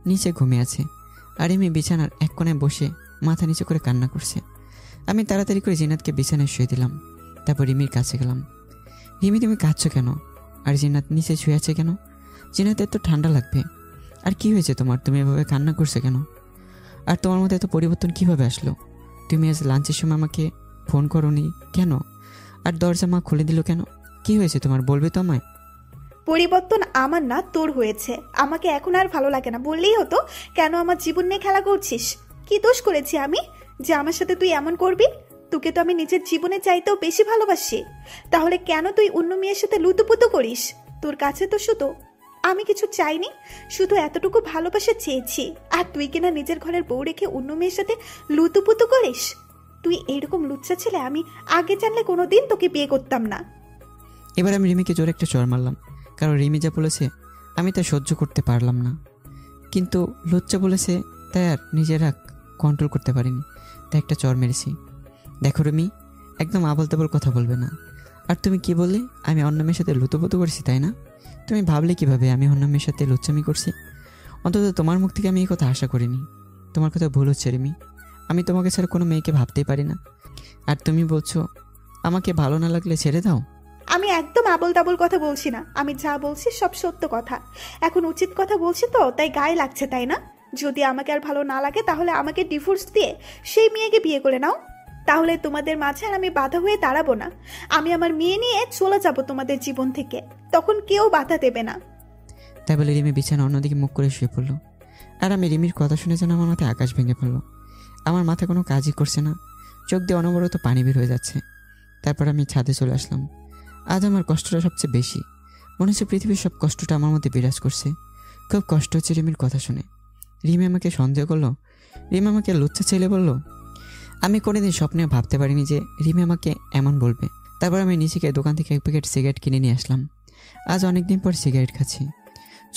নিচে ঘুমিয়ে আছে, আর এই মেয়ে বিছানার এক কোণায় বসে মাথা নিচে করে কান্না করছে। আমি তাড়াতাড়ি করে জিনাতকে বিছানায় শুয়ে দিলাম। তারপর রিমির কাছে গেলাম। রিমি, তুমি কাঁদছো কেন? আর জিনাত নিচে শুয়ে আছে কেন? জিনাতের তো ঠান্ডা লাগবে। আর কি হয়েছে তোমার? তুমি এভাবে কান্না করছো কেন? আর তোমার মধ্যে এত পরিবর্তন কিভাবে আসলো? তুমি আজ লাঞ্চের সময় আমাকে ফোন করোনি কেন? আর দরজা মা খুলে দিল কেন? কি হয়েছে তোমার, বলবে তো আমায়? পরিবর্তন আমার না তোর হয়েছে। আমাকে এখন আর ভালো লাগে না বললেই হতো। কেন আমার জীবন নিয়ে খেলা করছিস? কি দোষ করেছি আমি যে আমার সাথে তুই এমন করবি? তোকে তো আমি নিজের জীবনে চাইতেও বেশি ভালোবাসি, তাহলে কেন তুই অন্য মেয়ের সাথে লুতুপুতু করিস? তোর কাছে তো শুধু আমি কিছু চাইনি, শুধু এতটুকু ভালোবাসা চেয়েছি, আর তুই কিনা নিজের ঘরের বউ রেখে অন্য মেয়ের সাথে লুতুপুতু করিস। তুই এইরকম লুচ্চা ছেলে আমি আগে জানলে কোনোদিন তোকে বিয়ে করতাম না। এবার আমি রিমিকে জোরে একটা চড় মারলাম, কারণ রিমি যা বলেছে আমি তা সহ্য করতে পারলাম না। কিন্তু লুচ্চা বলেছে তাই আর নিজের রাগ কন্ট্রোল করতে পারিনি, তাই একটা চড় মেরেছি। দেখো রিমি, একদম আবল তাবল কথা বলবে না। আর তুমি কি বললে আমি অন্য মেয়ের সাথে লুতুপুতু করছি, তাই না? তুমি ভাবলে কিভাবে আমি অন্য মেয়ের সাথে লুচ্চামি করছি? অন্তত তোমার মুখ থেকে আমি এই কথা আশা করিনি। তোমার কথা ভুল হচ্ছে রিমি, আমি তোমাকে ছাড়া কোনো মেয়েকে ভাবতেই পারি না। আর তুমি বলছো আমাকে ভালো না লাগলে ছেড়ে দাও। আমি একদম আবল তাবল কথা বলছি না, আমি যা বলছি সব সত্য কথা। এখন উচিত কথা বলছি তো তাই গায়ে লাগছে, তাই না? যদি আমাকে আর ভালো না লাগে তাহলে আমাকে ডিভোর্স দিয়ে সেই মেয়েকে বিয়ে করে নাও, তাহলে তোমাদের মাঝে আর আমি বাধা হয়ে দাঁড়াবো না। আমি আমার মেয়ে নিয়ে চলে যাব তোমাদের জীবন থেকে, তখন কেউ বাধা দেবে না। তাই বলে রিমি বিছানা অন্যদিকে মুখ করে শুয়ে পড়লো। আর আমি রিমির কথা শুনে যেন আমার মাথায় আকাশ ভেঙে পড়লো। আমার মাথায় কোনো কাজই করছে না, চোখ দিয়ে অনবরত পানি বের হয়ে যাচ্ছে। তারপর আমি ছাদে চলে আসলাম। আজ আমার কষ্টটা সবচেয়ে বেশি, মনে হচ্ছে পৃথিবীর সব কষ্টটা আমার মধ্যে বিরাজ করছে। খুব কষ্ট হচ্ছে রিমির কথা শুনে। রিমি আমাকে সন্দেহ করলো, রিমি আমাকে লুচ্চা ছেলে বললো। আমি কোনোদিন স্বপ্নে ভাবতে পারিনি যে রিমি আমাকে এমন বলবে। তারপর আমি নিজেকে দোকান থেকে এক প্যাকেট সিগারেট কিনে নিয়ে আসলাম। আজ অনেক দিন পর সিগারেট খাচ্ছি।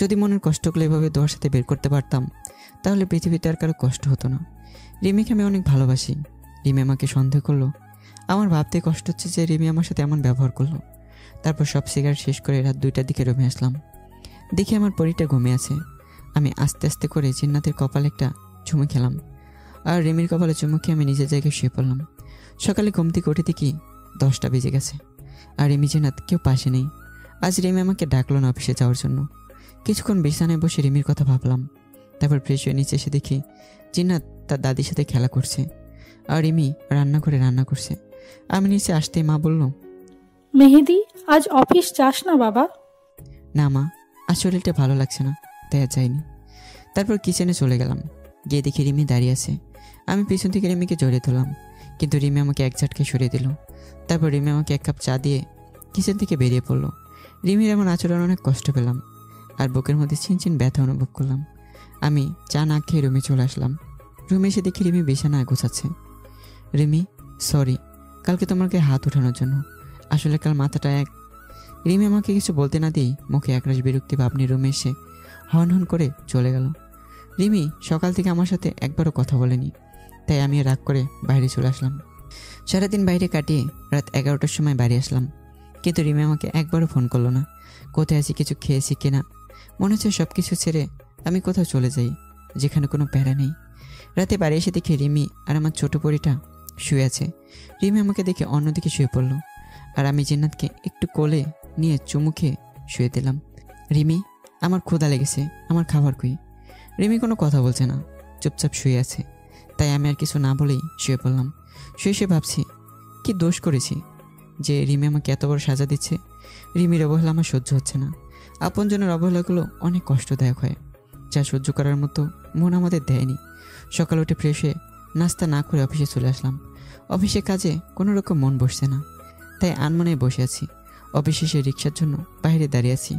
যদি মনের কষ্টগুলো এভাবে দোয়ার সাথে বের করতে পারতাম তাহলে পৃথিবীতে আর কারো কষ্ট হতো না। রিমিকে আমি অনেক ভালোবাসি। রিমি আমাকে সন্দেহ করলো। আমার ভাবতে কষ্ট হচ্ছে যে রিমি আমার সাথে এমন ব্যবহার করলো। তারপর সব সিগারেট শেষ করে রাত 2টার দিকে রুমে আসলাম। দেখি আমার পরিটা ঘুমিয়ে আছে। আমি আস্তে আস্তে করে জিন্নাতের কপালে একটা চুমু খেলাম। আর রিমির কপালে চুমুকে আমি নিজের জায়গায় শুয়ে পড়লাম। সকালে ঘুম থেকে উঠে দেখি 10টা বেজে গেছে, আর রিমি জিনাত কেউ পাশে নেই। আজ রিমি আমাকে ডাকলো না অফিসে যাওয়ার জন্য। কিছুক্ষণ বিছানায় বসে রিমির কথা ভাবলাম। তারপর ফ্রেশ হয়ে নিচে এসে দেখি জিনাত তার দাদির সাথে খেলা করছে, আর রিমি রান্নাঘরে রান্না করছে। আমি নিচে আসতেই মা বলল, মেহেদি, আজ অফিস যাস না বাবা? না মা, আজ শরীরটা ভালো লাগছে না, তাই আর যাইনি। তারপর কিচেনে চলে গেলাম। গিয়ে দেখি রিমি দাঁড়িয়ে আছে। আমি পিছন থেকে রিমিকে জড়িয়ে ধরলাম, কিন্তু রিমি আমাকে এক ঝটকে সরিয়ে দিল। তারপর রিমি আমাকে 1 কাপ চা দিয়ে কিচেন থেকে বেরিয়ে পড়লো। রিমির এমন আচরণ অনেক কষ্ট পেলাম, আর বুকের মধ্যে চিনচিন ব্যথা অনুভব করলাম। আমি চা না খেয়ে রুমে চলে আসলাম। রুমে এসে দেখি রিমি বিছানায় গোছাচ্ছে। রিমি, সরি কালকে তোমাকে হাত ওঠানোর জন্য, আসলে কাল মাথাটা রিমি আমাকে কিছু বলতে না দিই মুখে একরাশ বিরক্তি ভাব নিয়ে রুমে এসে হন হন করে চলে গেল। রিমি সকাল থেকে আমার সাথে একবারও কথা বলেনি, তাই আমি রাগ করে বাইরে চলে আসলাম। সারাদিন বাইরে কাটিয়ে রাত 11টার সময় বাড়ি আসলাম, কিন্তু রিমি আমাকে একবারও ফোন করলো না। কোথায় আছি, কিছু খেয়েছি কিনা। মনে হচ্ছে সব কিছু ছেড়ে আমি কোথাও চলে যাই, যেখানে কোনো প্যারা নেই। রাতে বাড়ি এসে দেখি রিমি আর আমার ছোট পরিটা শুয়ে আছে। রিমি আমাকে দেখে অন্যদিকে শুয়ে পড়লো, আর আমি জিন্নাতকে একটু কোলে নিয়ে চুমু খেয়ে শুয়ে দিলাম। রিমি, আমার ক্ষুধা লেগেছে, আমার খাবার কই? রিমি কোনো কথা বলছে না, চুপচাপ শুয়ে আছে। তাই আমি আর কিছু না বলেই শুয়ে পড়লাম। শুয়ে ভাবছি কি দোষ করেছি যে রিমি আমাকে এত বড় সাজা দিচ্ছে। রিমির অবহেলা আমার সহ্য হচ্ছে না। আপনজনের অবহেলাগুলো অনেক কষ্টদায়ক হয়, যা সহ্য করার মতো মন আমাদের দেয়নি। সকালে উঠে ফ্রেশ হয়ে নাস্তা না করে অফিসে চলে আসলাম। অফিসে কাজে কোনো রকম মন বসছে না, তাই আনমনে বসে আছি। অফিস শেষে রিক্সার জন্য বাইরে দাঁড়িয়ে আছি।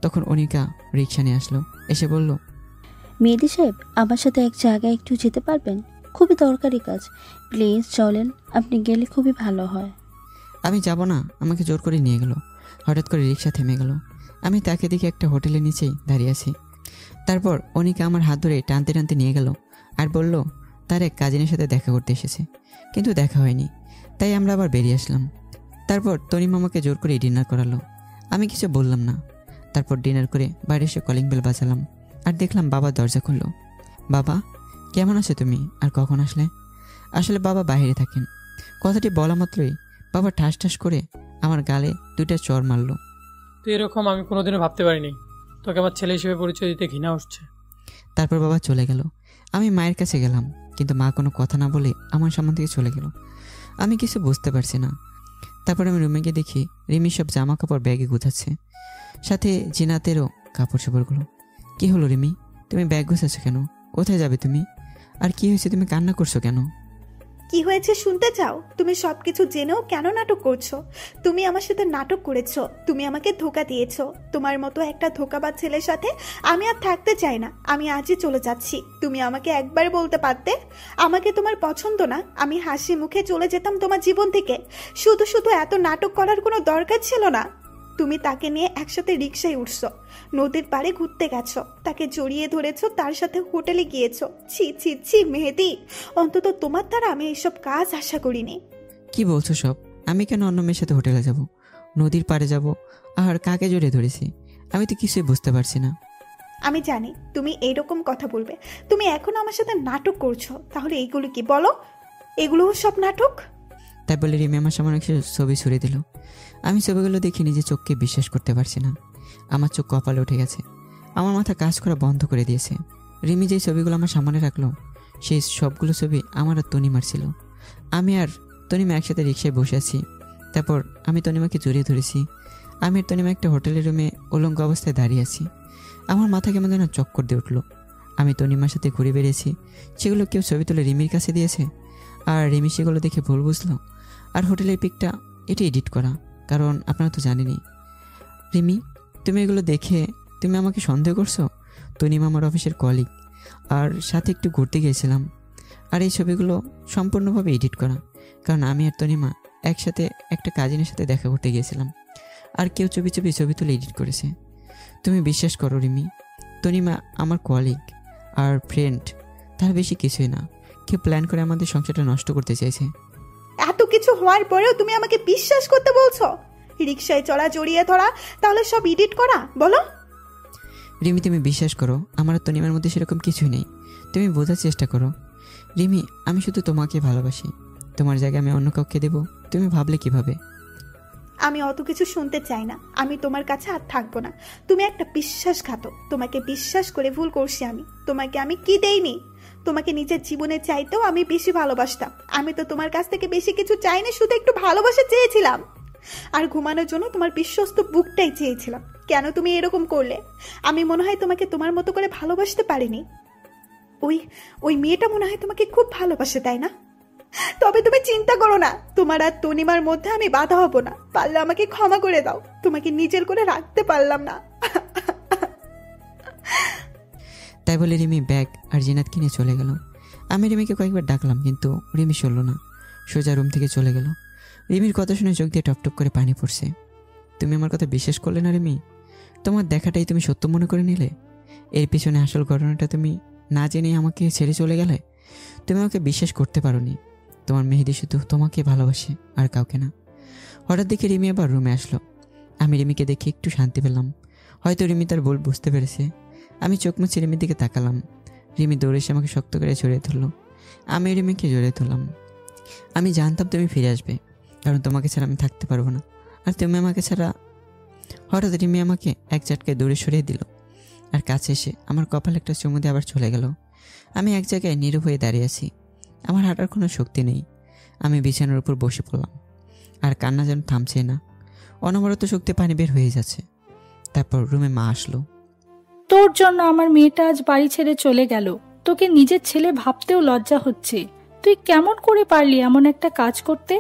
তখন অনিকা রিক্সা নিয়ে আসলো, এসে বলল, মেহেদি সাহেব, আমার সাথে এক জায়গায় একটু যেতে পারবেন? খুবই দরকারি কাজ, প্লিজ চলেন, আপনি গেলে খুবই ভালো হয়। আমি যাব না, আমাকে জোর করে নিয়ে গেল। হঠাৎ করে রিক্সা থেমে গেল। আমি তাকে দেখে একটা হোটেলের নিচেই দাঁড়িয়ে আছি। তারপর অনিকা আমার হাত ধরে টানতে টানতে নিয়ে গেল আর বলল তার এক কাজিনের সাথে দেখা করতে এসেছে, কিন্তু দেখা হয়নি, তাই আমরা আবার বেরিয়ে আসলাম। তারপর তনিম আমাকে জোর করে ডিনার করালো। আমি কিছু বললাম না। তারপর ডিনার করে বাইরে এসে কলিং বেল বাজালাম, আর দেখলাম বাবা দরজা খুললো। বাবা, কেমন আছো তুমি, আর কখন আসলে? আসলে বাবা বাইরে থাকেন। কথাটি বলা মাত্রই বাবা ঠাস ঠাস করে আমার গালে 2টা চড় মারলো। তুই এরকম আমি কোনোদিনও ভাবতে পারিনি, তোকে আমার ছেলে হিসেবে পরিচয় দিতে ঘৃণা হচ্ছে। তারপর বাবা চলে গেল। আমি মায়ের কাছে গেলাম, কিন্তু মা কোনো কথা না বলে আমার সামনে থেকে চলে গেল। আমি কিছু বুঝতে পারছি না। তারপর আমি রুমে গিয়ে দেখি রিমি সব জামা কাপড় ব্যাগে গুছাচ্ছে, সাথে জিনাতেরও কাপড় চোপড়গুলো। কি হলো রিমি, তুমি ব্যাগ গুছাচ্ছ কেন? কোথায় যাবে তুমি? আর কি হয়েছে, তুমি কান্না করছো কেন? কি হয়েছে শুনতে চাও? তুমি সবকিছু জেনেও কেন নাটক করছো? তুমি আমার সাথে নাটক করেছো, তুমি আমাকে ধোকা দিয়েছো। তোমার মতো একটা ধোকাবাজ ছেলের সাথে আমি আর থাকতে চাই না, আমি আজই চলে যাচ্ছি। তুমি আমাকে একবার বলতে পারতে আমাকে তোমার পছন্দ না, আমি হাসি মুখে চলে যেতাম তোমার জীবন থেকে। শুধু শুধু এত নাটক করার কোনো দরকার ছিল না। তুমি তাকে নিয়ে একসাথে রিক্সায় উঠছো, নদীর পাড়ে ঘুরতে গেছো, তাকে জড়িয়ে ধরেছো, তার সাথে হোটেলে গিয়েছো। ছি ছি ছি মেহেদি, অন্তত তোমার দ্বারা আমি এইসব কাজ আশা করিনি। কি বলছো সব? আমি কেন অন্য মেয়ের সাথে হোটেলে যাব, নদীর পাড়ে যাব, আর কাকে জড়িয়ে ধরেছি? আমি তো কিছুই বুঝতে পারছি না। আমি জানি তুমি এইরকম কথা বলবে। তুমি এখন আমার সাথে নাটক করছো, তাহলে এইগুলো কি বলো? এগুলোও সব নাটক? তাই বলে রিমি আমার সামনে কিছু ছবি ছড়িয়ে দিল। আমি ছবিগুলো দেখে নিজের চোখকে বিশ্বাস করতে পারছি না। আমার চোখ কপালে উঠে গেছে, আমার মাথা কাজ করা বন্ধ করে দিয়েছে। রিমি যেই ছবিগুলো আমার সামনে রাখলো, সেই সবগুলো ছবি আমার আর তনিমার ছিল। আমি আর তনিমা একসাথে রিক্সায় বসে আছি। তারপর আমি তনিমাকে জড়িয়ে ধরেছি। আমি আর তনিমা একটা হোটেলের রুমে উলঙ্গ অবস্থায় দাঁড়িয়ে আছি। আমার মাথা কেমন যেন চক্কর দিয়ে উঠলো। আমি তনিমার সাথে ঘুরে বেরিয়েছি, সেগুলো কেউ ছবি তুলে রিমির কাছে দিয়েছে, আর রিমি সেগুলো দেখে ভুল বুঝলো। আর হোটেলের পিকটা এটা এডিট করা, কারণ আপনারা তো জানেনই। রিমি, তুমি এগুলো দেখে তুমি আমাকে সন্দেহ করছো? তনিমা আমার অফিসের কলিগ, আর সাথে একটু ঘুরতে গিয়েছিলাম। আর এই ছবিগুলো সম্পূর্ণভাবে এডিট করা, কারণ আমি আর তনিমা একসাথে একটা কাজিনের সাথে দেখা করতে গিয়েছিলাম, আর কেউ ছবি তুলে এডিট করেছে। তুমি বিশ্বাস করো রিমি, তনিমা আমার কলিগ আর ফ্রেন্ড, তার বেশি কিছুই না। কেউ প্ল্যান করে আমাদের সংসারটা নষ্ট করতে চাইছে। এত কিছু হওয়ার পরেও তুমি আমাকে বিশ্বাস করতে বলছো? রিক্সায় চড়া, জড়িয়ে ধরা, তাহলে সব এডিট করা? বলো রিমি, তুমি বিশ্বাস করো, আমার আর তনিমার মধ্যে সেরকম কিছুই নেই। তুমি বোঝার চেষ্টা করো। রিমি, আমি শুধু তোমাকে ভালোবাসি। তোমার জায়গায় আমি অন্য কাউকে দেব তুমি ভাবলে কিভাবে? আমি অত কিছু শুনতে চাই না। আমি তোমার কাছে আর থাকবো না। তুমি একটা বিশ্বাসঘাতক। তোমাকে বিশ্বাস করে ভুল করছি আমি। তোমাকে আমি কি দেইনি? তোমাকে নিজের জীবনে চাইতেও আমি বেশি ভালোবাসতাম। আমি তো তোমার কাছ থেকে বেশি কিছু চাইনি, শুধু একটু ভালোবাসা চেয়েছিলাম। আর ঘুমানোর জন্য তোমার বিশ্বস্ত বুকটাই চেয়েছিলাম। কেন তুমি এরকম করলে? আমি মনে হয় তোমাকে তোমার মতো করে ভালোবাসতে পারিনি। ওই ওই মেয়েটা মনে হয় তোমাকে খুব ভালোবাসে, তাই না? তবে তুমি চিন্তা করো না, তোমার আর তনিমার মধ্যে আমি বাধা হব না। পারলে আমাকে ক্ষমা করে দাও। তোমাকে নিজের করে রাখতে পারলাম না। তাই বলে রিমি ব্যাগ আর জিনাত কিনে চলে গেল। আমি রিমিকে কয়েকবার ডাকলাম, কিন্তু রিমি শুনল না, সোজা রুম থেকে চলে গেল। রিমির কথা শুনে চোখ দিয়ে টপটপ করে পানি পড়ছে। তুমি আমার কথা বিশ্বাস করলে না রিমি? তোমার দেখাটাই তুমি সত্য মনে করে নিলে? এর পিছনে আসল ঘটনাটা তুমি না জেনেই আমাকে ছেড়ে চলে গেলে। তুমি আমাকে বিশ্বাস করতে পারোনি। তোমার মেহেদি শুধু তোমাকে ভালোবাসে, আর কাউকে না। হঠাৎ দেখে রিমি আবার রুমে আসলো। আমি রিমিকে দেখে একটু শান্তি পেলাম। হয়তো রিমি তার ভুল বুঝতে পেরেছে। আমি চোখ মুছে রিমির দিকে তাকালাম। রিমি দৌড়ে এসে আমাকে শক্ত করে জড়িয়ে ধরলো। আমি রিমিকে জড়িয়ে ধরলাম। আমি জানতাম তুমি ফিরে আসবে, কারণ তোমাকে ছাড়া আমি থাকতে পারবো না, আর তুমি আমাকে ছাড়া। হঠাৎ রিমি আমাকে এক ঝটকায় দৌড়ে সরিয়ে দিল, আর কাছে এসে আমার কপালে একটা চুমু দিয়ে আবার চলে গেল। আমি এক জায়গায় নীরব হয়ে দাঁড়িয়ে আছি। আমার হাঁটার কোনো শক্তি নেই। আমি বিছানার উপর বসে পড়লাম, আর কান্না যেন থামছে না। অনবরত শক্তি পানি বের হয়ে যাচ্ছে। তারপর রুমে মা আসলো। তোর জন্য আমার মেয়েটা আজ বাড়ি ছেড়ে চলে গেল। তোকে নিজের ছেলে ভাবতেও লজ্জা হচ্ছে। তুই কেমন করে পারলি এমন একটা কাজ করতে?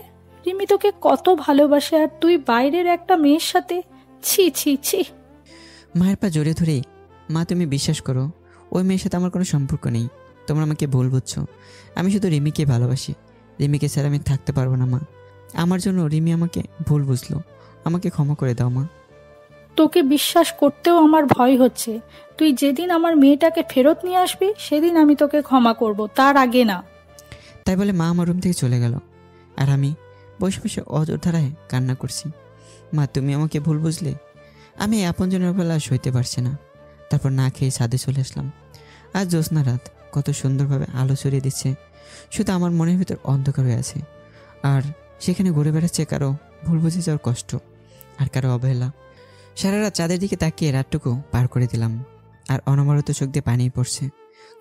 রিমি তোকে কত ভালোবাসে, আর তুই বাইরের একটা মেয়ের সাথে। ছি ছি ছি। মায়ের পা জড়িয়ে ধরেই, মা তুমি বিশ্বাস করো, ওই মেয়ের সাথে আমার কোনো সম্পর্ক নেই। তোমরা আমাকে ভুল বুঝছো। আমি শুধু রিমিকে ভালোবাসি। রিমিকে ছাড়া আমি থাকতে পারবো না মা। আমার জন্য রিমি আমাকে ভুল বুঝলো। আমাকে ক্ষমা করে দাও মা। তোকে বিশ্বাস করতেও আমার ভয় হচ্ছে। তুই যেদিন আমার মেয়েটাকে ফেরত নিয়ে আসবি সেদিন আমি তোকে ক্ষমা করব, তার আগে না। তাই বলে মা আমার রুম থেকে চলে গেল, আর আমি বসে বসে অজর ধারায় কান্না করছি। মা তুমি আমাকে ভুল বুঝলে। আমি আপনজনের বেলা সইতে পারছি না। তারপর না খেয়ে ছাদে চলে আসলাম। আজ জ্যোৎস্না রাত, কত সুন্দরভাবে আলো ছড়িয়ে দিচ্ছে। শুধু আমার মনের ভিতর অন্ধকার হয়ে আছে, আর সেখানে ঘুরে বেড়াচ্ছে কারো ভুল বুঝে যাওয়ার কষ্ট, আর কারো অবহেলা। সারা রাত চাঁদের দিকে তাকিয়ে রাতটুকু পার করে দিলাম, আর অনবরত চোখ দিয়ে পানি পড়ছে।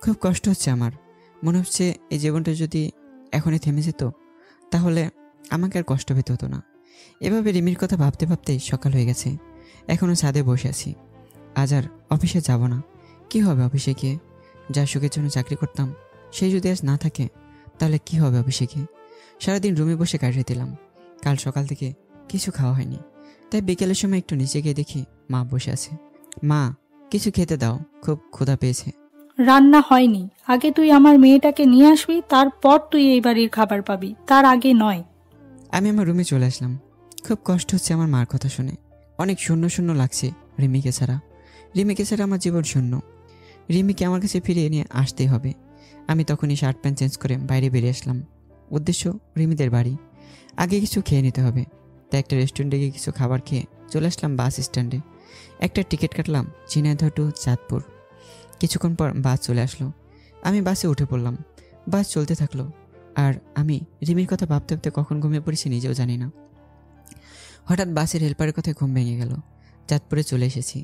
খুব কষ্ট হচ্ছে আমার। মনে হচ্ছে এই জীবনটা যদি এখনই থেমে যেত, তাহলে আমাকে আর কষ্ট পেতে হতো না। এভাবে রিমির কথা ভাবতে ভাবতেই সকাল হয়ে গেছে। এখনও ছাদে বসে আছি। আজ আর অফিসে যাব না। কি হবে অফিসে গিয়ে? যার সুখের জন্য চাকরি করতাম, সেই যদি আজ না থাকে, তাহলে কি হবে অফিসে গিয়ে? সারাদিন রুমে বসে কাটিয়ে দিলাম। কাল সকাল থেকে কিছু খাওয়া হয়নি। তাই বিকেলের সময় একটু নিচে গিয়ে দেখি মা বসে আছে। মা, কিছু খেতে দাও, খুব ক্ষুধা পেয়েছে। রান্না হয়নি। আগে তুই আমার মেয়েটাকে নিয়ে আসবি, তারপর তুই এই বাড়ির খাবার পাবি, তার আগে নয়। আমি আমার রুমে চলে আসলাম। খুব কষ্ট হচ্ছে আমার মার কথা শুনে। অনেক শূন্য শূন্য লাগছে রিমিকে ছাড়া। রিমিকে ছাড়া আমার জীবন শূন্য। রিমিকে আমার কাছে ফিরিয়ে নিয়ে আসতেই হবে। আমি তখনই শার্ট প্যান্ট চেঞ্জ করে বাইরে বেরিয়ে আসলাম। উদ্দেশ্য রিমিদের বাড়ি। আগে কিছু খেয়ে নিতে হবে। তাই একটা রেস্টুরেন্টে গিয়ে কিছু খাবার খেয়ে চলে আসলাম বাস স্ট্যান্ডে। একটা টিকিট কাটলাম ঝিনাইদহ টু চাঁদপুর। কিছুক্ষণ পর বাস চলে আসলো। আমি বাসে উঠে পড়লাম। বাস চলতে থাকলো, আর আমি রিমির কথা ভাবতে ভাবতে কখন ঘুমিয়ে পড়েছি নিজেও জানি না। হঠাৎ বাসের হেল্পারের কথায় ঘুম ভেঙে গেল। চাঁদপুরে চলে এসেছি,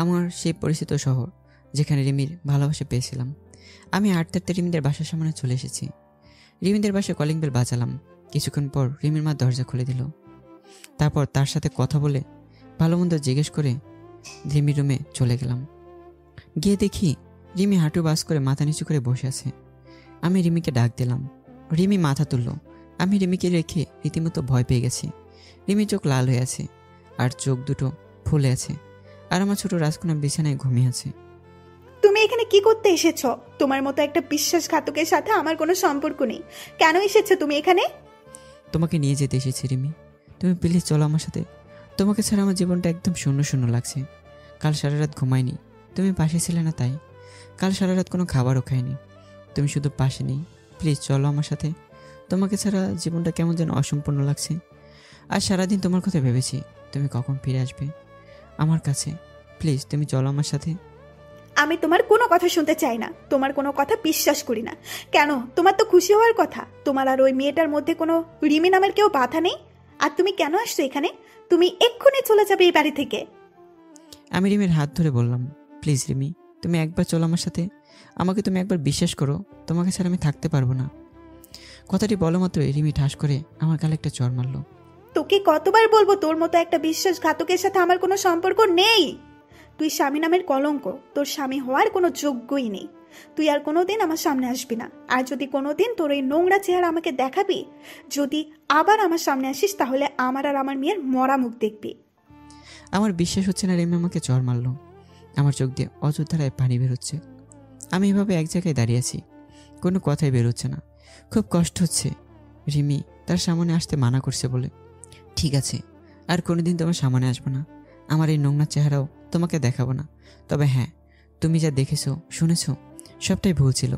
আমার সেই পরিচিত শহর যেখানে রিমির ভালোবাসা পেয়েছিলাম। আমি হাঁটতে হাঁটতে রিমিদের বাসার সামনে চলে এসেছি। রিমিদের বাসায় কলিং বেল বাজালাম। কিছুক্ষণ পর রিমির মা দরজা খুলে দিল। তারপর তার সাথে কথা বলে ভালো মন্দ জিজ্ঞেস করে রিমির রুমে চলে গেলাম। গিয়ে দেখি রিমি হাঁটু বাস করে মাথা নিচু করে বসে আছে। আমি রিমিকে ডাক দিলাম। রিমি মাথা তুলল। আমি রিমিকে রেখে রীতিমতো ভয় পেয়ে গেছি। রিমি চোখ লাল হয়ে আছে, আর চোখ দুটো ফুলে আছে, আর আমার ছোট রাজকন্যা বিছানায় ঘুমিয়ে আছে। তুমি এখানে কি করতে এসেছো? তোমার মতো একটা বিশ্বাসঘাতকের সাথে আমার কোনো সম্পর্ক নেই। কেন এসেছো তুমি এখানে? তোমাকে নিয়ে যেতে এসেছি রিমি। তুমি প্লিজ চলো আমার সাথে। তোমাকে ছাড়া আমার জীবনটা একদম শূন্য শূন্য লাগছে। কাল সারা রাত ঘুমাইনি, তুমি পাশে ছিলে না তাই। কাল সারা রাত কোনো খাবারও খাইনি, তুমি শুধু পাশে নেই। প্লিজ চলো আমার সাথে। তোমাকে ছাড়া জীবনটা কেমন যেন অসম্পূর্ণ লাগছে। আর সারাদিন তোমার কথা ভেবেছি তুমি কখন ফিরে আসবে আমার কাছে। প্লিজ তুমি চলো আমার সাথে। আমি তোমার কোনো কথা শুনতে চাই না, তোমার কোনো কথা বিশ্বাস করি না। কেন, তোমার তো খুশি হওয়ার কথা। তোমার আর ওই মেয়েটার মধ্যে কোনো রিমি নামের কেউ বাধা নেই। আর তুমি কেন আসছো এখানে? তুমি এক্ষুনি চলে যাবে এই বাড়ি থেকে। আমি রিমির হাত ধরে বললাম, প্লিজ রিমি, তুমি একবার চলো আমার সাথে। আমাকে তুমি একবার বিশ্বাস করো, তোমাকে ছাড়া আমি থাকতে পারবো না। কথাটি বলা মাত্রই রিমি ঠাস করে আমার গালে একটা চড় মারল। তোকে কতবার বলবো তোর মতো একটা বিশ্বাসঘাতকের সাথে আমার কোনো সম্পর্ক নেই। তুই স্বামী নামের কলঙ্ক, তোর স্বামী হওয়ার কোনো যোগ্যই নেই। তুই আর কোনোদিন আমার সামনে আসবি না। আর যদি কোনোদিন তোর এই নোংরা চেহারা আমাকে দেখাবি, যদি আবার আমার সামনে আসিস, তাহলে আমার আর আমার মেয়ের মরা মুখ দেখবি। আমার বিশ্বাস হচ্ছে না রিমি আমাকে চড় মারল। আমার চোখ দিয়ে অযোধ্যারায় পানি বেরোচ্ছে। আমি এভাবে এক জায়গায় দাঁড়িয়ে আছি, কোনো কথাই বেরোচ্ছে না। খুব কষ্ট হচ্ছে। রিমি তার সামনে আসতে মানা করছে বলে। ঠিক আছে, আর কোনোদিন তোমার সামনে আসবো না। আমার এই নোংরা চেহারাও তোমাকে দেখাবো না। তবে হ্যাঁ, তুমি যা দেখেছো শুনেছো সবটাই ভুল ছিল,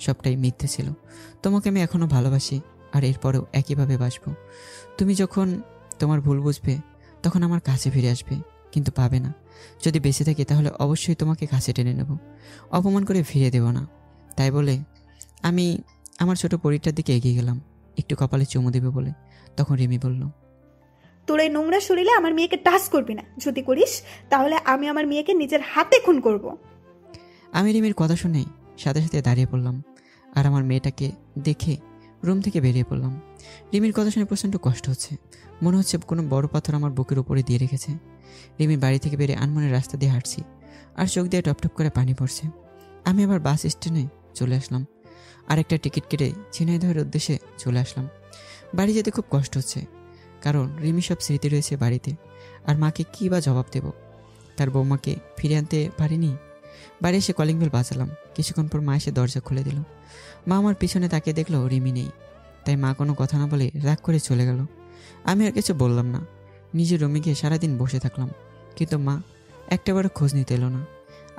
সবটাই মিথ্যে ছিল। তোমাকে আমি এখনও ভালোবাসি, আর এরপরেও একইভাবে বাসবো। তুমি যখন তোমার ভুল বুঝবে তখন আমার কাছে ফিরে আসবে, কিন্তু পাবে না। যদি বেঁচে থাকি তাহলে অবশ্যই তোমাকে কাছে টেনে নেব, অপমান করে ফিরে দেব না। তাই বলে আমি আমার ছোট পরীটার দিকে এগিয়ে গেলাম, একটু কপালে চুমু দেবে বলে। তখন রিমি বলল, তোর এই নোংরা শরীরে আমার মেয়েকে টাচ করবি না। যদি করিস তাহলে আমি আমার মেয়েকে নিজের হাতে খুন করব। আমি রিমির কথা শুনে সাথে সাথে দাঁড়িয়ে পড়লাম, আর আমার মেয়েটাকে দেখে রুম থেকে বেরিয়ে পড়লাম। রিমির কথা শুনে প্রচণ্ড কষ্ট হচ্ছে। মনে হচ্ছে কোনো বড় পাথর আমার বুকের উপরে দিয়ে রেখেছে। রিমির বাড়ি থেকে বেরিয়ে আনমনের রাস্তা দিয়ে হাঁটছি, আর চোখ দিয়ে টপ টপ করে পানি পড়ছে। আমি আবার বাস স্ট্যান্ডে চলে আসলাম, আর একটা টিকিট কেটে ঝিনাইদহের উদ্দেশ্যে চলে আসলাম। বাড়ি যেতে খুব কষ্ট হচ্ছে, কারণ রিমি সব স্মৃতি রয়েছে বাড়িতে। আর মাকে কী বা জবাব দেব? তার বৌমাকে ফিরে আনতে পারিনি। বাড়ি এসে কলিং বেল বাজালাম। কিছুক্ষণ পর মা এসে দরজা খুলে দিল। মা আমার পিছনে তাকিয়ে দেখলো রিমি নেই। তাই মা কোনো কথা না বলে রাগ করে চলে গেল। আমি আর কিছু বললাম না, নিজের রুমে গিয়ে সারাদিন বসে থাকলাম। কিন্তু মা একটাবারও খোঁজ নিতে এলো না।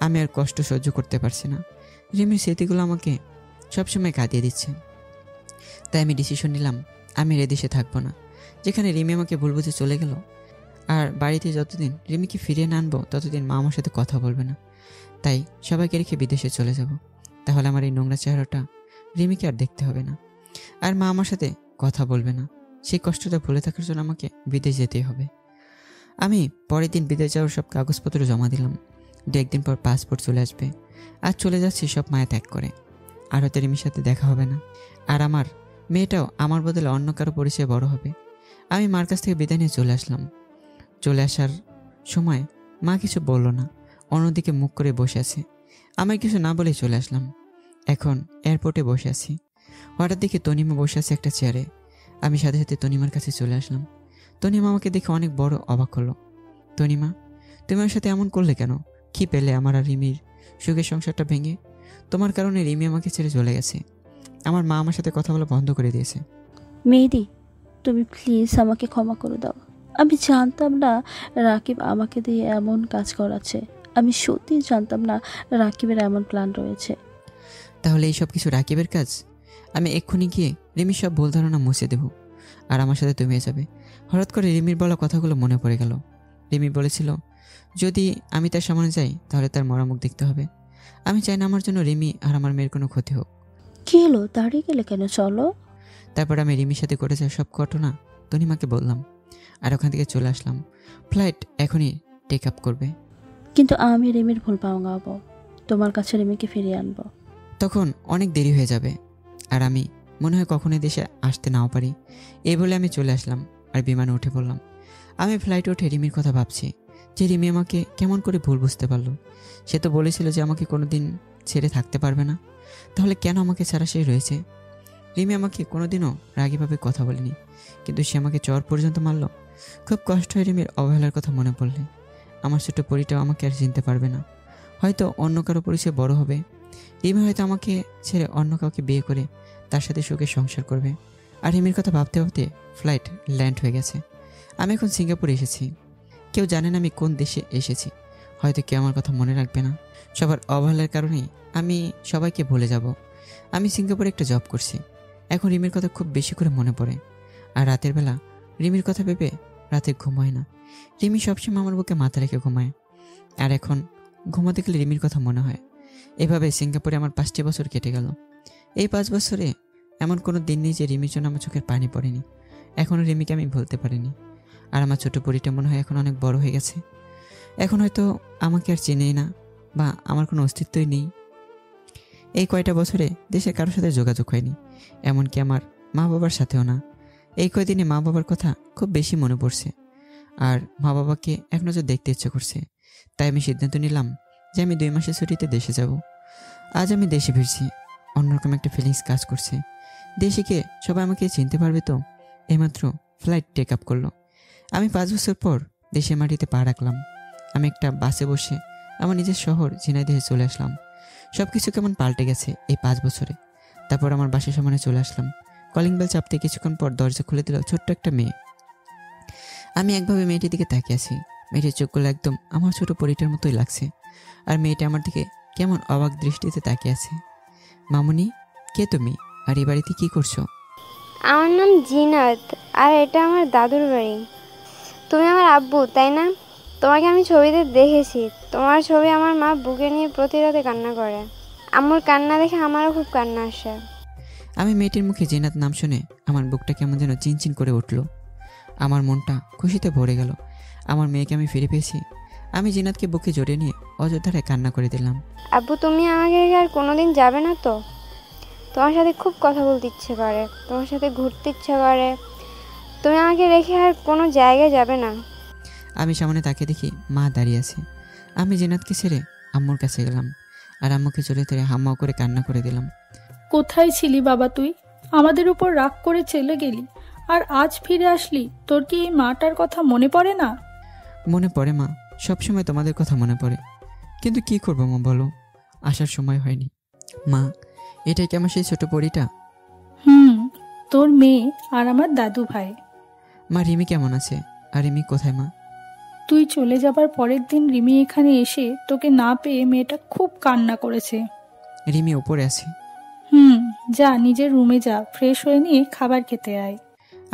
আমি আর কষ্ট সহ্য করতে পারছি না। রিমির স্মৃতিগুলো আমাকে সবসময় কাঁদিয়ে দিচ্ছে। তাই আমি ডিসিশন নিলাম, আমি আর এদেশে থাকবো না। যেখানে রিমি আমাকে ভুল বুঝে চলে গেল, আর বাড়িতে যতদিন রিমিকে ফিরিয়ে না আনবো ততদিন মা আমার সাথে কথা বলবে না। তাই সবাইকে রেখে বিদেশে চলে যাব। তাহলে আমার এই নোংরা চেহারাটা রিমিকে আর দেখতে হবে না, আর মা আমার সাথে কথা বলবে না। সেই কষ্টটা ভুলে থাকার জন্য আমাকে বিদেশ যেতেই হবে। আমি পরের দিন বিদেশ যাওয়ার সব কাগজপত্র জমা দিলাম। 1 দিন পর পাসপোর্ট চলে আসবে। আর চলে যাচ্ছি সব মায়া ত্যাগ করে। আর হয়তো রিমির সাথে দেখা হবে না, আর আমার মেয়েটাও আমার বদলে অন্য কারো পরিচয়ে বড় হবে। আমি মার কাছ থেকে বিদায় নিয়ে চলে আসলাম। চলে আসার সময় মা কিছু বলল না, অন্যদিকে মুখ করে বসে আছে। আমি কিছু না বলেই চলে আসলাম। এখন এয়ারপোর্টে বসে আছি। হঠাৎ দেখি তনিমা বসে আছে একটা চেয়ারে। আমি সাথে সাথে তনিমার কাছে চলে আসলাম। তনিমা আমাকে দেখে অনেক বড় অবাক হলো। তনিমা, তুমি আমার সাথে এমন করলে কেন? কি পেলে আমার আর রিমির সুখের সংসারটা ভেঙে? তোমার কারণে রিমি আমাকে ছেড়ে চলে গেছে। আমার মা আমার সাথে কথা বলা বন্ধ করে দিয়েছে। মেহেদি, তুমি প্লিজ আমাকে ক্ষমা করে দাও। আমি জানতাম না রাকিব আমাকে দিয়ে এমন কাজ করাচ্ছে। আমি সত্যিই জানতাম না রাকিবের এমন প্ল্যান রয়েছে। তাহলে এই সব কিছু রাকিবের কাজ? আমি এক্ষুনি গিয়ে রিমির সব ভুল ধারণা মুছে দেব, আর আমার সাথে তুমি যাবে। হঠাৎ করে রিমির বলা কথাগুলো মনে পড়ে গেল। রিমি বলেছিল যদি আমি তার সামনে যাই তাহলে তার মরামুখ দেখতে হবে। আমি চাই না আমার জন্য রিমি আর আমার মেয়ের কোনো ক্ষতি হোক। কি হলো, দাঁড়িয়ে গেলে কেন? চলো। তারপর আমি রিমির সাথে ঘটে যাওয়া সব ঘটনা তনিমাকে বললাম, আর ওখান থেকে চলে আসলাম। ফ্লাইট এখনই টেক আপ করবে। কিন্তু আমি রিমির ভুল ভাঙাবো, তোমার কাছে রিমিকে ফিরিয়ে আনবো। তখন অনেক দেরি হয়ে যাবে, আর আমি মনে হয় কখনোই দেশে আসতে নাও পারি। এই বলে আমি চলে আসলাম, আর বিমানে উঠে পড়লাম। আমি ফ্লাইটে উঠে রিমির কথা ভাবছি, যে রিমি আমাকে কেমন করে ভুল বুঝতে পারলো। সে তো বলেছিল যে আমাকে কোনোদিন ছেড়ে থাকতে পারবে না, তাহলে কেন আমাকে ছাড়া সে রয়েছে? রিমি আমাকে কোনোদিনও রাগীভাবে কথা বলেনি, কিন্তু সে আমাকে চর পর্যন্ত মারল। খুব কষ্ট হয় রিমির অবহেলার কথা মনে পড়লে। আমার ছোট্ট পরিটাও আমাকে আর চিনতে পারবে না, হয়তো অন্য কারো পরিচয় বড় হবে। রিমি হয়তো আমাকে ছেড়ে অন্য কাউকে বিয়ে করে তার সাথে সুখে সংসার করবে। আর রিমির কথা ভাবতে ভাবতে ফ্লাইট ল্যান্ড হয়ে গেছে। আমি এখন সিঙ্গাপুরে এসেছি। কেউ জানে না আমি কোন দেশে এসেছি। হয়তো কেউ আমার কথা মনে রাখবে না। সবার অবহেলার কারণেই আমি সবাইকে ভুলে যাব। আমি সিঙ্গাপুরে একটা জব করছি। এখন রিমির কথা খুব বেশি করে মনে পড়ে, আর রাতের বেলা রিমির কথা ভেবে রাতে ঘুম হয় না। রিমি সবসময় আমার বুকে মাথা রেখে ঘুমায়, আর এখন ঘুমাতে গেলে রিমির কথা মনে হয়। এভাবে সিঙ্গাপুরে আমার 5টি বছর কেটে গেল। এই 5 বছরে এমন কোনো দিন নেই যে রিমির জন্য আমার চোখের পানি পড়েনি। এখনও রিমিকে আমি ভুলতে পারিনি। আর আমার ছোট পরিটা মনে হয় এখন অনেক বড় হয়ে গেছে। এখন হয়তো আমাকে আর চেনেই না, বা আমার কোনো অস্তিত্বই নেই। এই কয়টা বছরে দেশের কারোর সাথে যোগাযোগ হয়নি, এমনকি আমার মা বাবার সাথেও না। এই কয়দিনে মা বাবার কথা খুব বেশি মনে পড়ছে, আর মা বাবাকে এক নজর দেখতে ইচ্ছে করছে। তাই আমি সিদ্ধান্ত নিলাম যে আমি 2 মাসের ছুটিতে দেশে যাব। আজ আমি দেশে ফিরছি, অন্যরকম একটা ফিলিংস কাজ করছে। দেশে গিয়ে সবাই আমাকে চিনতে পারবে তো। এইমাত্র ফ্লাইট টেক আপ করলো। আমি 5 বছর পর দেশের মাটিতে পা রাখলাম। আমি একটা বাসে বসে আমার নিজের শহর ঝিনাইদহে চলে আসলাম। সব কিছু কেমন পাল্টে গেছে এই 5 বছরে। তারপর আমার বাসার সামনে চলে আসলাম। কলিং বেল চাপতে কিছুক্ষণ পর দরজা খুলে দিল ছোট্ট একটা মেয়ে। আমি একভাবে মেয়েটির দিকে তাকিয়ে আছি। মেয়েটির চোখগুলো একদম আমার ছোট পরিটার মতোই লাগছে, আর মেয়েটা আমার দিকে কেমন অবাক দৃষ্টিতে তাকিয়ে আছে। মামুনি, কে তুমি, আর এই বাড়িতে কি করছো? আমার নাম জিনাত, আর এটা আমার দাদুর বাড়ি। তুমি আমার আব্বু, তাই না? তোমাকে আমি ছবিতে দেখেছি। তোমার ছবি আমার মা বুকে নিয়ে প্রতি রাতে কান্না করে। আম্মুর কান্না দেখে আমারও খুব কান্না আসে। আমি মেয়েটির মুখে জিনাত নাম শুনে আমার বুকটা কেমন যেন চিনচিন করে উঠল। আমার মনটা খুশিতে ভরে গেল। আমার মেয়েকে আমি ফিরে পেয়েছি। আমি জিনাতকে বুকে জড়িয়ে নিয়ে অযোধ্যায় কান্না করে দিলাম। আব্বু, তুমি আমাকে রেখে আর কোনোদিন যাবে না তো? তোমার সাথে খুব কথা বলতে ইচ্ছে করে, তোমার সাথে ঘুরতে ইচ্ছে করে। তুমি আমাকে রেখে আর কোনো জায়গায় যাবে না। আমি সামনে তাকে দেখি মা দাঁড়িয়ে আছে। আমি জিনাতকে ছেড়ে আম্মুর কাছে গেলাম, আর আম্মুকে জড়িয়ে ধরে হাম্মাও করে কান্না করে দিলাম। কোথায় ছিলি বাবা তুই? আমাদের উপর রাগ করে চলে গেলি, আর আজ ফিরে আসলি। তোর কি এই মাটার কথা মনে পড়ে না? মনে পড়ে মা, সবসময় তোমাদের কথা মনে পড়ে, কিন্তু কি করবো মা বলো, আসার সময় হয়নি। মা, এটাই কি আমার সেই ছোট পরিটা? তোর মেয়ে আর আমার দাদু ভাই। মা, রিমি কেমন আছে? আর রিমি কোথায় মা? তুই চলে যাবার পরের দিন রিমি এখানে এসে তোকে না পেয়ে মেয়েটা খুব কান্না করেছে। রিমি উপরে আছে। যা, নিজের রুমে যা, ফ্রেশ হয়ে নিয়ে খাবার খেতে আয়।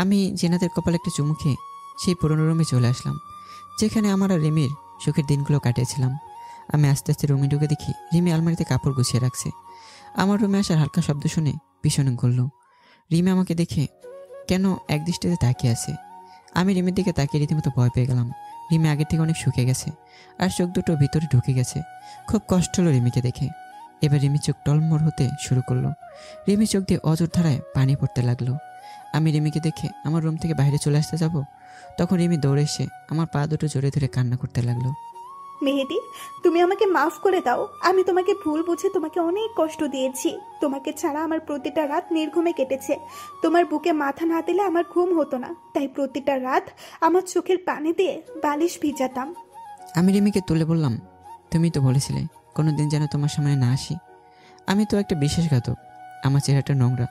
আমি জিনাতের কপালে একটা চুমু খেয়ে সেই পুরনো রুমে চলে আসলাম, যেখানে আমার আর রিমির সুখের দিনগুলো কাটিয়েছিলাম। আমি আস্তে আস্তে রুমে ঢুকে দেখি রিমি আলমারিতে কাপড় গুছিয়ে রাখছে। আমার রুমে আসার হালকা শব্দ শুনে পিছনে ঘুরল। রিমি আমাকে দেখে কেন এক দৃষ্টিতে তাকিয়ে আছে। আমি রিমির দিকে তাকিয়ে রীতিমতো ভয় পেয়ে গেলাম। রিমি আগের থেকে অনেক শুকিয়ে গেছে, আর চোখ দুটো ভিতরে ঢুকে গেছে। খুব কষ্ট হলো রিমিকে দেখে। এবার রিমির চোখ টলমর হতে শুরু করলো। রিমির চোখ দিয়ে অজর ধারায় পানি পড়তে লাগলো। আমি রিমিকে দেখে আমার রুম থেকে বাইরে চলে আসতে যাব, তখন রিমি দৌড়ে এসে আমার পা দুটো জড়িয়ে ধরে কান্না করতে লাগলো। মেহেদি, তুমি আমাকে মাফ করে দাও। আমি তোমাকে ভুল বুঝে তোমাকে অনেক কষ্ট দিয়েছি। তোমাকে ছাড়া আমার প্রতিটা রাত নির্ঘুমে কেটেছে। তোমার বুকে মাথা না দিলে আমার ঘুম হতো না, তাই প্রতিটা রাত আমার চোখের পানি দিয়ে বালিশ ভিজাতাম। আমি রিমিকে তুলে বললাম, তুমি তো বলেছিলে কোনোদিন যেন তোমার সামনে না আসি। আমি তো একটা বিশ্বাসঘাতক, আমার চেহারাটা নোংরা,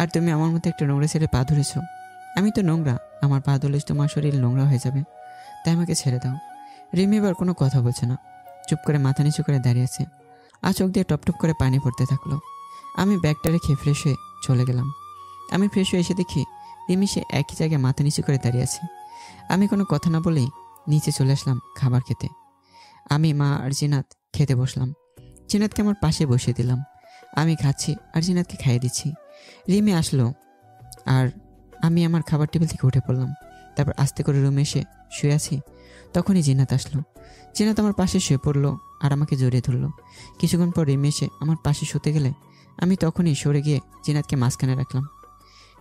আর তুমি আমার মতো একটা নোংরা ছেড়ে পা ধরেছ। আমি তো নোংরা, আমার পা ধরলে তোমার শরীর নোংরা হয়ে যাবে, তাই আমাকে ছেড়ে দাও। রিমি এবার কোনো কথা বলছে না, চুপ করে মাথা নিচু করে দাঁড়িয়ে আছে। আর চোখ দিয়ে টপটপ করে পানি পড়তে থাকলো। আমি ব্যাগটা রেখে ফ্রেশ হয়ে চলে গেলাম। আমি ফ্রেশ হয়ে এসে দেখি রিমি সে একই জায়গায় মাথা নিচু করে দাঁড়িয়ে আছে। আমি কোনো কথা না বলেই নিচে চলে আসলাম খাবার খেতে। আমি, মা আর জিনাত খেতে বসলাম। জিনাতকে আমার পাশে বসিয়ে দিলাম। আমি খাচ্ছি আর জিনাতকে খাইয়ে দিচ্ছি। রিমি আসলো, আর আমি আমার খাবার টেবিল থেকে উঠে পড়লাম। তারপর আস্তে করে রুমে এসে শুয়ে আছি, তখনই জিনাত আসলো। জিনাত আমার পাশে শুয়ে পড়লো আর আমাকে জড়িয়ে ধরলো। কিছুক্ষণ পর রিমি এসে আমার পাশে শুতে গেলে আমি তখনই সরে গিয়ে জিনাতকে মাঝখানে রাখলাম।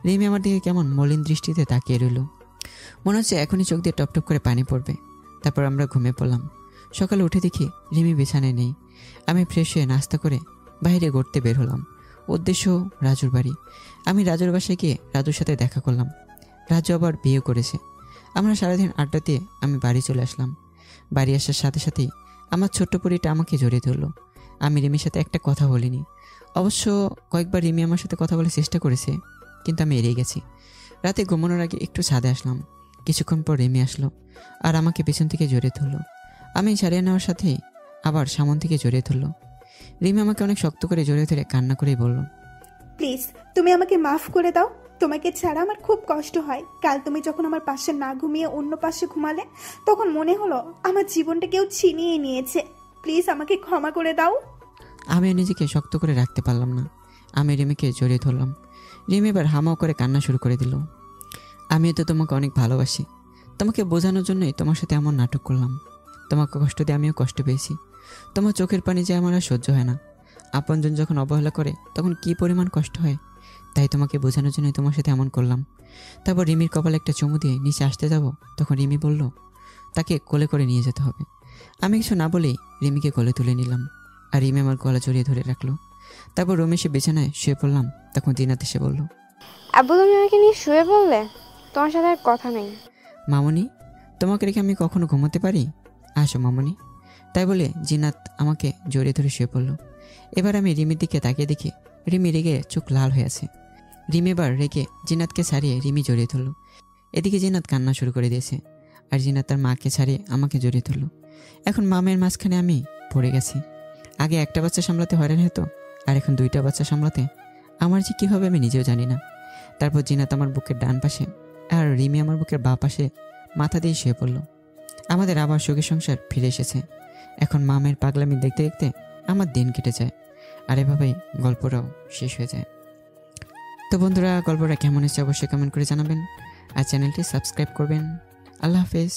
রিমি আমার দিকে কেমন মলিন দৃষ্টিতে তাকিয়ে রইল, মনে হচ্ছে এখনই চোখ দিয়ে টপটপ করে পানি পড়বে। তারপর আমরা ঘুমিয়ে পড়লাম। সকালে উঠে দেখি রিমি বিছানায় নেই। আমি ফ্রেশ হয়ে নাস্তা করে বাইরে ঘুরতে বের হলাম। উদ্দেশ্য রাজুর বাড়ি। আমি রাজুর বাসায় গিয়ে রাজুর সাথে দেখা করলাম। রাজু আবার বিয়ে করেছে। আমরা সারাদিন আড্ডা দিয়ে আমি বাড়ি চলে আসলাম। বাড়ি আসার সাথে সাথেই আমার ছোট্ট পরিটা আমাকে জড়িয়ে ধরলো। আমি রিমির সাথে একটা কথা বলিনি। অবশ্য কয়েকবার রিমি আমার সাথে কথা বলার চেষ্টা করেছে, কিন্তু আমি এড়িয়ে গেছি। রাতে ঘুমানোর আগে একটু ছাদে আসলাম। কিছুক্ষণ পর রিমি আসলো আর আমাকে পেছন থেকে জড়িয়ে ধরলো। আমি ছাড়িয়ে নেওয়ার সাথেই আবার সামন থেকে জড়িয়ে ধরলো। রিমি আমাকে অনেক শক্ত করে জড়িয়ে ধরে কান্না করেই বলল, প্লিজ তুমি আমাকে মাফ করে দাও। তোমাকে ছাড়া আমার খুব কষ্ট হয়। কাল তুমি যখন আমার পাশে না ঘুমিয়ে অন্য পাশে ঘুমালে, তখন মনে হলো আমার জীবনটা কেউ ছিনিয়ে নিয়েছে। প্লিজ আমাকে ক্ষমা করে দাও। আমি নিজেকে শক্ত করে রাখতে পারলাম না। আমি রিমিকে জড়িয়ে ধরলাম। রিমি এবার হামাও করে কান্না শুরু করে দিল। আমিও তো তোমাকে অনেক ভালোবাসি, তোমাকে বোঝানোর জন্যই তোমার সাথে এমন নাটক করলাম। তোমাকে কষ্ট দিয়ে আমিও কষ্ট পেয়েছি। তোমার চোখের পানি যে আমার আর সহ্য হয় না। আপনজন যখন অবহেলা করে তখন কি পরিমাণ কষ্ট হয়, তাই তোমাকে বোঝানোর জন্যই তোমার সাথে এমন করলাম। তারপর রিমির কপালে একটা চুমু দিয়ে নিচে আসতে যাব, তখন রিমি বলল তাকে কোলে করে নিয়ে যেতে হবে। আমি কিছু না বলেই রিমিকে কোলে তুলে নিলাম, আর রিমি আমার গলা জড়িয়ে ধরে রাখলো। তারপর রুমে এসে বিছানায় শুয়ে পড়লাম। তখন দিনাত এসে বলল, আব্বু তুমি আমাকে নিয়ে শুয়ে পড়লে? তোমার সাথে আর কথা নেই। মামনি, তোমাকে রেখে আমি কখনো ঘুমোতে পারি? আসো মামনি। তাই বলে জিনাত আমাকে জড়িয়ে ধরে শুয়ে পড়লো। এবার আমি রিমির দিকে তাকিয়ে দেখি রিমি রেগে চোখ লাল হয়ে আছে। রিমি এবার রেগে জিনাতকে ছাড়িয়ে রিমি জড়িয়ে ধরলো। এদিকে জিনাত কান্না শুরু করে দিয়েছে, আর জিনাত তার মাকে ছাড়িয়ে আমাকে জড়িয়ে ধরলো। এখন মামের মাঝখানে আমি পড়ে গেছি। আগে একটা বাচ্চা সামলাতে হয়রান হতো, আর এখন দুইটা বাচ্চা সামলাতে আমার যে কী হবে আমি নিজেও জানি না। তারপর জিনাত আমার বুকের ডান পাশে আর রিমি আমার বুকের বাঁ পাশে মাথা দিয়ে শুয়ে পড়ল। আমাদের আবার সুখী সংসার ফিরে এসেছে। এখন মামের পাগলামি দেখতে দেখতে আমার দিন কেটে যায়, আর এভাবেই গল্পটাও শেষ হয়ে যায়। তো বন্ধুরা, গল্পটা কেমন হয়েছে অবশ্যই কমেন্ট করে জানাবেন, আর চ্যানেলটি সাবস্ক্রাইব করবেন। আল্লাহ হাফেজ।